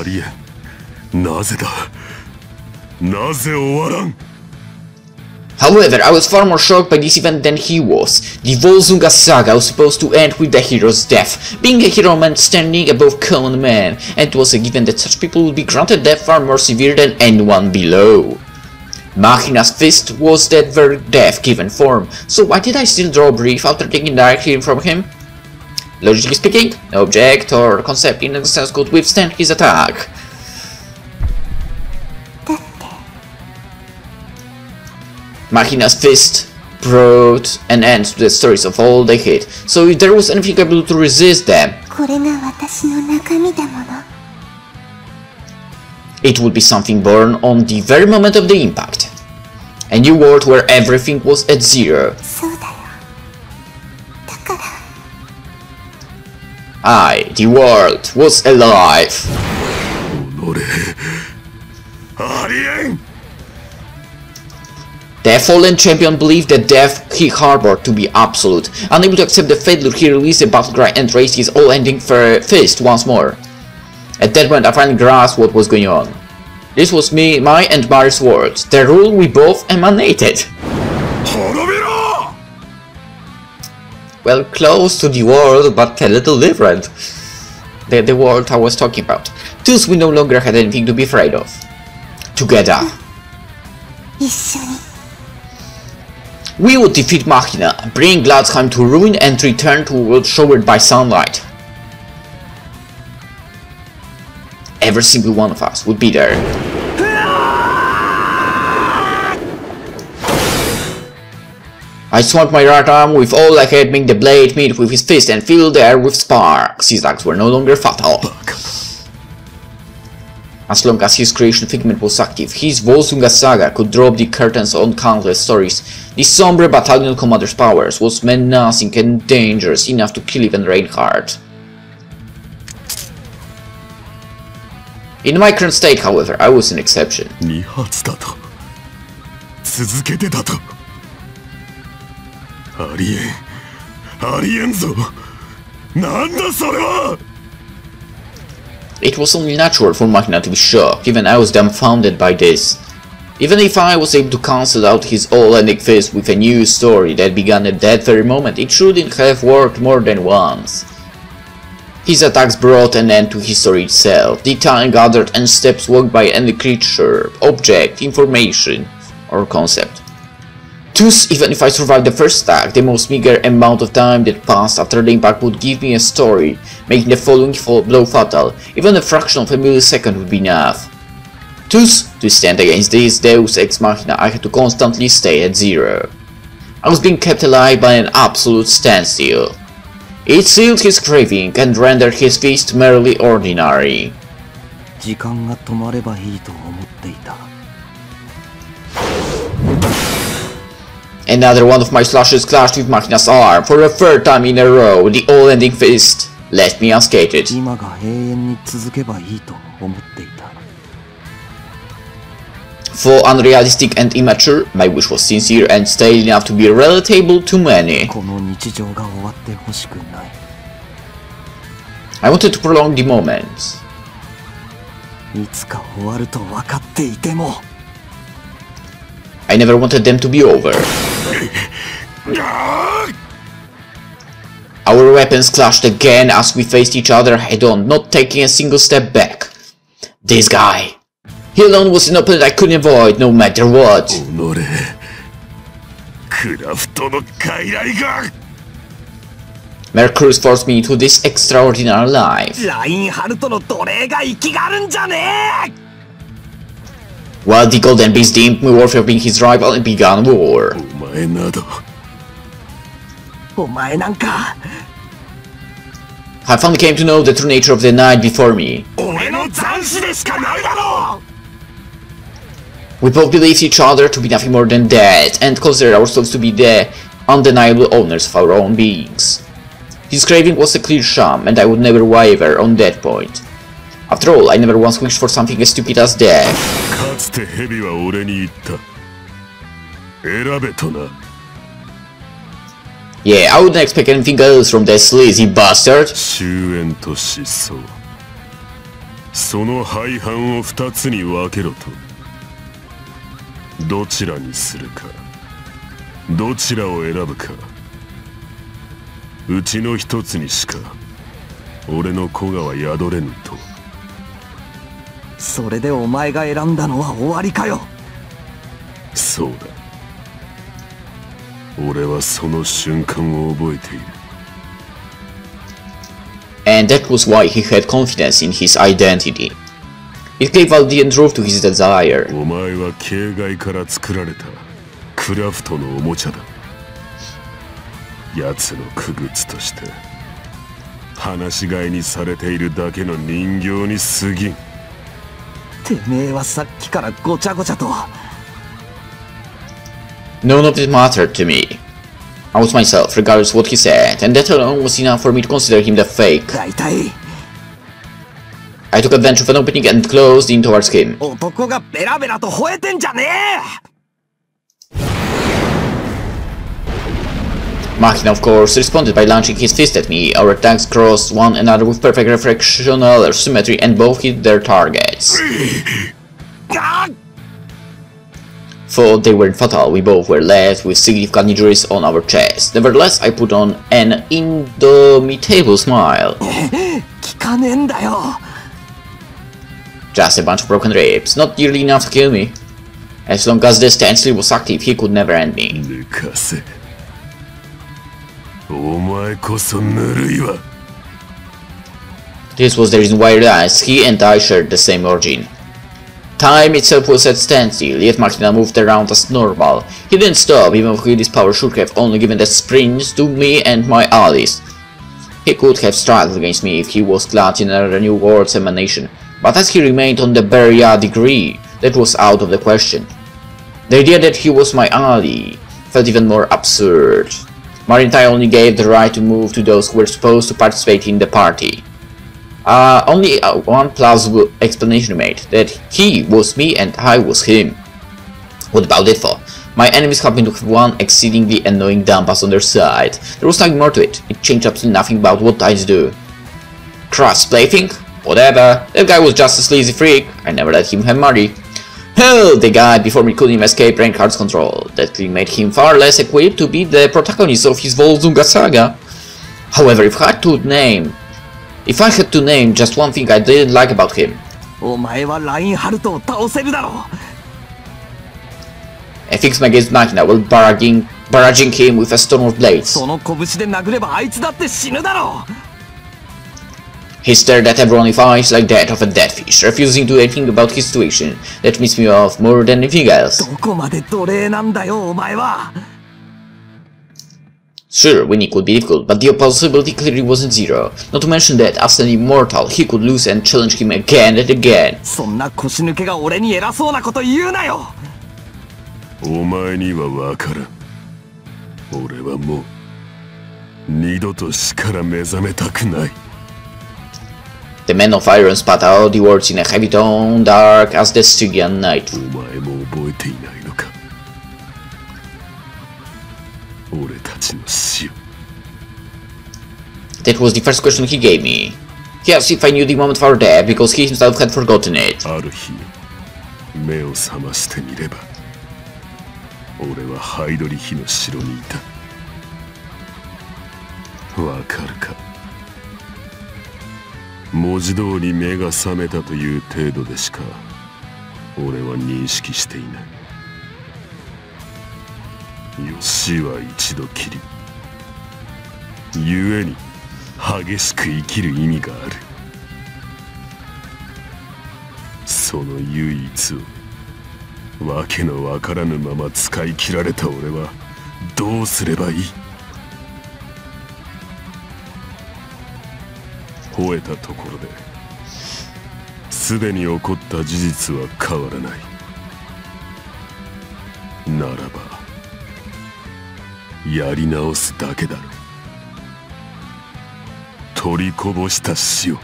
However, I was far more shocked by this event than he was. The Volsunga saga was supposed to end with the hero's death. Being a hero meant standing above common men, and it was a given that such people would be granted death far more severe than anyone below. Machina's fist was that very death given form, so why did I still draw a brief after taking directly from him? Logically speaking, no object or concept in existence could withstand his attack. Machina's fist brought an end to the stories of all they hid, so if there was anything able to resist them, it would be something born on the very moment of the impact. A new world where everything was at zero. The world was alive. The fallen champion believed the death he harbored to be absolute. Unable to accept the failure, he released a battle cry and raised his all-ending fist once more. At that moment, I finally grasped what was going on. This was my and Mari's world, the rule we both emanated. Well, close to the world, but a little different. The world I was talking about. Thus, we no longer had anything to be afraid of. Together. We would defeat Machina, bring Gladsheim to ruin and return to a world showered by sunlight. Every single one of us would be there. I swamped my right arm with all I had, making the blade meet with his fist and filled the air with sparks. His attacks were no longer fatal. As long as his creation figment was active, his Volsunga saga could drop the curtains on countless stories. The sombre battalion commander's powers was menacing and dangerous enough to kill even Reinhardt. In my current state, however, I was an exception. It was only natural for Machina to be shocked, even I was dumbfounded by this. Even if I was able to cancel out his all-ending fist with a new story that began at that very moment, it shouldn't have worked more than once. His attacks brought an end to history itself, the time gathered and steps walked by any creature, object, information, or concept. Thus, even if I survived the first attack, the most meager amount of time that passed after the impact would give me a story, making the following blow fatal. Even a fraction of a millisecond would be enough. Thus, to stand against this Deus Ex Machina, I had to constantly stay at zero. I was being kept alive by an absolute standstill. It sealed his craving and rendered his feast merely ordinary. 時間が止まればいいと思っていた。 Another one of my slashes clashed with Machina's arm for a third time in a row. The all-ending fist left me unscathed. 今が永遠に続けばいいと思っていた。 For unrealistic and immature, my wish was sincere and stale enough to be relatable to many. この日常が終わってほしくない。 I wanted to prolong the moments. いつか終わると分かっていても。 I never wanted them to be over. Our weapons clashed again as we faced each other head-on, not taking a single step back. This guy. He alone was an opponent I couldn't avoid, no matter what. Mercurius forced me into this extraordinary life. While the Golden Beast deemed me worthy his rival and began war. I finally came to know the true nature of the knight before me. We both believed each other to be nothing more than that, and considered ourselves to be the undeniable owners of our own beings. His craving was a clear sham, and I would never waver on that point. After all, I never once wished for something as stupid as death. Yeah, I wouldn't expect anything else from that sleazy bastard. その廃反を2つに分けろと。どちらにするか、どちらを選ぶか。うちの一つにしか俺の子がは宿れぬと。それでお前が選んだのは終わりかよ。そうだ。俺はその瞬間を覚えている。And that was why he had confidence in his identity. It gave out the truth to his desire. お前は形骸から作られたクラフトのおもちゃだ。奴の傀儡として放し飼いにされているだけの人形に過ぎん。てめえはさっきからごちゃごちゃと。None of it mattered to me. I was myself, regardless of what he said, and that alone was enough for me to consider him the fake. I took advantage of an opening and closed in towards him. 男がベラベラと吠えてんじゃねえ。Machina, of course, responded by launching his fist at me. Our attacks crossed one another with perfect refractional symmetry and both hit their targets. Though they weren't fatal, we both were left with significant injuries on our chests. Nevertheless, I put on an indomitable smile. 聞かねえんだよ。Just a bunch of broken ribs, not nearly enough to kill me. As long as the standstill was active, he could never end me. 抜かせ。お前こそぬるいわ。This was the reason why I realized he and I shared the same origin. Time itself was at standstill, yet Machina moved around as normal. He didn't stop, even though his power should have only given the sprints to me and my allies. He could have struggled against me if he was clutched in a new world's emanation, but as he remained on the barrier degree, that was out of the question. The idea that he was my ally felt even more absurd. Marintai only gave the right to move to those who were supposed to participate in the party. Only one plausible explanation remained, that he was me and I was him. What about it for? My enemies happened to have one exceedingly annoying dumbass on their side. There was nothing more to it. It changed absolutely nothing about what I do. Cross plaything? Whatever. That guy was just a sleazy freak. I never let him have money. Hell, the guy before me couldn't even escape Reinhardt's control. That made him far less equipped to be the protagonist of his Volsunga saga. However, if I had to name just one thing I didn't like about him, お前はラインハルトを倒せるだろう。I fixed my gaze Machina while barraging him with a storm of blades. その拳で殴ればあいつだって死ぬだろう。He stared at everyone with eyes like that of a dead fish, refusing to do anything about his situation. That pissed me off more than anything else. Sure, winning could be difficult, but the possibility clearly wasn't zero. Not to mention that, as an immortal, he could lose and challenge him again and again. そんな腰抜けが俺に偉そうなこと言うなよ。お前には分からん。俺はもう二度と死から目覚めたくない。The man of iron spat out the words in a heavy tone, dark as the Stygian night. お前も覚えていないのか。俺たちの死を。That was the first question he gave me. He asked if I knew the moment of our death because he himself had forgotten it. ある日、目を覚ましてみれば、俺はハイドリヒの城にいた。わかるか。文字通り目が覚めたという程度でしか俺は認識していない。死は一度きり。ゆえに激しく生きる意味がある。その唯一をわけのわからぬまま使い切られた俺はどうすればいい。吠えたところですでに起こった事実は変わらない。ならばやり直すだけだろう。取りこぼした死を。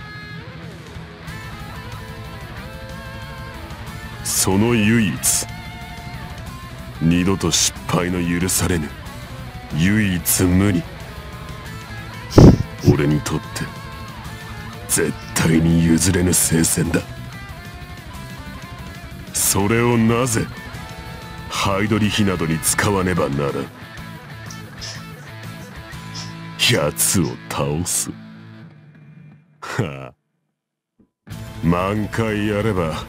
その唯一、二度と失敗の許されぬ唯一無二、俺にとって絶対に譲れぬ聖戦だ。それをなぜハイドリヒなどに使わねばならん。奴を倒す。はあ、万回やれば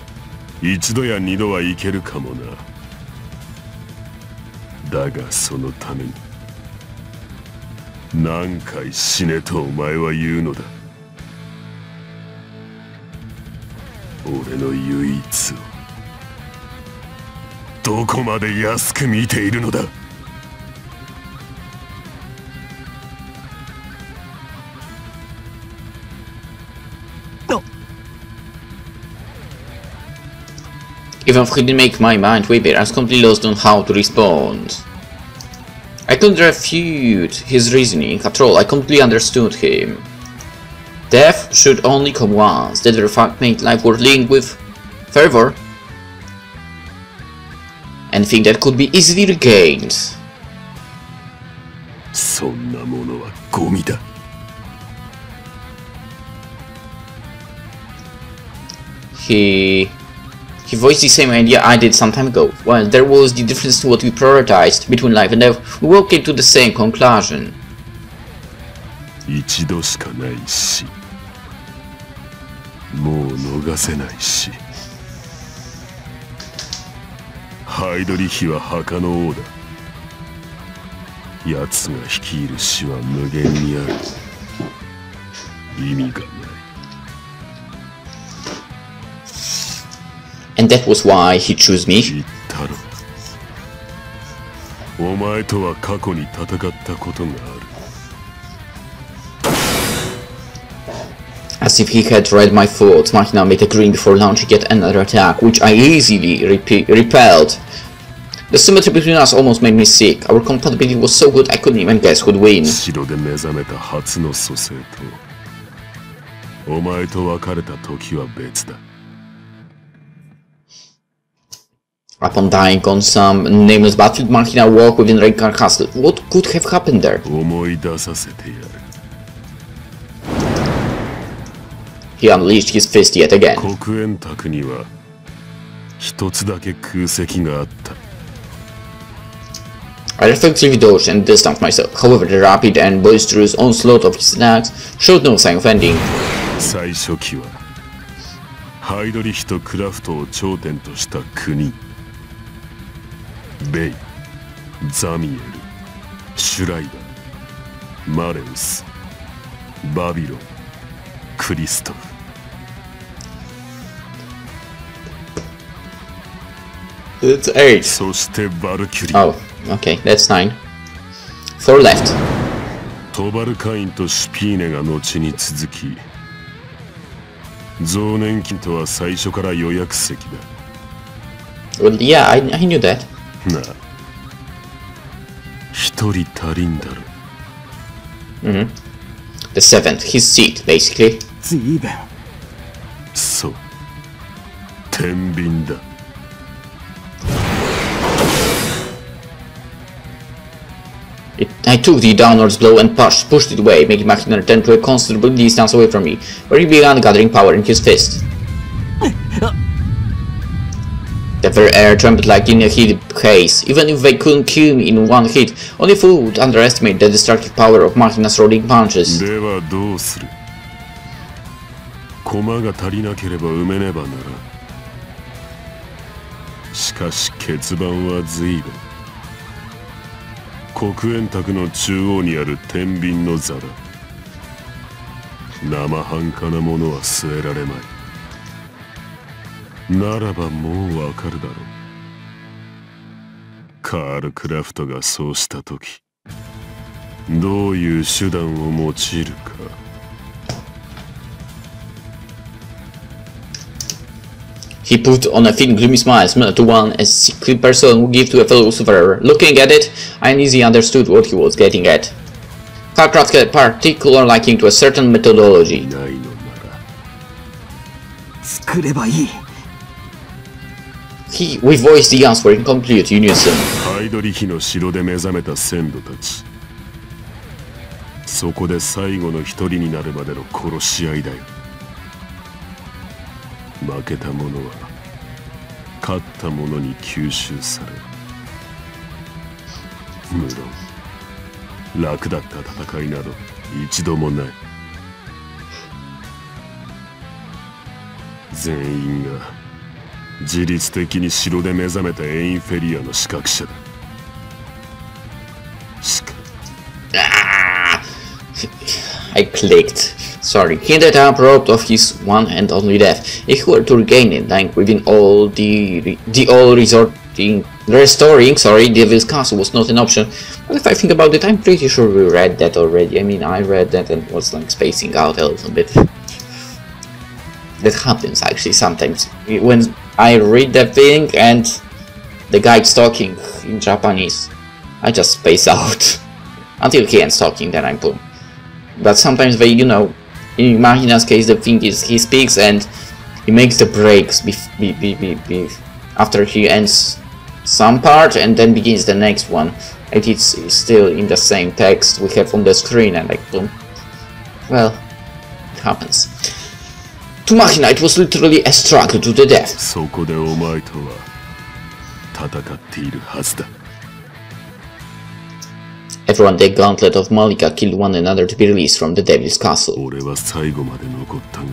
一度や二度はいけるかもな。だがそのために何回死ねとお前は言うのだ。俺の唯一をどこまで安く見ているのだ。Even if he didn't make my mind waver, I was completely lost on how to respond. I couldn't refute his reasoning. After all, I completely understood him. Death should only come once. That very fact made life worth living with fervor. Anything that could be easily regained. そんなものはゴミだ。He voiced the same idea I did some time ago. Well, there was the difference in what we prioritized between life and death. We all came to the same conclusion. 一度しかない死。もう逃せない死。ハイドリヒは墓の王だ。奴が率いる死は無限にある。意味がない。And that was why he chose me. 言ったろ。お前とは過去に戦ったことがある。As if he had read my thoughts, Machina made a grin before launching yet another attack, which I easily repelled. The symmetry between us almost made me sick. Our compatibility was so good I couldn't even guess who'd win. 城で目覚めた初の蘇生と、お前と別れた時は別だ。Upon dying on some nameless battlefield, Machina walked within Rengar Castle. What could have happened there? 思い出させてやる。He unleashed his fist yet again. 黒煙卓には一つだけ空席があった。I reflexively dodged and distanced myself. However, the rapid and boisterous onslaught of his attacks showed no sign of ending. 最初期はハイドリヒとクラフトを頂点とした国。ベイ、ザミエル、シュライダー、マレウス、バビロン、ククリストフ。It's 8. そしてバルキュリ Oh, okay, that's 9. 4 left. トバルカインとシュピーネが後に続き、増年金とは最初から予約席だ。Well, yeah, I knew that. なあ、一人足りんだろ。The 7th, his seat, basically. 随分。そう、天秤だ。I took the downwards blow and pushed it away, making Machina turn to a considerable distance away from me, where he began gathering power in his fist. The very air trembled like in a heated haze. Even if they couldn't kill me in one hit, only fool would underestimate the destructive power of Machina's rolling punches. ではどうする？駒が足りなければ埋めねばならん。しかし欠番は随分。黒煙卓の中央にある天秤の座だ。生半可なものは据えられまい。ならばもうわかるだろう。カール・クラフトがそうしたとき、どういう手段を用いるか。He put on a thin, gloomy smile, similar to one a sickly person would give to a fellow sufferer. Looking at it, I uneasily understood what he was getting at. Calcraft had a particular liking to a certain methodology. 作ればいい。We voiced the answer in complete unison. ハイドリヒの城で目覚めた先祖たち。そこで最後の一人になるまでの殺し合いだよ。負けた者は勝った者に吸収され、無論楽だった戦いなど一度もない。全員が自律的に城で目覚めたエインフェリアの資格者だ。しか I clicked. Sorry, he ended up robbed of his one and only death. If he were to regain it, dying within all the restoring, Devil's Castle was not an option. But if I think about it, I'm pretty sure we read that already. I mean, I read that and was like spacing out a little bit. That happens actually sometimes. When I read that thing and the guy's talking in Japanese, I just space out. Until he ends talking, then I'm boom. But sometimes they, you know, in Machina's case, the thing is he speaks and he makes the breaks after he ends some part and then begins the next one, and it's still in the same text we have on the screen, and like boom. Well, it happens. To Machina, it was literally a struggle to the death. そこでお前とは戦っているはずだ。Everyone, the gauntlet of Malika, killed one another to be released from the Devil's Castle. 俺は最後まで残ったが、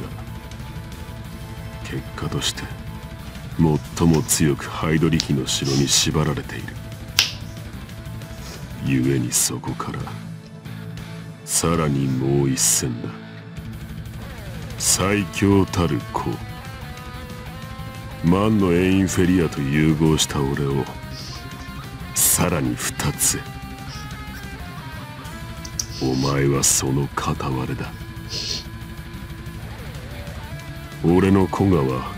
結果として最も強くハイドリヒの城に縛られている。故にそこからさらにもう一戦だ。最強たる子、万のエインフェリアと融合した俺をさらに二つへ。お前はその片割れだ。俺の古賀は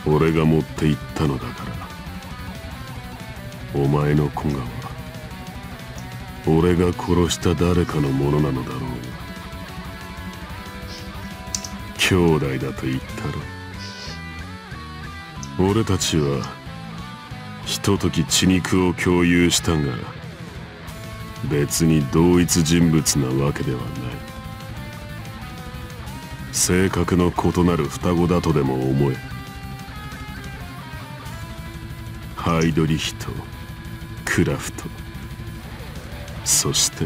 俺が持って行ったのだから、お前の古賀は俺が殺した誰かのものなのだろうよ。兄弟だと言ったろ。俺たちはひととき血肉を共有したが、別に同一人物なわけではない。性格の異なる双子だとでも思え。ハイドリヒとクラフト、そして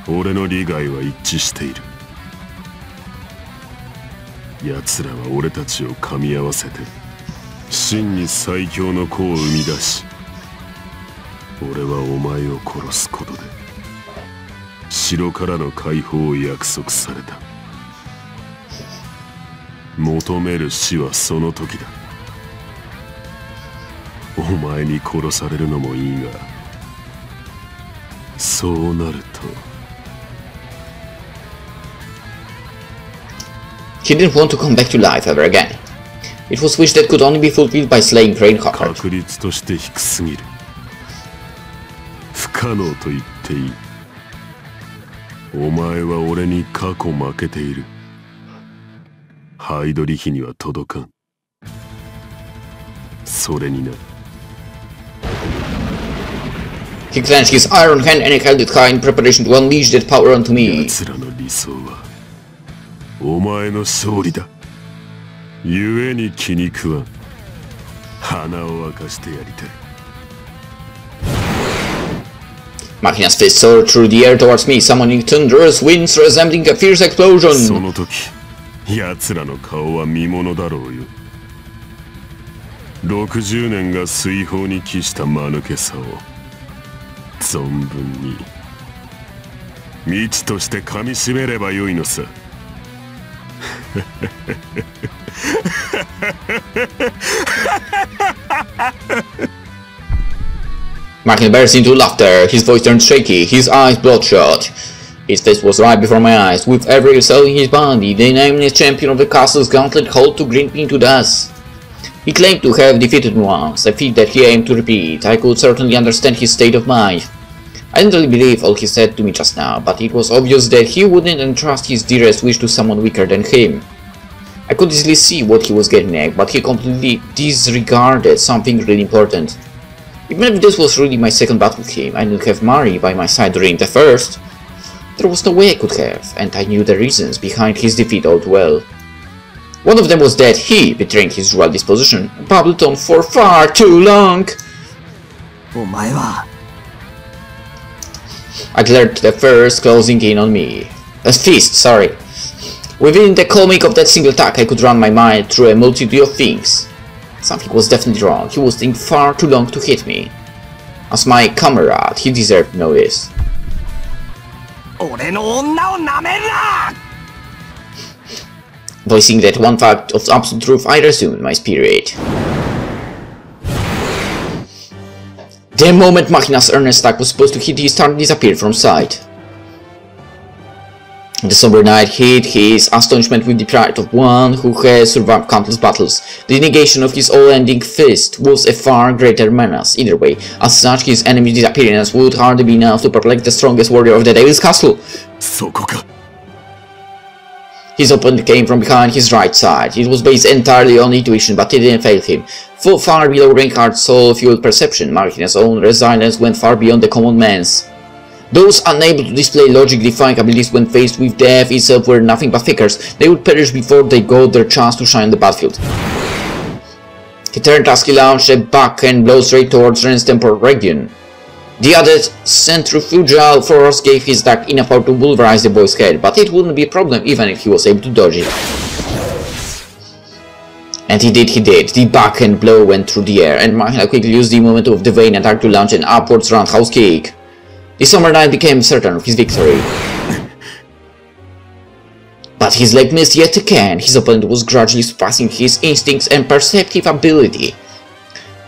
俺の利害は一致している。奴らは俺たちを噛み合わせて真に最強の子を生み出し、俺はお前を殺すことで城からの解放を約束された。求める死はその時だ。お前に殺されるのもいいが、そうなると。He didn't want to come back to life ever again. It was wish that could only be fulfilled by slaying Reinhardt. 確率として低すぎる。不可能と言っていい。お前は俺に過去負けている。ハイドリヒには届かん。それにな。He clenched his iron hand and held it high in preparation to unleash that power onto me. 奴らの理想はお前の勝利だ。故に気に食わん。鼻を明かしてやりたい。Machina's fist soared through the air towards me, summoning thunderous winds resembling a fierce explosion. その時、奴らの顔は見物だろうよ。60年が水泡に帰した間抜けさを存分に未知として噛みしめればよいのさ。Machina burst into laughter, his voice turned shaky, his eyes bloodshot. His face was right before my eyes, with every cell in his body, the nameless champion of the castle's gauntlet called to grip me into dust. He claimed to have defeated me once, a feat that he aimed to repeat. I could certainly understand his state of mind. I didn't really believe all he said to me just now, but it was obvious that he wouldn't entrust his dearest wish to someone weaker than him. I could easily see what he was getting at, but he completely disregarded something really important. Even if this was really my second battle with him, I didn't have Mari by my side during the first. There was no way I could have, and I knew the reasons behind his defeat all too well. One of them was that he, betraying his dual disposition, babbled on for far too long. I glared at the first, closing in on me. A fist, sorry. Within the calming of that single attack, I could run my mind through a multitude of things. Something was definitely wrong. He was taking far too long to hit me. As my comrade, he deserved to know this. Voicing that one fact of absolute truth, I resumed my spirit. The moment Machina's earnest attack was supposed to hit, he started to disappear from sight. The somber night hid his astonishment with the pride of one who has survived countless battles. The negation of his all-ending fist was a far greater menace. Either way, as such, his enemy's disappearance would hardly be enough to perplex the strongest warrior of the Devil's Castle. His opponent came from behind his right side. It was based entirely on intuition, but it didn't fail him. Far below Reinhardt's soul-fueled perception, Machina's own resilience went far beyond the common man's. Those unable to display logic-defying abilities when faced with death itself were nothing but fakers. They would perish before they got their chance to shine on the battlefield. He turned as he launched a backhand blow straight towards Ren's temporal region. The added centrifugal force gave his attack enough power to pulverize the boy's head, but it wouldn't be a problem even if he was able to dodge it. And he did. The backhand blow went through the air, and Machina quickly used the momentum of the vain attack to launch an upwards roundhouse kick. The Summer Knight became certain of his victory. But his leg missed yet again. His opponent was gradually surpassing his instincts and perceptive ability.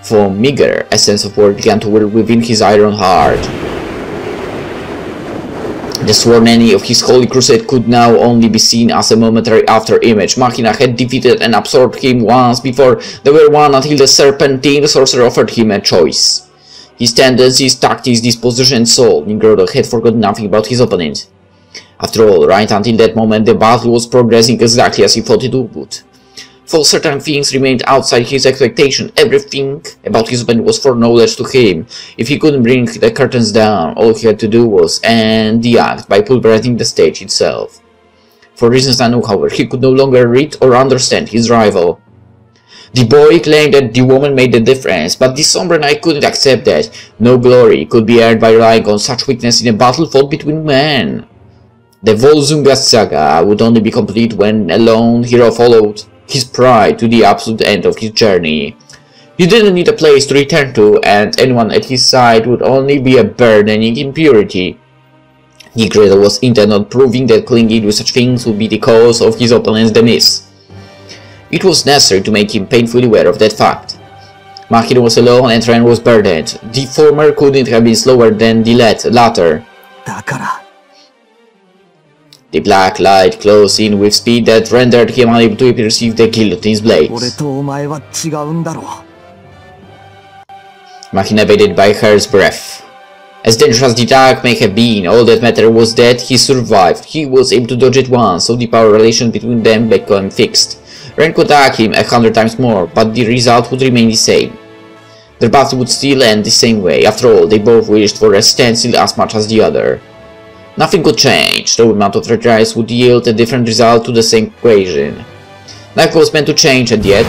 For meager, a sense of war began to whirl within his iron heart. The sworn enemy of his holy crusade could now only be seen as a momentary after-image. Machina had defeated and absorbed him once before. There were one until the serpentine sorcerer offered him a choice. His tendencies, tactics, disposition, and soul, Ningrodo had forgotten nothing about his opponent. After all, right until that moment, the battle was progressing exactly as he thought it would. For certain things remained outside his expectation, everything about his opponent was foreknowledge to him. If he couldn't bring the curtains down, all he had to do was end the act by pulverizing the stage itself. For reasons unknown, however, he could no longer read or understand his rival. The boy claimed that the woman made the difference, but the Sombre Knight couldn't accept that. No glory could be earned by relying on such weakness in a battle fought between men. The Volsunga saga would only be complete when a lone hero followed his pride to the absolute end of his journey. He didn't need a place to return to, and anyone at his side would only be a burdening impurity. Nigredo was intent on proving that clinging to such things would be the cause of his opponent's demise. It was necessary to make him painfully aware of that fact. Machina was alone and Ren was burdened. The former couldn't have been slower than the latter. The black light closed in with speed that rendered him unable to perceive the guillotine's blades. Machina evaded by a hair's breadth. As dangerous as the attack may have been, all that mattered was that he survived. He was able to dodge it once, so the power relation between them became fixed. Ren could attack him 100 times more, but the result would remain the same. Their battle would still end the same way. After all, they both wished for a standstill as much as the other. Nothing could change. The amount of retries would yield a different result to the same equation. Life was meant to change, and yet...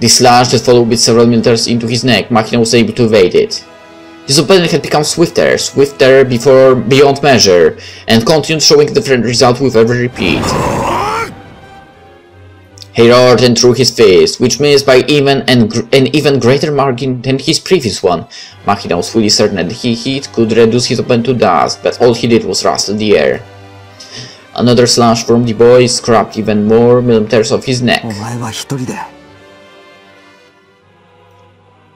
The slash that followed with several millimeters into his neck, Machina was able to evade it. His opponent had become swifter beyond measure, and continued showing different results with every repeat. He roared and threw his fist, which missed by an even greater margin than his previous one. Machina was fully certain that hit could reduce his opponent to dust, but all he did was rustle the air. Another slash from the boy scraped even more millimeters off his neck.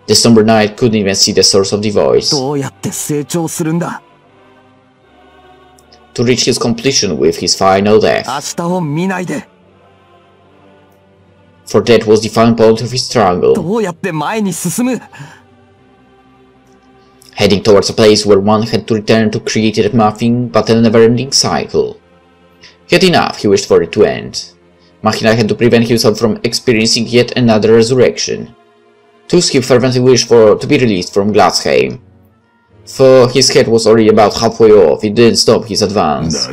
The somber knight couldn't even see the source of the voice. To reach his completion with his final death. For that was the final point of his struggle. Heading towards a place where one had to return to create nothing but a never-ending cycle. Yet enough, he wished for it to end. Machina had to prevent himself from experiencing yet another resurrection. Thus he fervently wished to be released from Gladsheim. For his head was already about halfway off, it didn't stop his advance.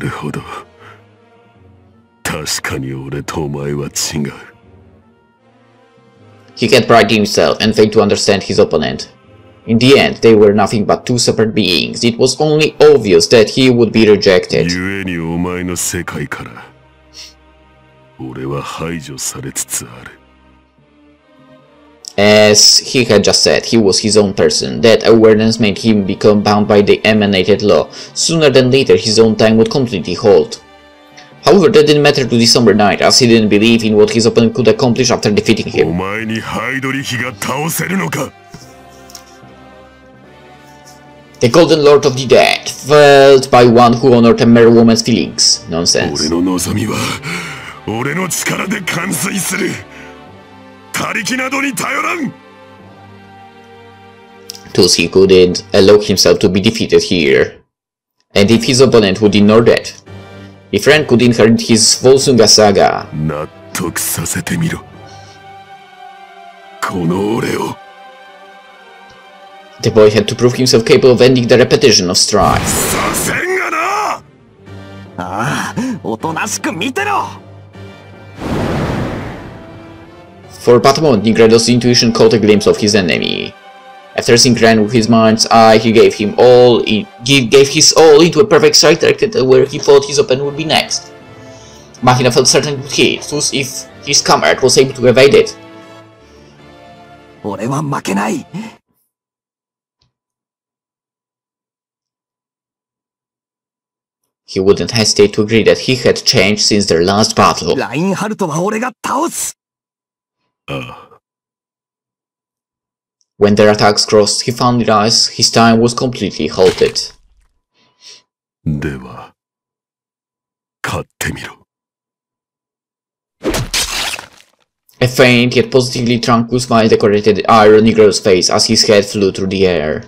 He kept priding himself and failed to understand his opponent. In the end, they were nothing but two separate beings. It was only obvious that he would be rejected. As he had just said, he was his own person. That awareness made him become bound by the emanated law. Sooner than later, his own time would completely halt. However, that didn't matter to the Somber Knight, as he didn't believe in what his opponent could accomplish after defeating him. The Golden Lord of the Dead, felled by one who honored a mere woman's feelings. Nonsense. Thus he couldn't allow himself to be defeated here. And if his opponent would ignore that, if Ren could inherit his Volsunga saga, the boy had to prove himself capable of ending the repetition of strife. For but a moment, Nigredo's intuition caught a glimpse of his enemy. After seeing Ren with his mind's eye, he gave his all into a perfect strike directed at where he thought his opponent would be next. Machina felt certain it would hit, thus if his comrade was able to evade it. He wouldn't hesitate to agree that he had changed since their last battle. When their attacks crossed, he found realized his time was completely halted. A faint yet positively tranquil smile decorated Nigredo's face as his head flew through the air.